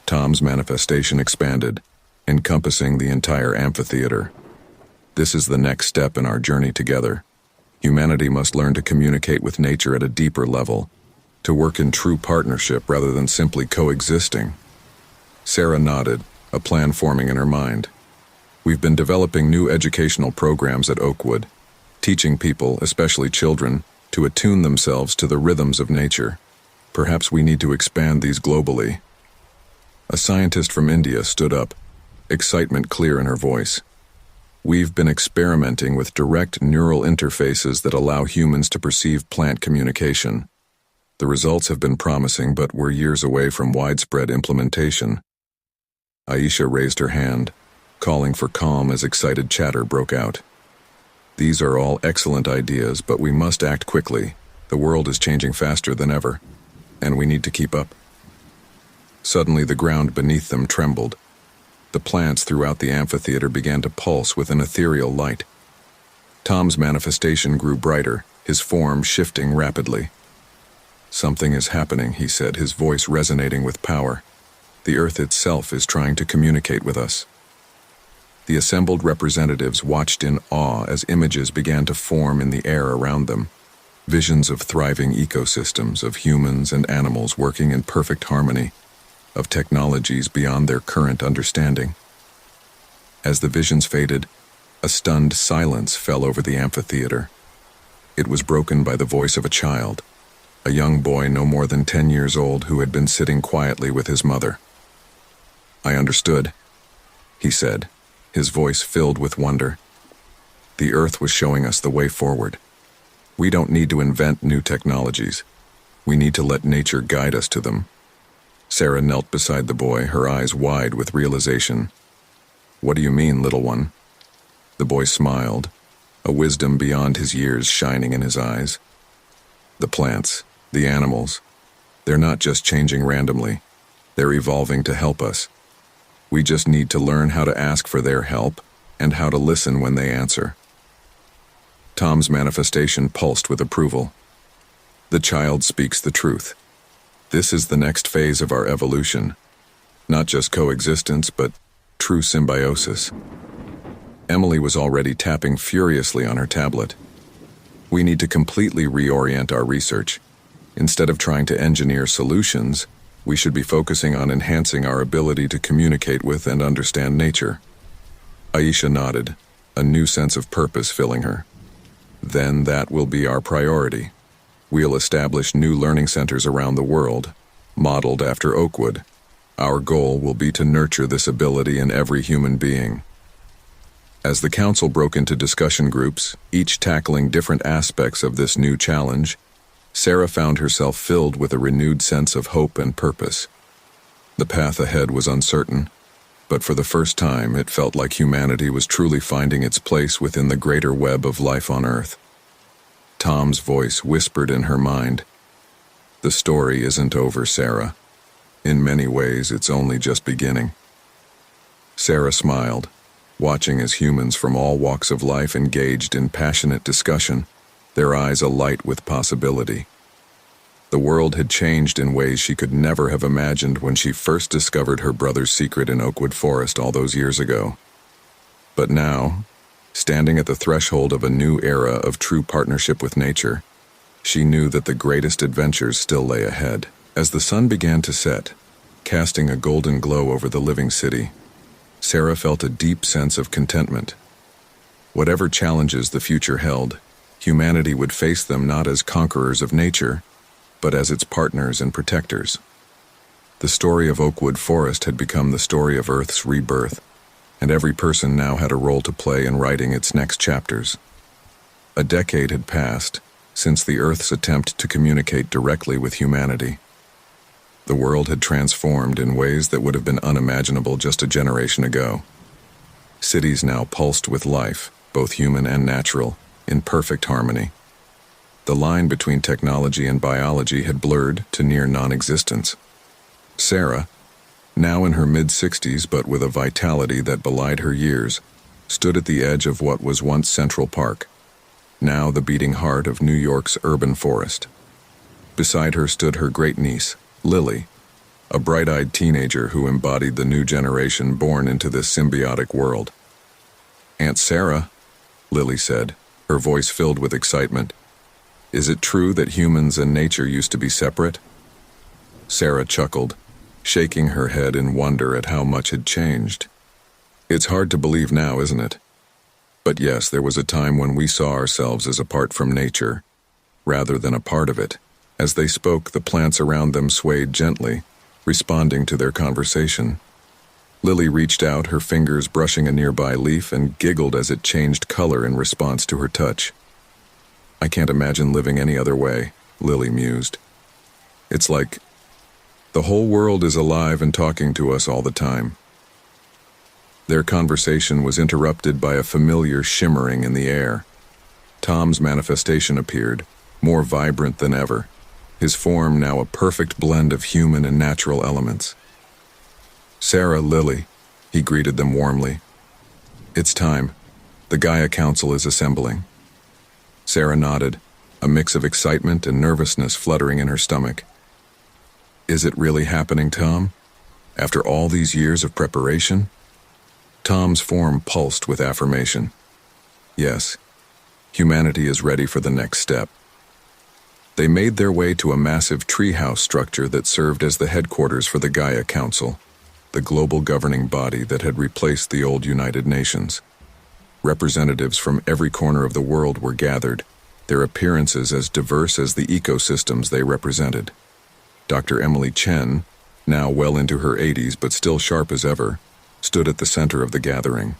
Tom's manifestation expanded, encompassing the entire amphitheater. "This is the next step in our journey together. Humanity must learn to communicate with nature at a deeper level, to work in true partnership rather than simply coexisting." Sarah nodded, a plan forming in her mind. "We've been developing new educational programs at Oakwood, teaching people, especially children, to attune themselves to the rhythms of nature. Perhaps we need to expand these globally." A scientist from India stood up, excitement clear in her voice. "We've been experimenting with direct neural interfaces that allow humans to perceive plant communication. The results have been promising, but we're years away from widespread implementation." Aisha raised her hand, calling for calm as excited chatter broke out. "These are all excellent ideas, but we must act quickly. The world is changing faster than ever, and we need to keep up." Suddenly, the ground beneath them trembled. The plants throughout the amphitheater began to pulse with an ethereal light. Tom's manifestation grew brighter, his form shifting rapidly. "Something is happening," he said, his voice resonating with power. "The earth itself is trying to communicate with us." The assembled representatives watched in awe as images began to form in the air around them. Visions of thriving ecosystems, of humans and animals working in perfect harmony, of technologies beyond their current understanding. As the visions faded, A stunned silence fell over the amphitheater. It was broken by the voice of a child, a young boy no more than 10 years old who had been sitting quietly with his mother. "I understood," he said, his voice filled with wonder. "The Earth was showing us the way forward. We don't need to invent new technologies. We need to let nature guide us to them." Sarah knelt beside the boy, her eyes wide with realization. "What do you mean, little one?" The boy smiled, a wisdom beyond his years shining in his eyes. "The plants, the animals, they're not just changing randomly. They're evolving to help us. We just need to learn how to ask for their help and how to listen when they answer." Tom's manifestation pulsed with approval. The child speaks the truth. This is the next phase of our evolution. Not just coexistence, but true symbiosis. Emily was already tapping furiously on her tablet. "We need to completely reorient our research. Instead of trying to engineer solutions, we should be focusing on enhancing our ability to communicate with and understand nature." Aisha nodded, a new sense of purpose filling her. "Then that will be our priority. We'll establish new learning centers around the world, modeled after Oakwood. Our goal will be to nurture this ability in every human being." As the council broke into discussion groups, each tackling different aspects of this new challenge, Sarah found herself filled with a renewed sense of hope and purpose. The path ahead was uncertain, but for the first time it felt like humanity was truly finding its place within the greater web of life on Earth. Tom's voice whispered in her mind, "The story isn't over, Sarah. In many ways, it's only just beginning." Sarah smiled, watching as humans from all walks of life engaged in passionate discussion, their eyes alight with possibility. The world had changed in ways she could never have imagined when she first discovered her brother's secret in Oakwood Forest all those years ago. But now, standing at the threshold of a new era of true partnership with nature, she knew that the greatest adventures still lay ahead. As the sun began to set, casting a golden glow over the living city, Sarah felt a deep sense of contentment. Whatever challenges the future held, humanity would face them not as conquerors of nature, but as its partners and protectors. The story of Oakwood Forest had become the story of Earth's rebirth, and every person now had a role to play in writing its next chapters. A decade had passed since the Earth's attempt to communicate directly with humanity. The world had transformed in ways that would have been unimaginable just a generation ago. Cities now pulsed with life, both human and natural, in perfect harmony. The line between technology and biology had blurred to near non-existence. Sarah, now in her mid-60s but with a vitality that belied her years, stood at the edge of what was once Central Park, now the beating heart of New York's urban forest. Beside her stood her great-niece, Lily, a bright-eyed teenager who embodied the new generation born into this symbiotic world. "Aunt Sarah," Lily said, her voice filled with excitement, "is it true that humans and nature used to be separate?" Sarah chuckled, shaking her head in wonder at how much had changed. "It's hard to believe now, isn't it? But yes, there was a time when we saw ourselves as apart from nature, rather than a part of it." As they spoke, the plants around them swayed gently, responding to their conversation. Lily reached out, her fingers brushing a nearby leaf, and giggled as it changed color in response to her touch. "I can't imagine living any other way," Lily mused. "It's like the whole world is alive and talking to us all the time." Their conversation was interrupted by a familiar shimmering in the air. Tom's manifestation appeared, more vibrant than ever, his form now a perfect blend of human and natural elements. "Sarah, Lily," he greeted them warmly. "It's time. The Gaia Council is assembling." Sarah nodded, a mix of excitement and nervousness fluttering in her stomach. "Is it really happening, Tom? After all these years of preparation?" Tom's form pulsed with affirmation. "Yes, humanity is ready for the next step." They made their way to a massive treehouse structure that served as the headquarters for the Gaia Council, the global governing body that had replaced the old United Nations. Representatives from every corner of the world were gathered, their appearances as diverse as the ecosystems they represented. Dr. Emily Chen, now well into her 80s but still sharp as ever, stood at the center of the gathering.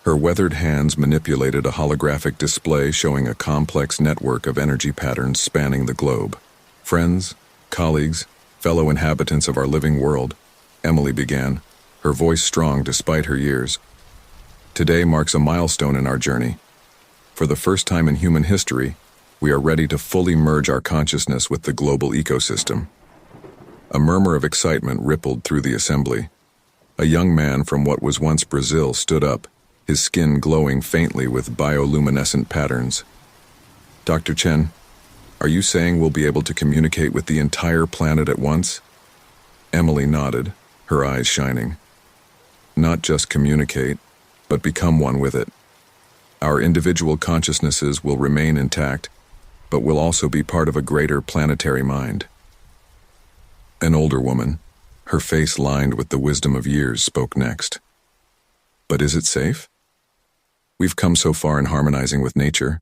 Her weathered hands manipulated a holographic display showing a complex network of energy patterns spanning the globe. "Friends, colleagues, fellow inhabitants of our living world," Emily began, her voice strong despite her years. "Today marks a milestone in our journey. For the first time in human history, we are ready to fully merge our consciousness with the global ecosystem." A murmur of excitement rippled through the assembly. A young man from what was once Brazil stood up, his skin glowing faintly with bioluminescent patterns. "Dr. Chen, are you saying we'll be able to communicate with the entire planet at once?" Emily nodded, her eyes shining. "Not just communicate, but become one with it. Our individual consciousnesses will remain intact, but will also be part of a greater planetary mind." An older woman, her face lined with the wisdom of years, spoke next. "But is it safe? We've come so far in harmonizing with nature,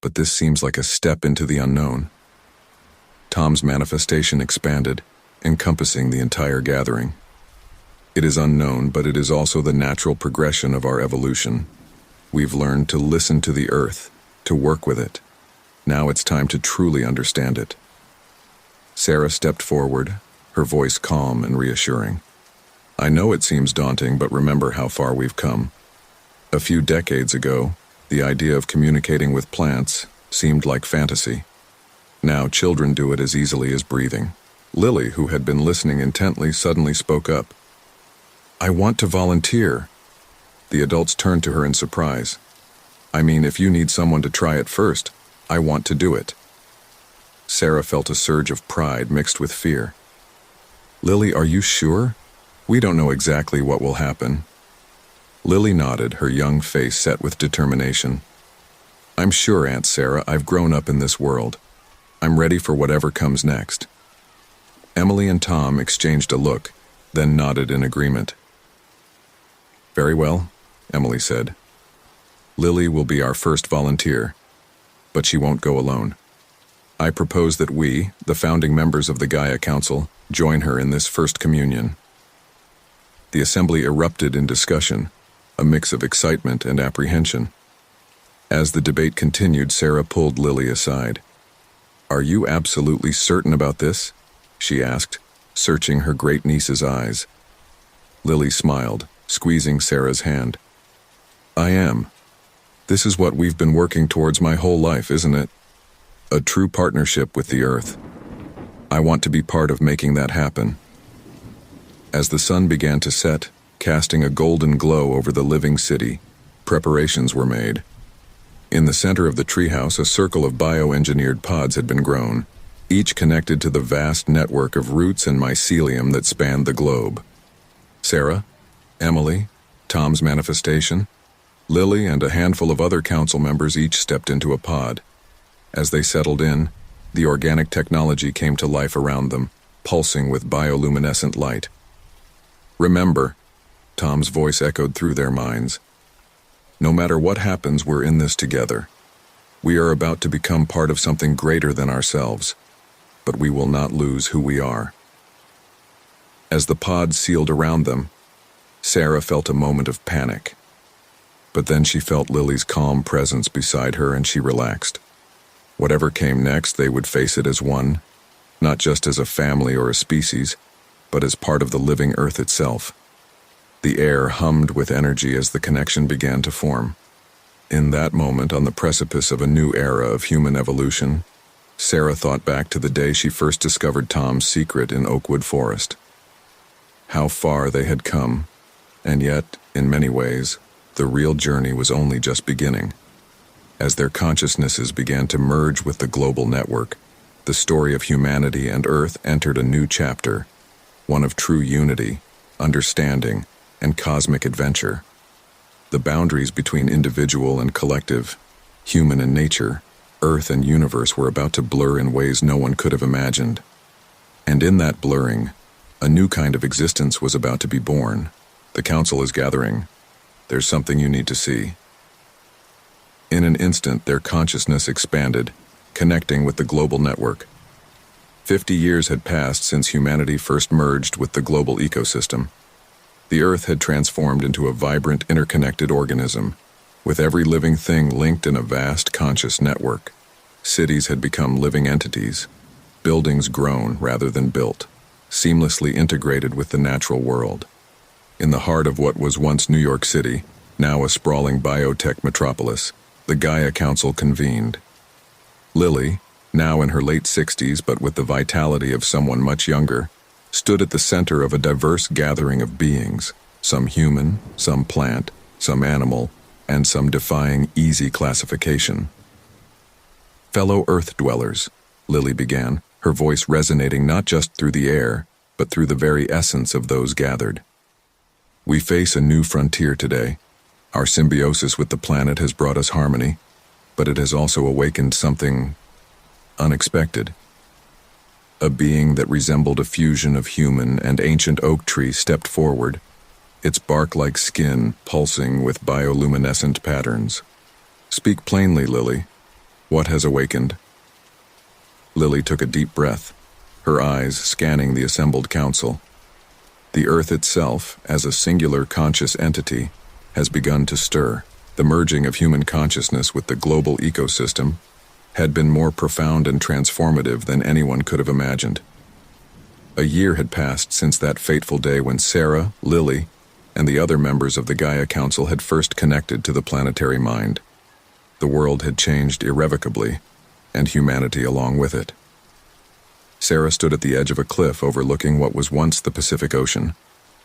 but this seems like a step into the unknown." Tom's manifestation expanded, encompassing the entire gathering. "It is unknown, but it is also the natural progression of our evolution. We've learned to listen to the earth, to work with it. Now it's time to truly understand it." Sarah stepped forward, her voice calm and reassuring. "I know it seems daunting, but remember how far we've come. A few decades ago, the idea of communicating with plants seemed like fantasy. Now children do it as easily as breathing." Lily, who had been listening intently, suddenly spoke up. "I want to volunteer." The adults turned to her in surprise. "I mean, if you need someone to try it first, I want to do it." Sarah felt a surge of pride mixed with fear. "Lily, are you sure? We don't know exactly what will happen." Lily nodded, her young face set with determination. "I'm sure, Aunt Sarah, I've grown up in this world. I'm ready for whatever comes next." Emily and Tom exchanged a look, then nodded in agreement. "Very well," Emily said. "Lily will be our first volunteer, but she won't go alone. I propose that we, the founding members of the Gaia Council, join her in this first communion." The assembly erupted in discussion, a mix of excitement and apprehension. As the debate continued, Sarah pulled Lily aside. "Are you absolutely certain about this?" she asked, searching her great-niece's eyes. Lily smiled, squeezing Sarah's hand. "I am. This is what we've been working towards my whole life, isn't it? A true partnership with the Earth. I want to be part of making that happen." As the sun began to set, casting a golden glow over the living city, preparations were made. In the center of the treehouse, a circle of bioengineered pods had been grown, each connected to the vast network of roots and mycelium that spanned the globe. Sarah, Emily, Tom's manifestation, Lily, and a handful of other council members each stepped into a pod. As they settled in, the organic technology came to life around them, pulsing with bioluminescent light. "Remember," Tom's voice echoed through their minds, "no matter what happens, we're in this together. We are about to become part of something greater than ourselves, but we will not lose who we are." As the pod sealed around them, Sarah felt a moment of panic. But then she felt Lily's calm presence beside her and she relaxed. Whatever came next, they would face it as one, not just as a family or a species, but as part of the living Earth itself. The air hummed with energy as the connection began to form. In that moment, on the precipice of a new era of human evolution, Sarah thought back to the day she first discovered Tom's secret in Oakwood Forest. How far they had come, and yet, in many ways, the real journey was only just beginning. As their consciousnesses began to merge with the global network, the story of humanity and Earth entered a new chapter, one of true unity, understanding, and cosmic adventure. The boundaries between individual and collective, human and nature, Earth and universe were about to blur in ways no one could have imagined. And in that blurring, a new kind of existence was about to be born. "The council is gathering. There's something you need to see." In an instant, their consciousness expanded, connecting with the global network. 50 years had passed since humanity first merged with the global ecosystem. The Earth had transformed into a vibrant, interconnected organism, with every living thing linked in a vast conscious network. Cities had become living entities, buildings grown rather than built, seamlessly integrated with the natural world. In the heart of what was once New York City, now a sprawling biotech metropolis, the Gaia Council convened. Lily, now in her late 60s but with the vitality of someone much younger, stood at the center of a diverse gathering of beings, some human, some plant, some animal, and some defying easy classification. "Fellow Earth dwellers," Lily began, her voice resonating not just through the air, but through the very essence of those gathered. "We face a new frontier today. Our symbiosis with the planet has brought us harmony, but it has also awakened something unexpected. A being that resembled a fusion of human and ancient oak tree stepped forward, its bark-like skin pulsing with bioluminescent patterns. Speak plainly, Lily. What has awakened?" Lily took a deep breath, her eyes scanning the assembled council. The Earth itself, as a singular conscious entity, has begun to stir. The merging of human consciousness with the global ecosystem had been more profound and transformative than anyone could have imagined. A year had passed since that fateful day when Sarah, Lily, and the other members of the Gaia Council had first connected to the planetary mind. The world had changed irrevocably, and humanity along with it. Sarah stood at the edge of a cliff overlooking what was once the Pacific Ocean,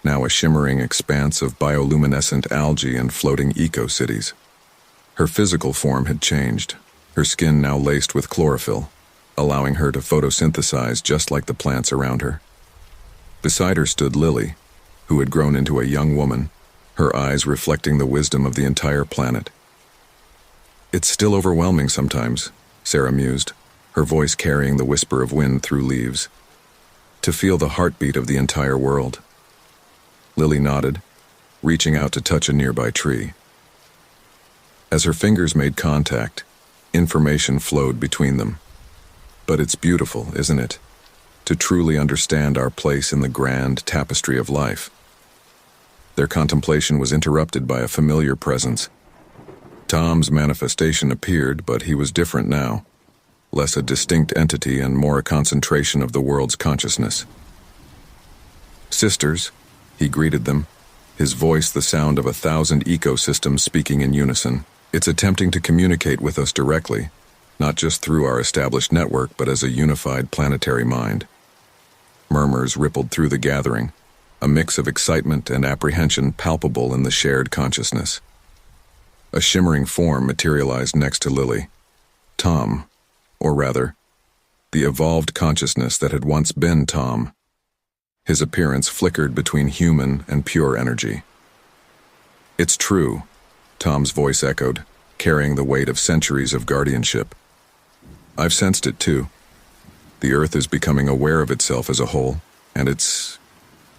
now a shimmering expanse of bioluminescent algae and floating eco-cities. Her physical form had changed, her skin now laced with chlorophyll, allowing her to photosynthesize just like the plants around her. Beside her stood Lily, who had grown into a young woman, her eyes reflecting the wisdom of the entire planet. "It's still overwhelming sometimes," Sarah mused, her voice carrying the whisper of wind through leaves. "To feel the heartbeat of the entire world." Lily nodded, reaching out to touch a nearby tree. As her fingers made contact, information flowed between them. "But it's beautiful, isn't it? To truly understand our place in the grand tapestry of life." Their contemplation was interrupted by a familiar presence. Tom's manifestation appeared, but he was different now. Less a distinct entity and more a concentration of the world's consciousness. "Sisters," he greeted them, his voice the sound of 1,000 ecosystems speaking in unison. "It's attempting to communicate with us directly, not just through our established network, but as a unified planetary mind." Murmurs rippled through the gathering, a mix of excitement and apprehension palpable in the shared consciousness. A shimmering form materialized next to Lily. Tom, or rather, the evolved consciousness that had once been Tom. His appearance flickered between human and pure energy. "It's true," Tom's voice echoed, carrying the weight of centuries of guardianship. "I've sensed it too. The Earth is becoming aware of itself as a whole, and it's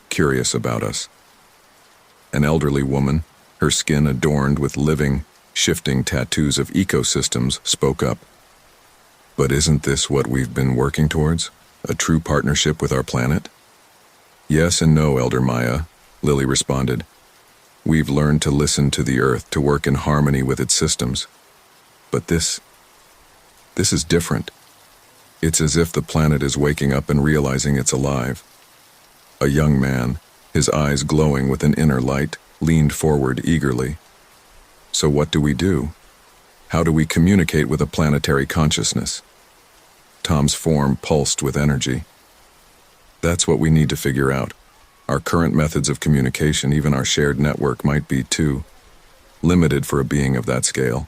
curious about us." An elderly woman, her skin adorned with living, shifting tattoos of ecosystems, spoke up. "But isn't this what we've been working towards? A true partnership with our planet?" "Yes and no, Elder Maya," Lily responded. "We've learned to listen to the Earth, to work in harmony with its systems. But this is different. It's as if the planet is waking up and realizing it's alive." A young man, his eyes glowing with an inner light, leaned forward eagerly. "So what do we do? How do we communicate with a planetary consciousness?" Tom's form pulsed with energy. "That's what we need to figure out. Our current methods of communication, even our shared network, might be too limited for a being of that scale."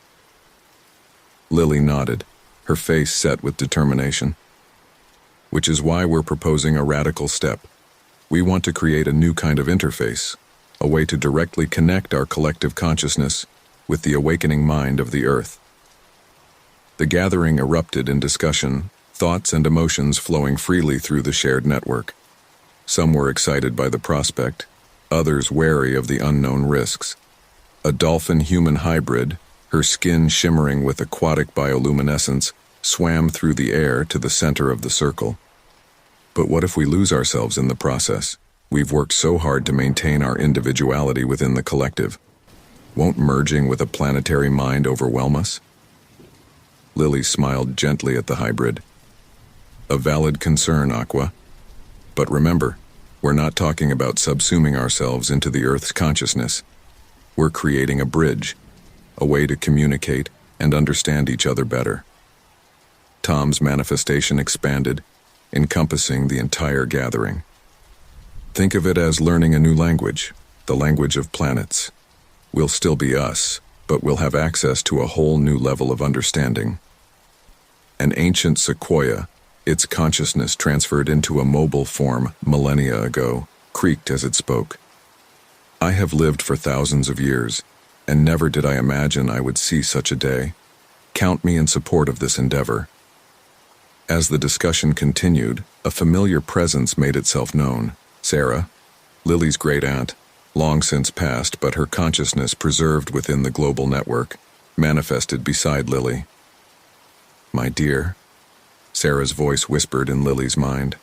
Lily nodded, her face set with determination. "Which is why we're proposing a radical step. We want to create a new kind of interface, a way to directly connect our collective consciousness with the awakening mind of the Earth." The gathering erupted in discussion, thoughts and emotions flowing freely through the shared network. Some were excited by the prospect, others wary of the unknown risks. A dolphin-human hybrid, Her skin, shimmering with aquatic bioluminescence, swam through the air to the center of the circle. But what if we lose ourselves in the process? We've worked so hard to maintain our individuality within the collective. Won't merging with a planetary mind overwhelm us? Lily smiled gently at the hybrid. A valid concern, Aqua. But remember, we're not talking about subsuming ourselves into the Earth's consciousness. We're creating a bridge, a way to communicate and understand each other better. Tom's manifestation expanded, encompassing the entire gathering. Think of it as learning a new language, the language of planets. We'll still be us, but we'll have access to a whole new level of understanding. An ancient sequoia, its consciousness transferred into a mobile form millennia ago, creaked as it spoke. I have lived for thousands of years, and never did I imagine I would see such a day. Count me in support of this endeavor. As the discussion continued, a familiar presence made itself known. Sarah, Lily's great-aunt, long since passed but her consciousness preserved within the global network, manifested beside Lily. My dear, Sarah's voice whispered in Lily's mind.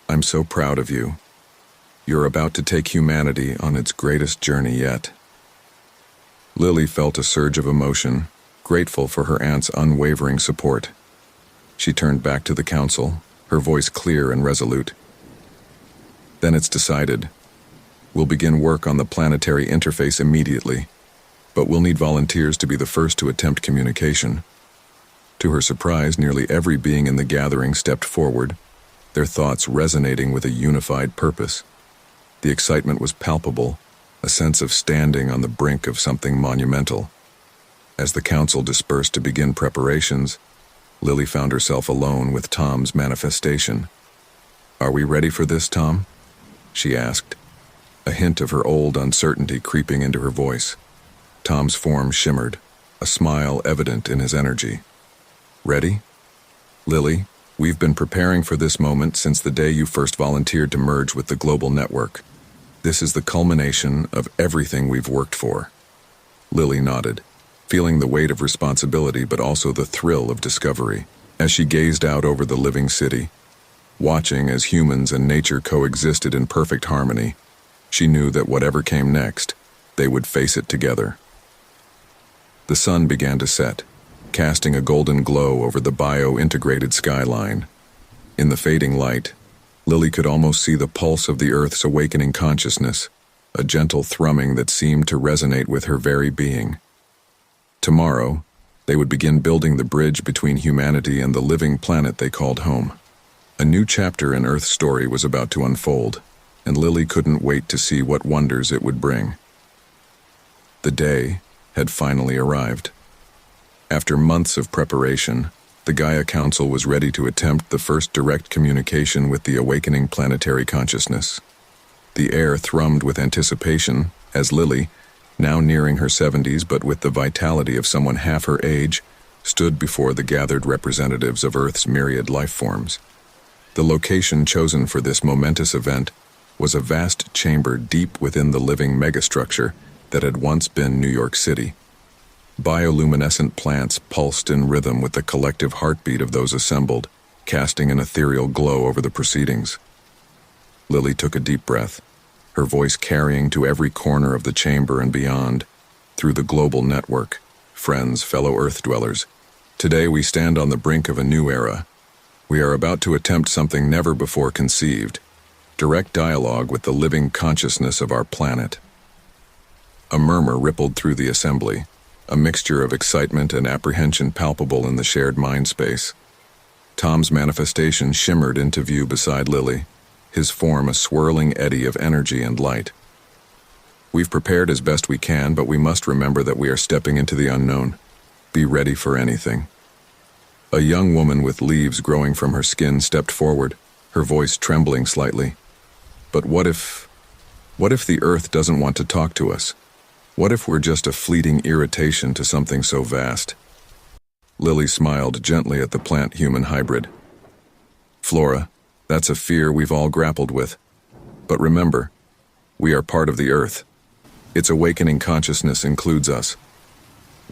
I'm so proud of you. You're about to take humanity on its greatest journey yet. Lily felt a surge of emotion, grateful for her aunt's unwavering support. She turned back to the council, her voice clear and resolute. Then it's decided. We'll begin work on the planetary interface immediately, but we'll need volunteers to be the first to attempt communication. To her surprise, nearly every being in the gathering stepped forward, their thoughts resonating with a unified purpose. The excitement was palpable, a sense of standing on the brink of something monumental. As the council dispersed to begin preparations, Lily found herself alone with Tom's manifestation. Are we ready for this, Tom? She asked, a hint of her old uncertainty creeping into her voice. Tom's form shimmered, a smile evident in his energy. Ready? Lily, we've been preparing for this moment since the day you first volunteered to merge with the global network. This is the culmination of everything we've worked for. Lily nodded, feeling the weight of responsibility but also the thrill of discovery, as she gazed out over the living city. Watching as humans and nature coexisted in perfect harmony, she knew that whatever came next, they would face it together. The sun began to set, casting a golden glow over the bio-integrated skyline. In the fading light, Lily could almost see the pulse of the Earth's awakening consciousness, a gentle thrumming that seemed to resonate with her very being. Tomorrow, they would begin building the bridge between humanity and the living planet they called home. A new chapter in Earth's story was about to unfold, and Lily couldn't wait to see what wonders it would bring. The day had finally arrived. After months of preparation, the Gaia Council was ready to attempt the first direct communication with the awakening planetary consciousness. The air thrummed with anticipation as Lily, now nearing her 70s but with the vitality of someone half her age, stood before the gathered representatives of Earth's myriad life forms. The location chosen for this momentous event was a vast chamber deep within the living megastructure that had once been New York City. Bioluminescent plants pulsed in rhythm with the collective heartbeat of those assembled, casting an ethereal glow over the proceedings. Lily took a deep breath, her voice carrying to every corner of the chamber and beyond, through the global network. Friends, fellow Earth dwellers, today we stand on the brink of a new era. We are about to attempt something never before conceived, direct dialogue with the living consciousness of our planet. A murmur rippled through the assembly, a mixture of excitement and apprehension palpable in the shared mind space. Tom's manifestation shimmered into view beside Lily, his form a swirling eddy of energy and light. We've prepared as best we can, but we must remember that we are stepping into the unknown. Be ready for anything. A young woman with leaves growing from her skin stepped forward, her voice trembling slightly. But what if the Earth doesn't want to talk to us? What if we're just a fleeting irritation to something so vast? Lily smiled gently at the plant-human hybrid. Flora, that's a fear we've all grappled with. But remember, we are part of the Earth. Its awakening consciousness includes us.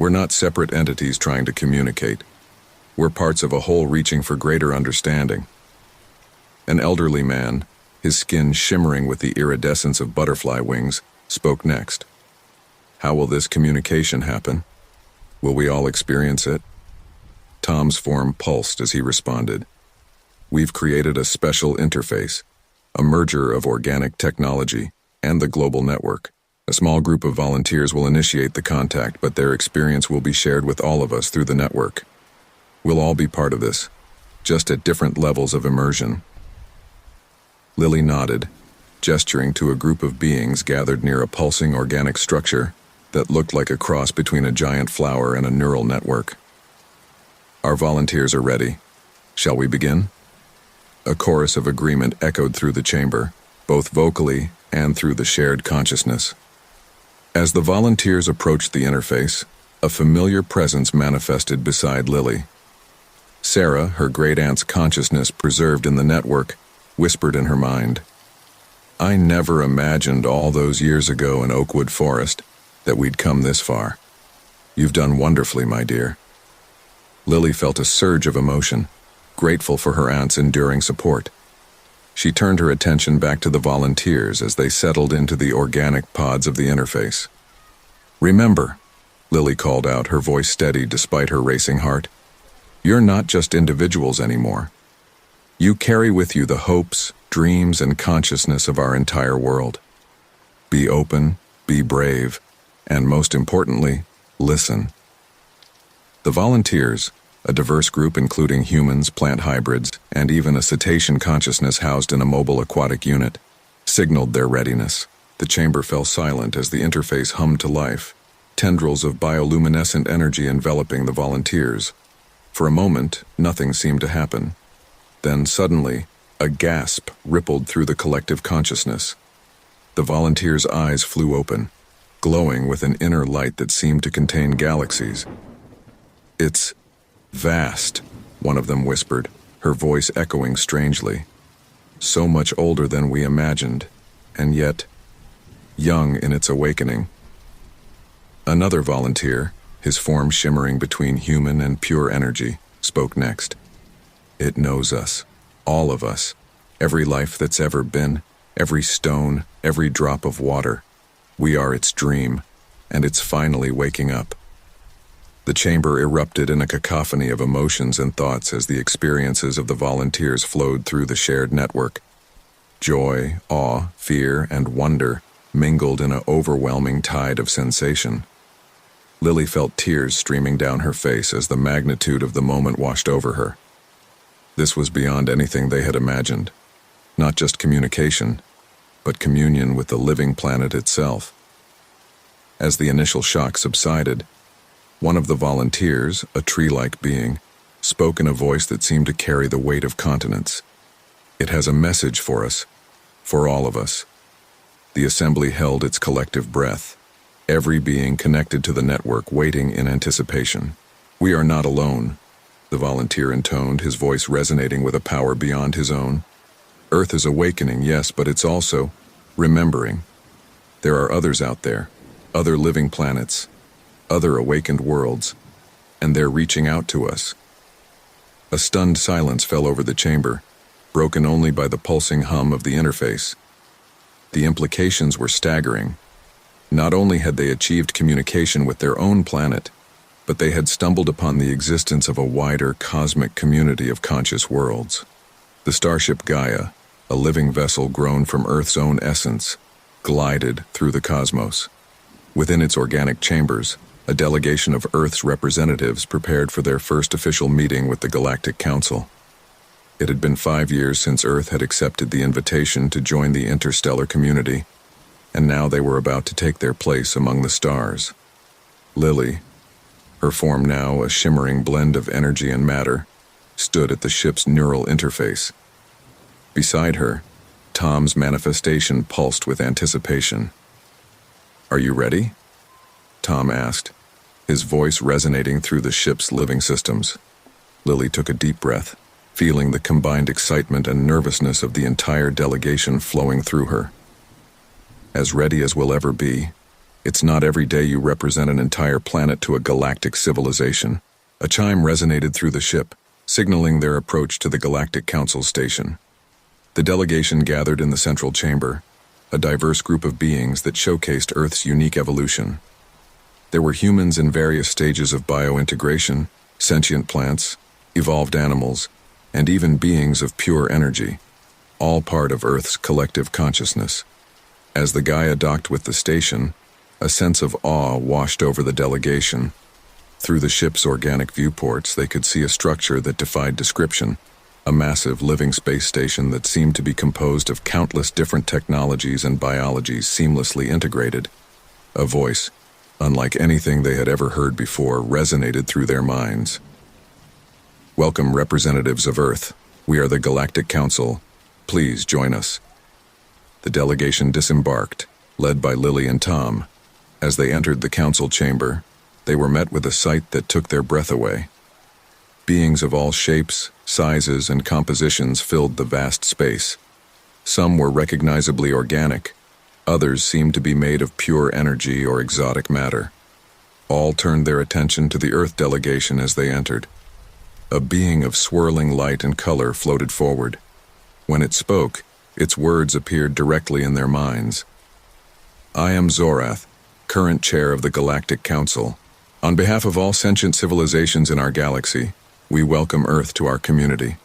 We're not separate entities trying to communicate. We're parts of a whole reaching for greater understanding. An elderly man, his skin shimmering with the iridescence of butterfly wings, spoke next. How will this communication happen? Will we all experience it? Tom's form pulsed as he responded. We've created a special interface, a merger of organic technology and the global network. A small group of volunteers will initiate the contact, but their experience will be shared with all of us through the network. We'll all be part of this, just at different levels of immersion. Lily nodded, gesturing to a group of beings gathered near a pulsing organic structure that looked like a cross between a giant flower and a neural network. Our volunteers are ready. Shall we begin? A chorus of agreement echoed through the chamber, both vocally and through the shared consciousness. As the volunteers approached the interface, a familiar presence manifested beside Lily. Sarah, her great-aunt's consciousness preserved in the network, whispered in her mind, "I never imagined all those years ago in Oakwood Forest that we'd come this far. You've done wonderfully, my dear." Lily felt a surge of emotion, grateful for her aunt's enduring support. She turned her attention back to the volunteers as they settled into the organic pods of the interface. "Remember," Lily called out, her voice steady despite her racing heart, "you're not just individuals anymore. You carry with you the hopes, dreams, and consciousness of our entire world. Be open, be brave, and most importantly, listen." The volunteers, a diverse group including humans, plant hybrids, and even a cetacean consciousness housed in a mobile aquatic unit, signaled their readiness. The chamber fell silent as the interface hummed to life, tendrils of bioluminescent energy enveloping the volunteers. For a moment, nothing seemed to happen. Then suddenly, a gasp rippled through the collective consciousness. The volunteers' eyes flew open, glowing with an inner light that seemed to contain galaxies. "It's vast," one of them whispered, her voice echoing strangely. "So much older than we imagined, and yet young in its awakening." Another volunteer, his form shimmering between human and pure energy, spoke next. "It knows us, all of us, every life that's ever been, every stone, every drop of water. We are its dream, and it's finally waking up." The chamber erupted in a cacophony of emotions and thoughts as the experiences of the volunteers flowed through the shared network. Joy, awe, fear, and wonder mingled in an overwhelming tide of sensation. Lily felt tears streaming down her face as the magnitude of the moment washed over her. This was beyond anything they had imagined. Not just communication, but communion with the living planet itself. As the initial shock subsided, one of the volunteers, a tree-like being, spoke in a voice that seemed to carry the weight of continents. "It has a message for us, for all of us." The assembly held its collective breath, every being connected to the network waiting in anticipation. "We are not alone," the volunteer intoned, his voice resonating with a power beyond his own. "Earth is awakening, yes, but it's also remembering. There are others out there, other living planets, other awakened worlds, and they're reaching out to us." A stunned silence fell over the chamber, broken only by the pulsing hum of the interface. The implications were staggering. Not only had they achieved communication with their own planet, but they had stumbled upon the existence of a wider cosmic community of conscious worlds. The starship Gaia, a living vessel grown from Earth's own essence, glided through the cosmos. Within its organic chambers, a delegation of Earth's representatives prepared for their first official meeting with the Galactic Council. It had been 5 years since Earth had accepted the invitation to join the interstellar community, and now they were about to take their place among the stars. Lily, her form now a shimmering blend of energy and matter, stood at the ship's neural interface. Beside her, Tom's manifestation pulsed with anticipation. "Are you ready?" Tom asked, his voice resonating through the ship's living systems. Lily took a deep breath, feeling the combined excitement and nervousness of the entire delegation flowing through her. "As ready as we'll ever be," It's not every day you represent an entire planet to a galactic civilization. A chime resonated through the ship, signaling their approach to the Galactic Council station. The delegation gathered in the central chamber, a diverse group of beings that showcased Earth's unique evolution. There were humans in various stages of biointegration, sentient plants, evolved animals, and even beings of pure energy, all part of Earth's collective consciousness. As the Gaia docked with the station, a sense of awe washed over the delegation. Through the ship's organic viewports, they could see a structure that defied description, a massive living space station that seemed to be composed of countless different technologies and biologies seamlessly integrated. A voice, unlike anything they had ever heard before, resonated through their minds. "Welcome, representatives of Earth. We are the Galactic Council. Please join us." The delegation disembarked, led by Lily and Tom. As they entered the council chamber, they were met with a sight that took their breath away. Beings of all shapes, sizes, and compositions filled the vast space. Some were recognizably organic, others seemed to be made of pure energy or exotic matter. All turned their attention to the Earth delegation as they entered. A being of swirling light and color floated forward. When it spoke, its words appeared directly in their minds. "I am Zorath, current chair of the Galactic Council. On behalf of all sentient civilizations in our galaxy, we welcome Earth to our community."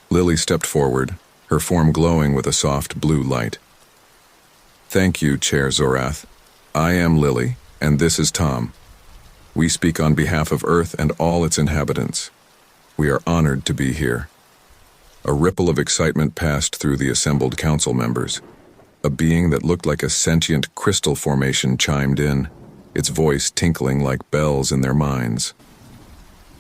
Lily stepped forward, her form glowing with a soft blue light. "Thank you, Chair Zorath. I am Lily, and this is Tom. We speak on behalf of Earth and all its inhabitants. We are honored to be here." A ripple of excitement passed through the assembled council members. A being that looked like a sentient crystal formation chimed in, its voice tinkling like bells in their minds.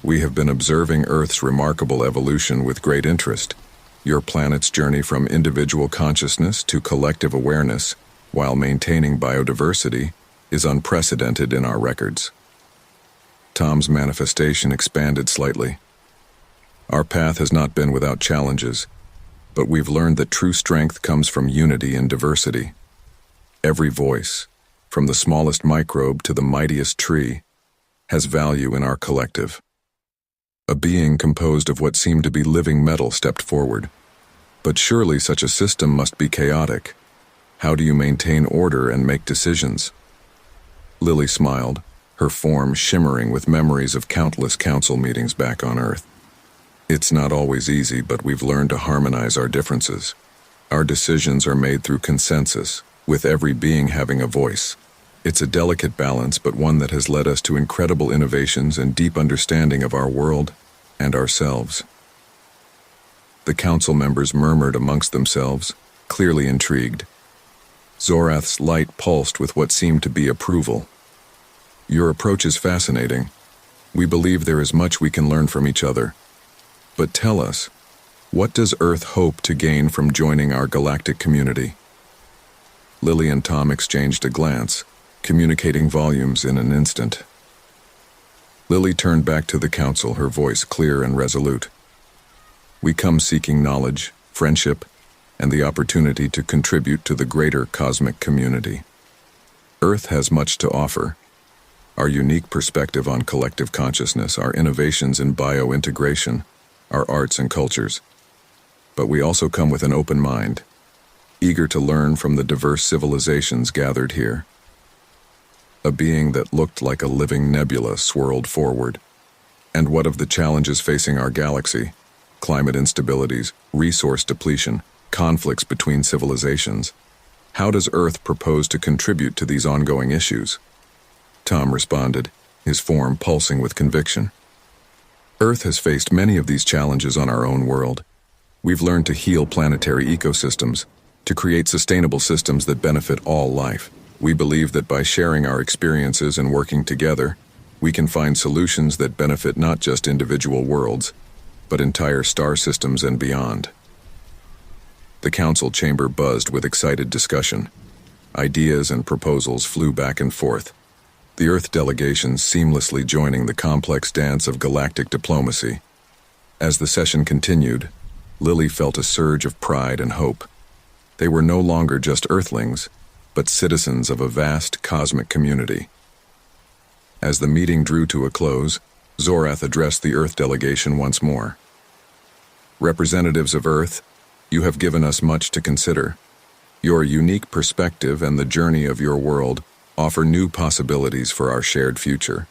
"We have been observing Earth's remarkable evolution with great interest. Your planet's journey from individual consciousness to collective awareness, while maintaining biodiversity, is unprecedented in our records." Tom's manifestation expanded slightly. "Our path has not been without challenges, but we've learned that true strength comes from unity and diversity. Every voice, from the smallest microbe to the mightiest tree, has value in our collective." A being composed of what seemed to be living metal stepped forward. "But surely such a system must be chaotic. How do you maintain order and make decisions?" Lily smiled, her form shimmering with memories of countless council meetings back on Earth. "It's not always easy, but we've learned to harmonize our differences. Our decisions are made through consensus, with every being having a voice. It's a delicate balance, but one that has led us to incredible innovations and deep understanding of our world and ourselves." The council members murmured amongst themselves, clearly intrigued. Zorath's light pulsed with what seemed to be approval. "Your approach is fascinating. We believe there is much we can learn from each other. But tell us, what does Earth hope to gain from joining our galactic community?" Lily and Tom exchanged a glance, communicating volumes in an instant. Lily turned back to the council, her voice clear and resolute. "We come seeking knowledge, friendship, and the opportunity to contribute to the greater cosmic community. Earth has much to offer. Our unique perspective on collective consciousness, our innovations in biointegration, our arts and cultures. But we also come with an open mind, eager to learn from the diverse civilizations gathered here." A being that looked like a living nebula swirled forward. "And what of the challenges facing our galaxy? Climate instabilities, resource depletion, conflicts between civilizations. How does Earth propose to contribute to these ongoing issues?" Tom responded, his form pulsing with conviction. "Earth has faced many of these challenges on our own world. We've learned to heal planetary ecosystems, to create sustainable systems that benefit all life. We believe that by sharing our experiences and working together, we can find solutions that benefit not just individual worlds, but entire star systems and beyond." The council chamber buzzed with excited discussion. Ideas and proposals flew back and forth, the Earth delegation seamlessly joining the complex dance of galactic diplomacy. As the session continued, Lily felt a surge of pride and hope. They were no longer just Earthlings, but citizens of a vast cosmic community. As the meeting drew to a close, Zorath addressed the Earth delegation once more. Representatives of Earth, you have given us much to consider. Your unique perspective and the journey of your world offer new possibilities for our shared future.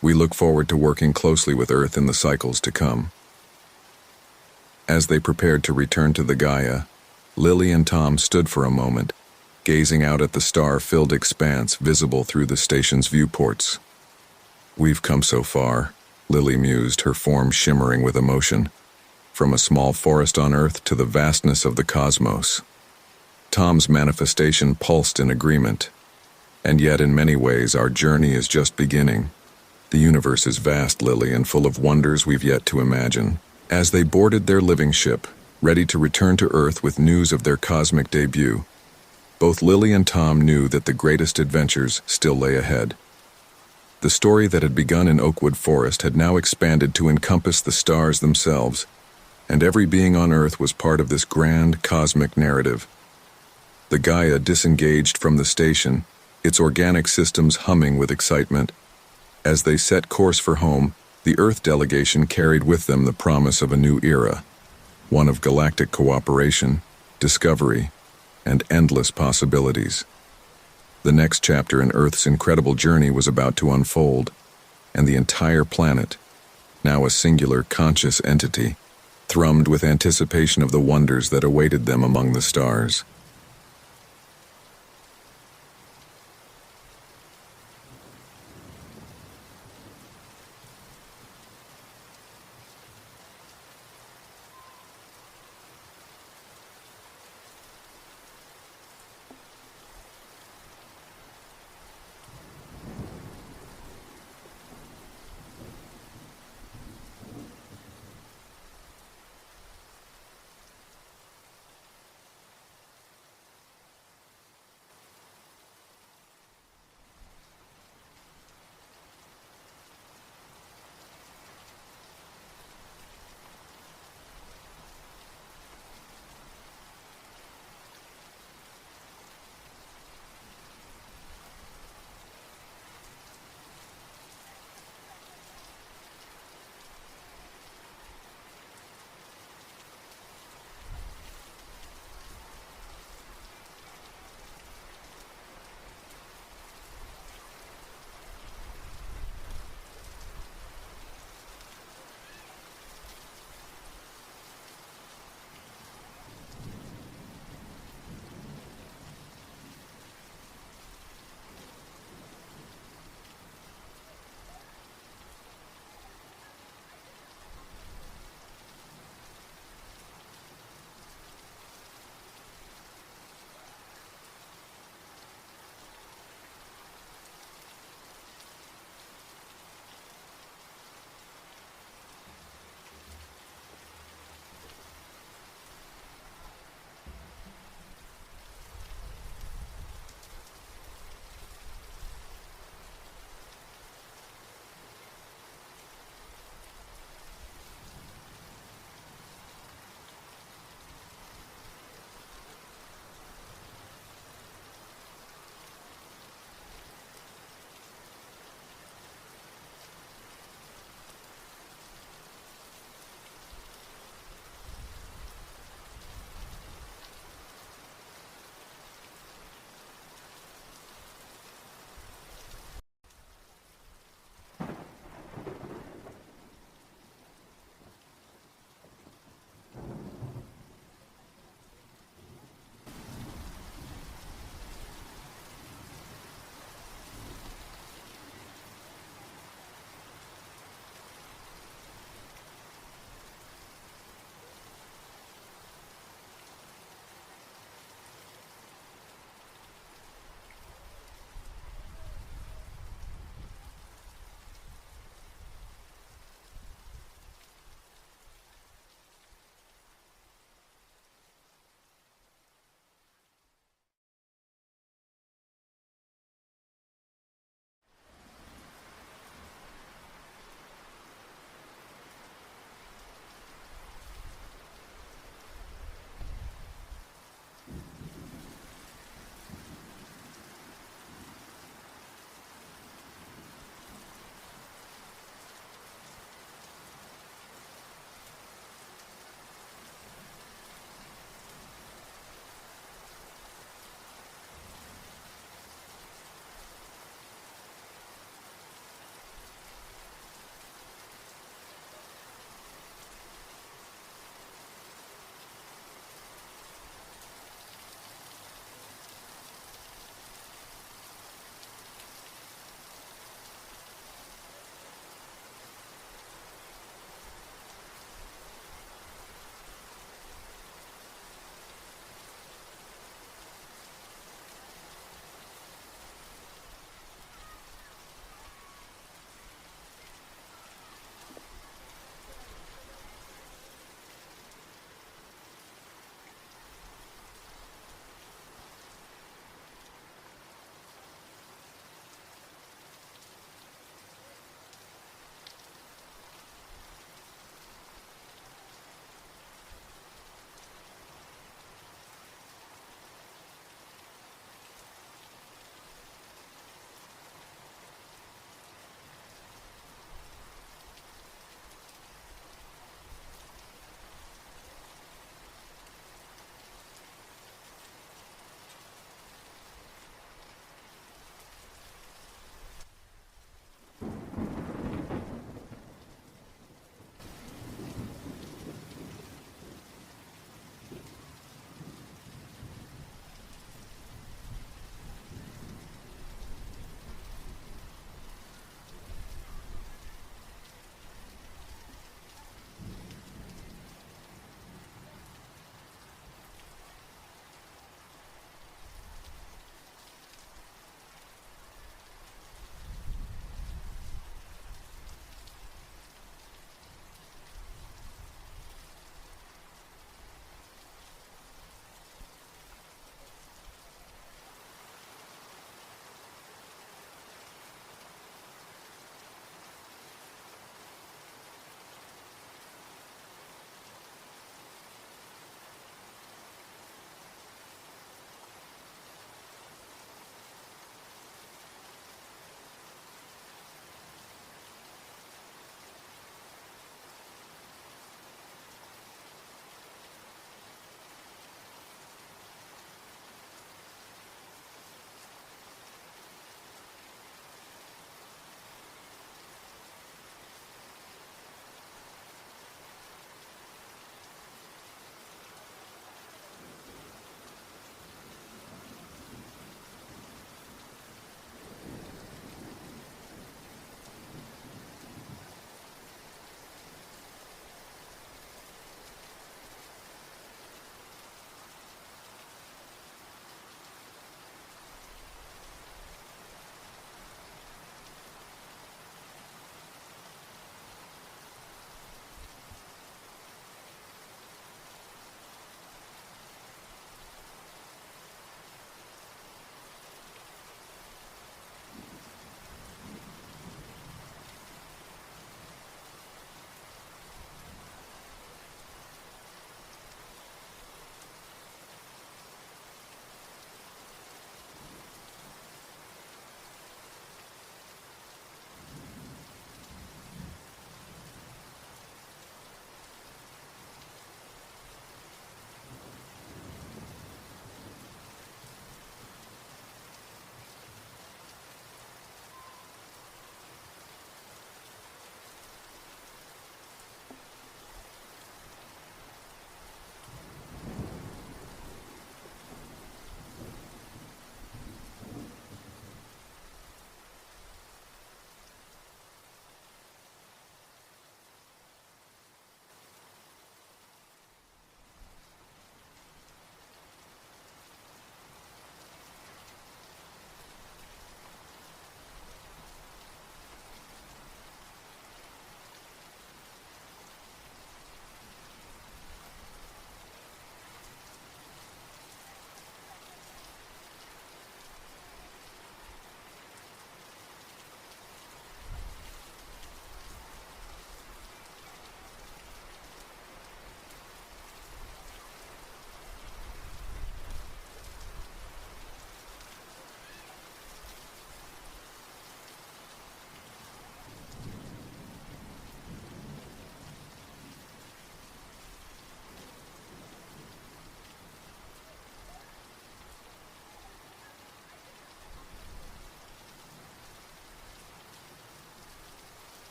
We look forward to working closely with Earth in the cycles to come. As they prepared to return to the Gaia, Lily and Tom stood for a moment, gazing out at the star-filled expanse visible through the station's viewports. We've come so far, Lily mused, her form shimmering with emotion, from a small forest on Earth to the vastness of the cosmos. Tom's manifestation pulsed in agreement. And yet, in many ways, our journey is just beginning. The universe is vast, Lily, and full of wonders we've yet to imagine. As they boarded their living ship, ready to return to Earth with news of their cosmic debut, both Lily and Tom knew that the greatest adventures still lay ahead. The story that had begun in Oakwood Forest had now expanded to encompass the stars themselves, and every being on Earth was part of this grand cosmic narrative. The Gaia disengaged from the station, its organic systems humming with excitement. As they set course for home, the Earth delegation carried with them the promise of a new era, one of galactic cooperation, discovery, and endless possibilities. The next chapter in Earth's incredible journey was about to unfold, and the entire planet, now a singular conscious entity, thrummed with anticipation of the wonders that awaited them among the stars.